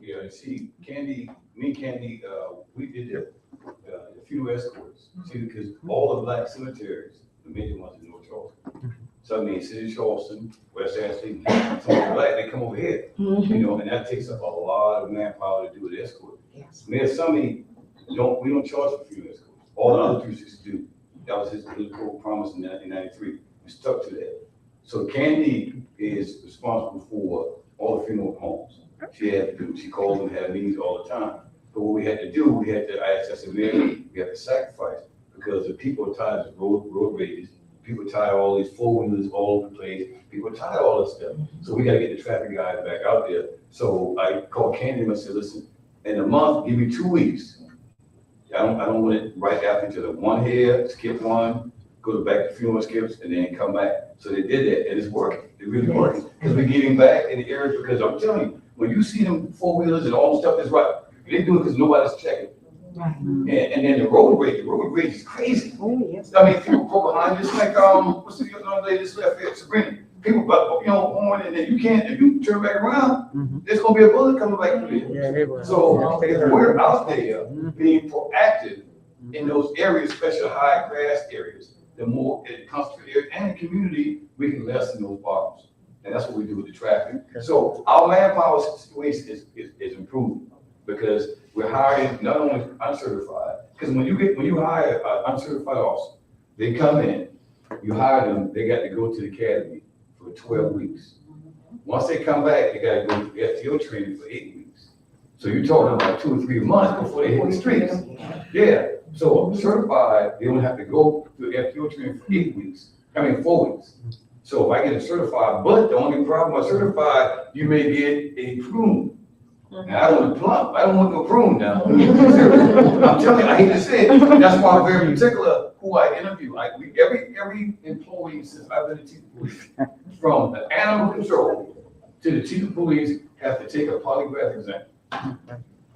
Yeah, and see, Candy, we did a few escorts. See, because all the black cemeteries, the major ones in North Charleston. So I mean, City of Charleston, West Ashley, some of the black, they come over here. And that takes up a lot of manpower to do the escort. Yes. Mayor Summey, we don't charge for funeral escorts. All the other 360 do. That was his political promise in 1993. We stuck to that. So Candy is responsible for all the funeral homes. She calls and had meetings all the time. But what we had to do, I said, Mayor, we have to sacrifice because the people are tired of road rages. People are tired of all these four-wheelers all over the place. People are tired of all this stuff. So we got to get the traffic guys back out there. So I called Candy and I said, listen, in a month, give me 2 weeks. I don't want it right after each other. One here, skip one, go back to funeral skips, and then come back. So they did that, and it's working. It really working. Because we're getting back in the area because I'm telling you, when you see them four-wheelers and all the stuff that's right, they do it because nobody's checking. Right. And then the road rage is crazy. Oh, yes. I mean, people go behind, just like, what's the young lady that's left here, Sabrina? People, on, and then if you turn back around, there's gonna be a bullet coming back through there. Yeah, they will. So we're out there being proactive in those areas, especially high grass areas. The more it comes to the area and the community, we can lessen those problems. And that's what we do with the traffic. So our manpower situation is improving because we're hiring not only uncertified, because when you hire an uncertified officer, they come in, you hire them, they got to go to the academy for 12 weeks. Once they come back, they got to go to FTO training for 8 weeks. So you're talking about 2 or 3 months before they hit the streets. Yeah, so certified, they don't have to go to FTO training for 4 weeks. So if I get a certified, but the only problem with certified, you may get a prune. Now, I don't want to plump, I don't want no prune now. I'm telling you, I hate to say it, that's why I'm very particular who I interview. Every employee since I've been a chief of police, from the animal control to the chief of police, have to take a polygraph exam.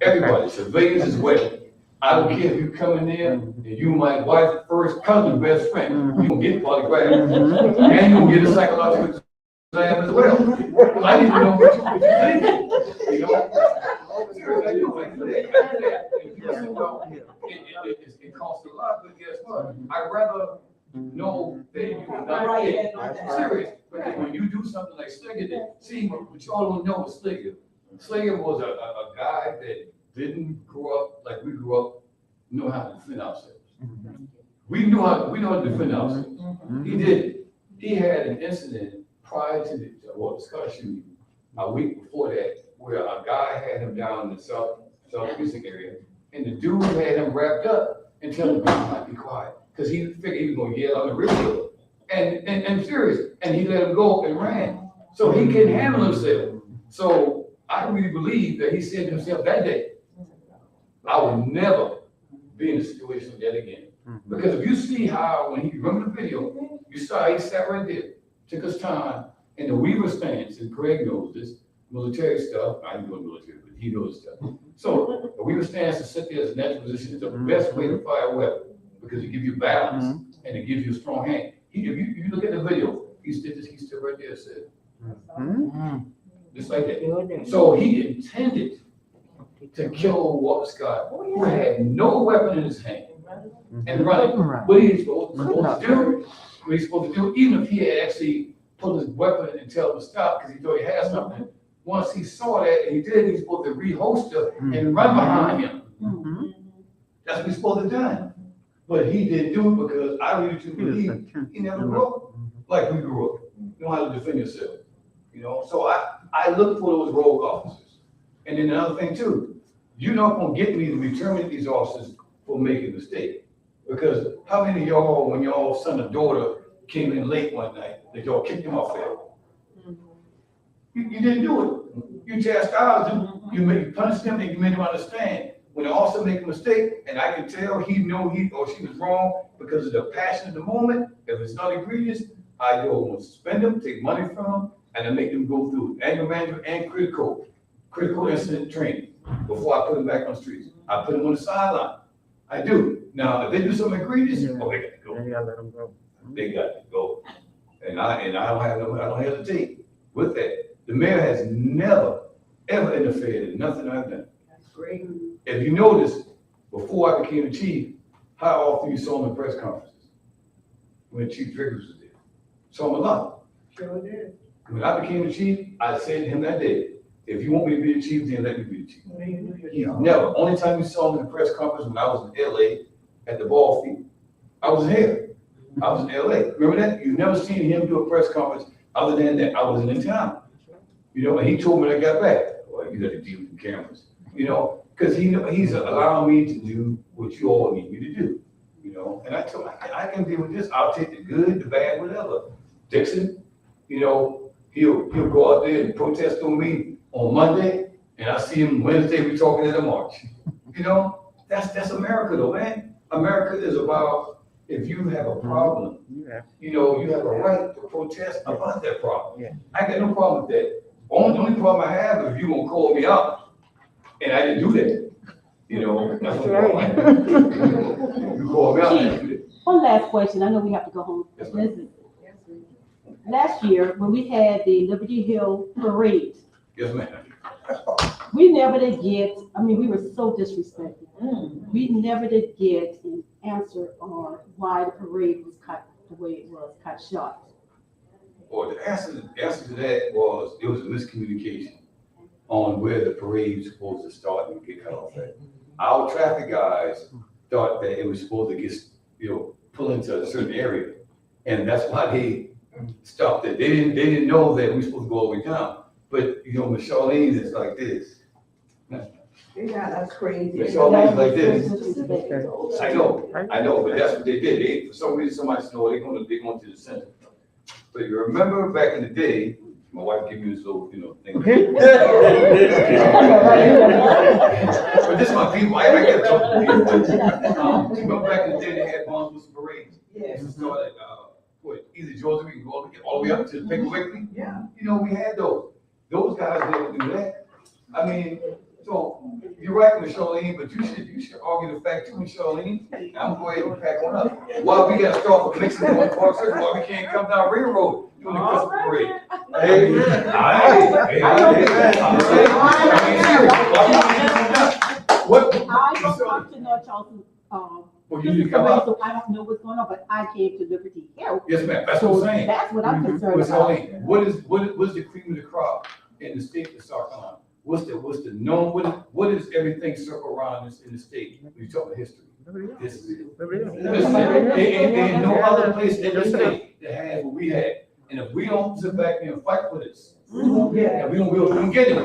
Everybody, civilians as well. I don't care if you come in there and you my wife's first cousin, best friend, you gonna get polygraph, and you gonna get a psychological exam as well. Because I need to know what you think. You know? It costs a lot, but guess what? I'd rather know that you are not serious. Because when you do something like Slinger did, see, what y'all don't know is Slinger. Slinger was a guy that didn't grow up like we grew up, know how to defend ourselves. We know how to defend ourselves. He did. He had an incident prior to the Scottish shooting, a week before that, where a guy had him down in the southeastern area, and the dude had him wrapped up and telling him to be quiet, because he figured he was going to yell on the radio. And serious, and he let him go and ran. So he can handle himself. So I really believe that he said to himself that day, I will never be in a situation like that again. Because if you see how, when he, remember the video, you saw he sat right there, took his time, in the Weaver stance, and Craig knows this, military stuff, I ain't doing military, but he knows stuff. So we were standing to sit there as a natural position is the best way to fire a weapon, because it gives you balance and it gives you a strong hand. If you look at the video, he's still right there, said, just like that. So he intended to kill Walter Scott, who had no weapon in his hand, and running. What he's supposed to do, even if he had actually pulled his weapon and tell him to stop because he thought he had something. Once he saw that and he did, he's supposed to reholster and run behind him. That's what he's supposed to do. But he didn't do it because I really do believe he never grew up like we grew up. You know how to defend yourself. You know, so I look for those rogue officers. And then another thing too, you're not gonna get me to be terminating these officers for making a mistake. Because how many of y'all, when y'all son or daughter came in late one night, that y'all kicked them off there? You didn't do it. You chastised them, you punished them, and you made them understand. When the officer make a mistake, and I can tell he know he or she was wrong because of the passion of the moment, if it's not egregious, I go and suspend them, take money from them, and I make them go through anger management and critical incident training before I put them back on the streets. I put them on the sideline. I do. Now, if they do something egregious, they got to go. You gotta let them go. They got to go. And I don't hesitate with that. The mayor has never, ever interfered in nothing I've done. That's great. If you notice, before I became the chief, how often you saw him in press conferences? When Chief Driggers was there. Saw him a lot. Sure did. When I became the chief, I said to him that day, if you want me to be the chief, then let me be the chief. He never. Only time you saw him in the press conference when I was in LA at the ball field. I was here. I was in LA. Remember that? You never seen him do a press conference other than that I wasn't in town. You know, and he told me when I got back, well, you got to deal with the cameras. You know, because he's allowing me to do what you all need me to do. You know, and I told him, I can deal with this. I'll take the good, the bad, whatever. Dixon, you know, he'll go out there and protest on me on Monday, and I see him Wednesday, we talking at a march. You know, that's America though, man. America is about, if you have a problem, you know, you have a right to protest about that problem. I got no problem with that. Only problem I have is if you gonna call me out, and I didn't do that. You know, that's what I You call me out, I didn't do that. One last question, I know we have to go home. Yes, ma'am. Listen, last year, when we had the Liberty Hill Parade, Yes, ma'am. we never did get, I mean, we were so disrespected. We never did get an answer on why the parade was cut the way it was, cut short. Well, the answer to that was, it was a miscommunication on where the parade was supposed to start and get cut off at. Our traffic guys thought that it was supposed to get, you know, pull into a certain area. And that's why they stopped it. They didn't know that we were supposed to go all the way down. But, you know, Michelle Lane is like this. Yeah, that's crazy. Michelle Lane's like this. I know, but that's what they did. For some reason, somebody said, no, they're going to the center. But you remember back in the day, my wife gave me this little, you know, thing. But this is my people, I get to talk to people. You remember back in the day, they had bombs with parades. Yes. It started, either Georgia, we can go all the way up to Piggly Wiggly. Yeah. You know, we had those. Those guys didn't do that. I mean, so you're right, Miss Charlene, but you should argue the fact too, Miss Charlene. I'm going to go ahead and pack one up. Why we got to start from mixing one Park Circle? Why we can't come down Railroad doing the Christmas parade? Hey, what? I don't come to North Charleston, Well, you need to come out. so I don't know what's going on, but I came to Liberty Hill. Yes, ma'am, that's what I'm saying. That's what I'm concerned Miss about. Charlene, what's the cream of the crop in the state of South Carolina? What's the known, what is everything circle around this in the state? We talk about history. This is it. Ain't no other place in the state that has what we had. And if we don't sit back and fight for this, and we don't get it.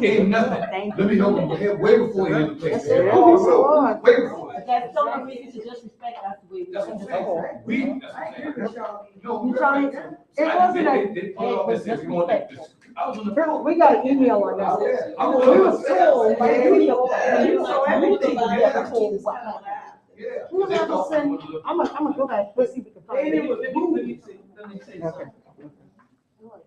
Ain't nothing. Let me help them way before you have the place. Way before. But that's so many reasons to disrespect us the way we That's what I'm saying. That's what I'm saying. No, You trying to- it wasn't a- They put up and said, we want to, I was on the phone. We got an email on that. I was We was told, Yeah. but you saw everything. Yeah. We was about to send, I'm gonna go back, let's see if we can find Let it. me say something.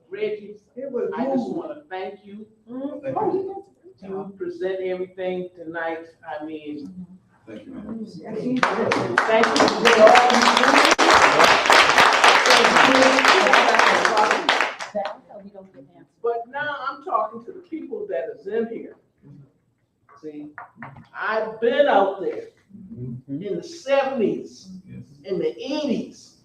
Reggie, It was I just moved. wanna thank you. Thank you. You present everything tonight. I mean, Thank you, man. thank you for all. But now I'm talking to the people that is in here. See, I've been out there in the 70s, in the 80s,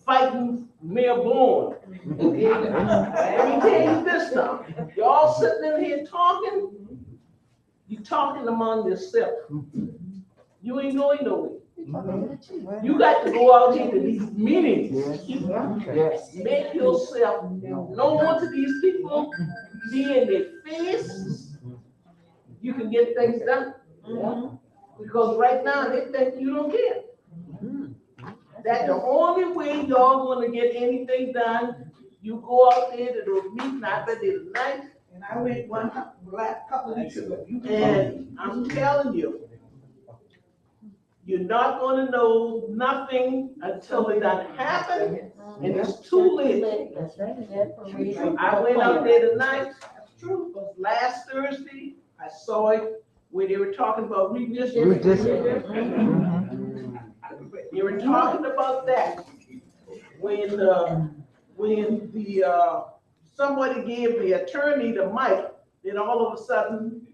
fighting Mayor Bourne. Okay? Let me tell you this now, y'all sitting in here talking, you talking among yourself. You ain't going nowhere. You got to go out here to these meetings. Yes. Make yourself known to these people, be in their face. You can get things done. Because right now, they think you don't care. That the only way y'all gonna get anything done, you go out there to those meetings, I bet they tonight. And I went one couple weeks ago. And I'm telling you, you're not gonna know nothing until it done happen, and it's too late. I went out there tonight, because last Thursday, I saw it where they were talking about redistricting. They were talking about that when somebody gave the attorney the mic, then all of a sudden,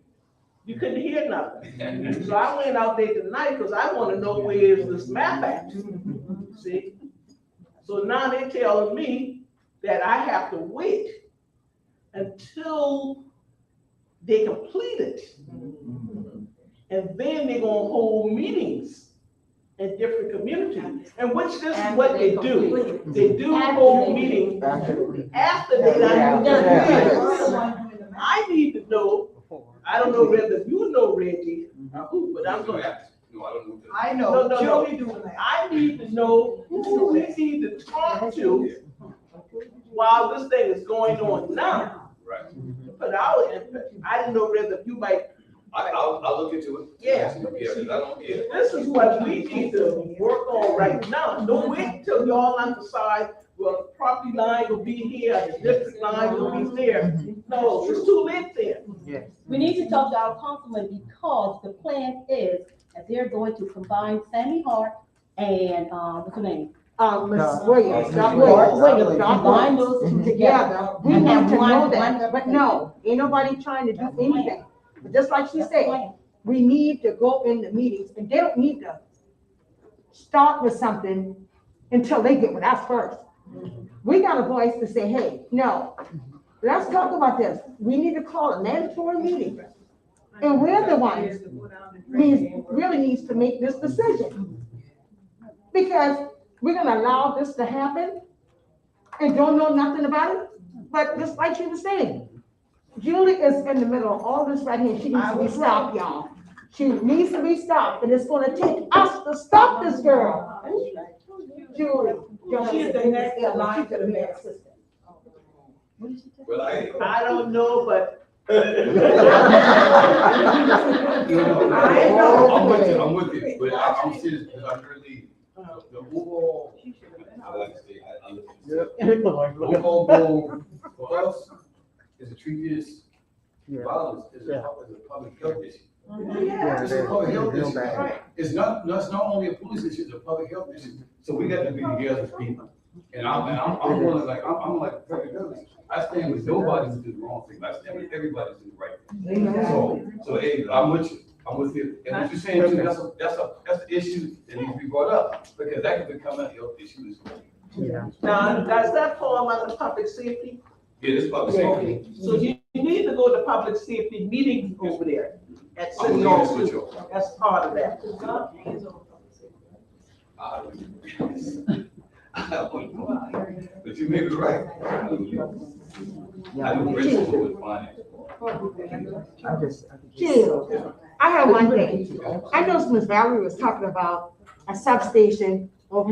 you couldn't hear nothing. So I went out there tonight because I want to know where is this map at. See? So now they're telling me that I have to wait until they complete it. And then they're gonna hold meetings in different communities, and which this is what they do. They do hold meetings after they done done. I need to know, I don't know whether you know Reggie, or who, but I'm gonna. No, I don't know. I know, No. Joey doing that. I need to know who we need to talk to while this thing is going on now. Right. But I didn't know whether you might. I'll look into it. Yeah. Because I don't, yeah. This is what we need to work on right now. Don't wait till y'all on decide, well, the property line will be here, the district line will be there. No, it's too late then. We need to talk to our councilman because the plan is that they're going to combine Sammy Hart and, what's her name? Ms. Williams, Doc Williams. Williams, Doc Combine Williams those two together. We And need have to know one that, but no, ain't nobody trying to do anything. But just like she said, we need to go in the meetings, and they don't need to start with something until they get with us first. We got a voice to say, hey, no, let's talk about this. We need to call a mandatory meeting. And we're the ones really needs to make this decision. Because we're gonna allow this to happen and don't know nothing about it. But just like she was saying, Julie is in the middle of all this right here. She needs to be stopped, y'all. She needs to be stopped, and it's gonna take us to stop this girl. Julie. She's the next in line to the mayor assistant. Well, I don't know, but. I'm with you, but I'm serious, because I really, the overall, I like to say, I look at this. The overall goal for us is to treat this violence as a public health issue. It's a public health issue. It's not only a police issue, it's a public health issue. So we got to be together as people. And I'm like, I stand with nobody who's doing the wrong thing. I stand with everybody who's doing the right thing. So hey, I'm with you. I'm with you. And what you're saying too, that's an issue that needs to be brought up, because that could become a health issue as well. Now, does that fall under public safety? Yeah, it's public safety. Okay, so you need to go to public safety meetings over there at I'm City gonna Hall. leave this with you. That's part of that. But you may be right. I'm grateful with finance. Jill, I have one thing. I know Ms. Valerie was talking about a substation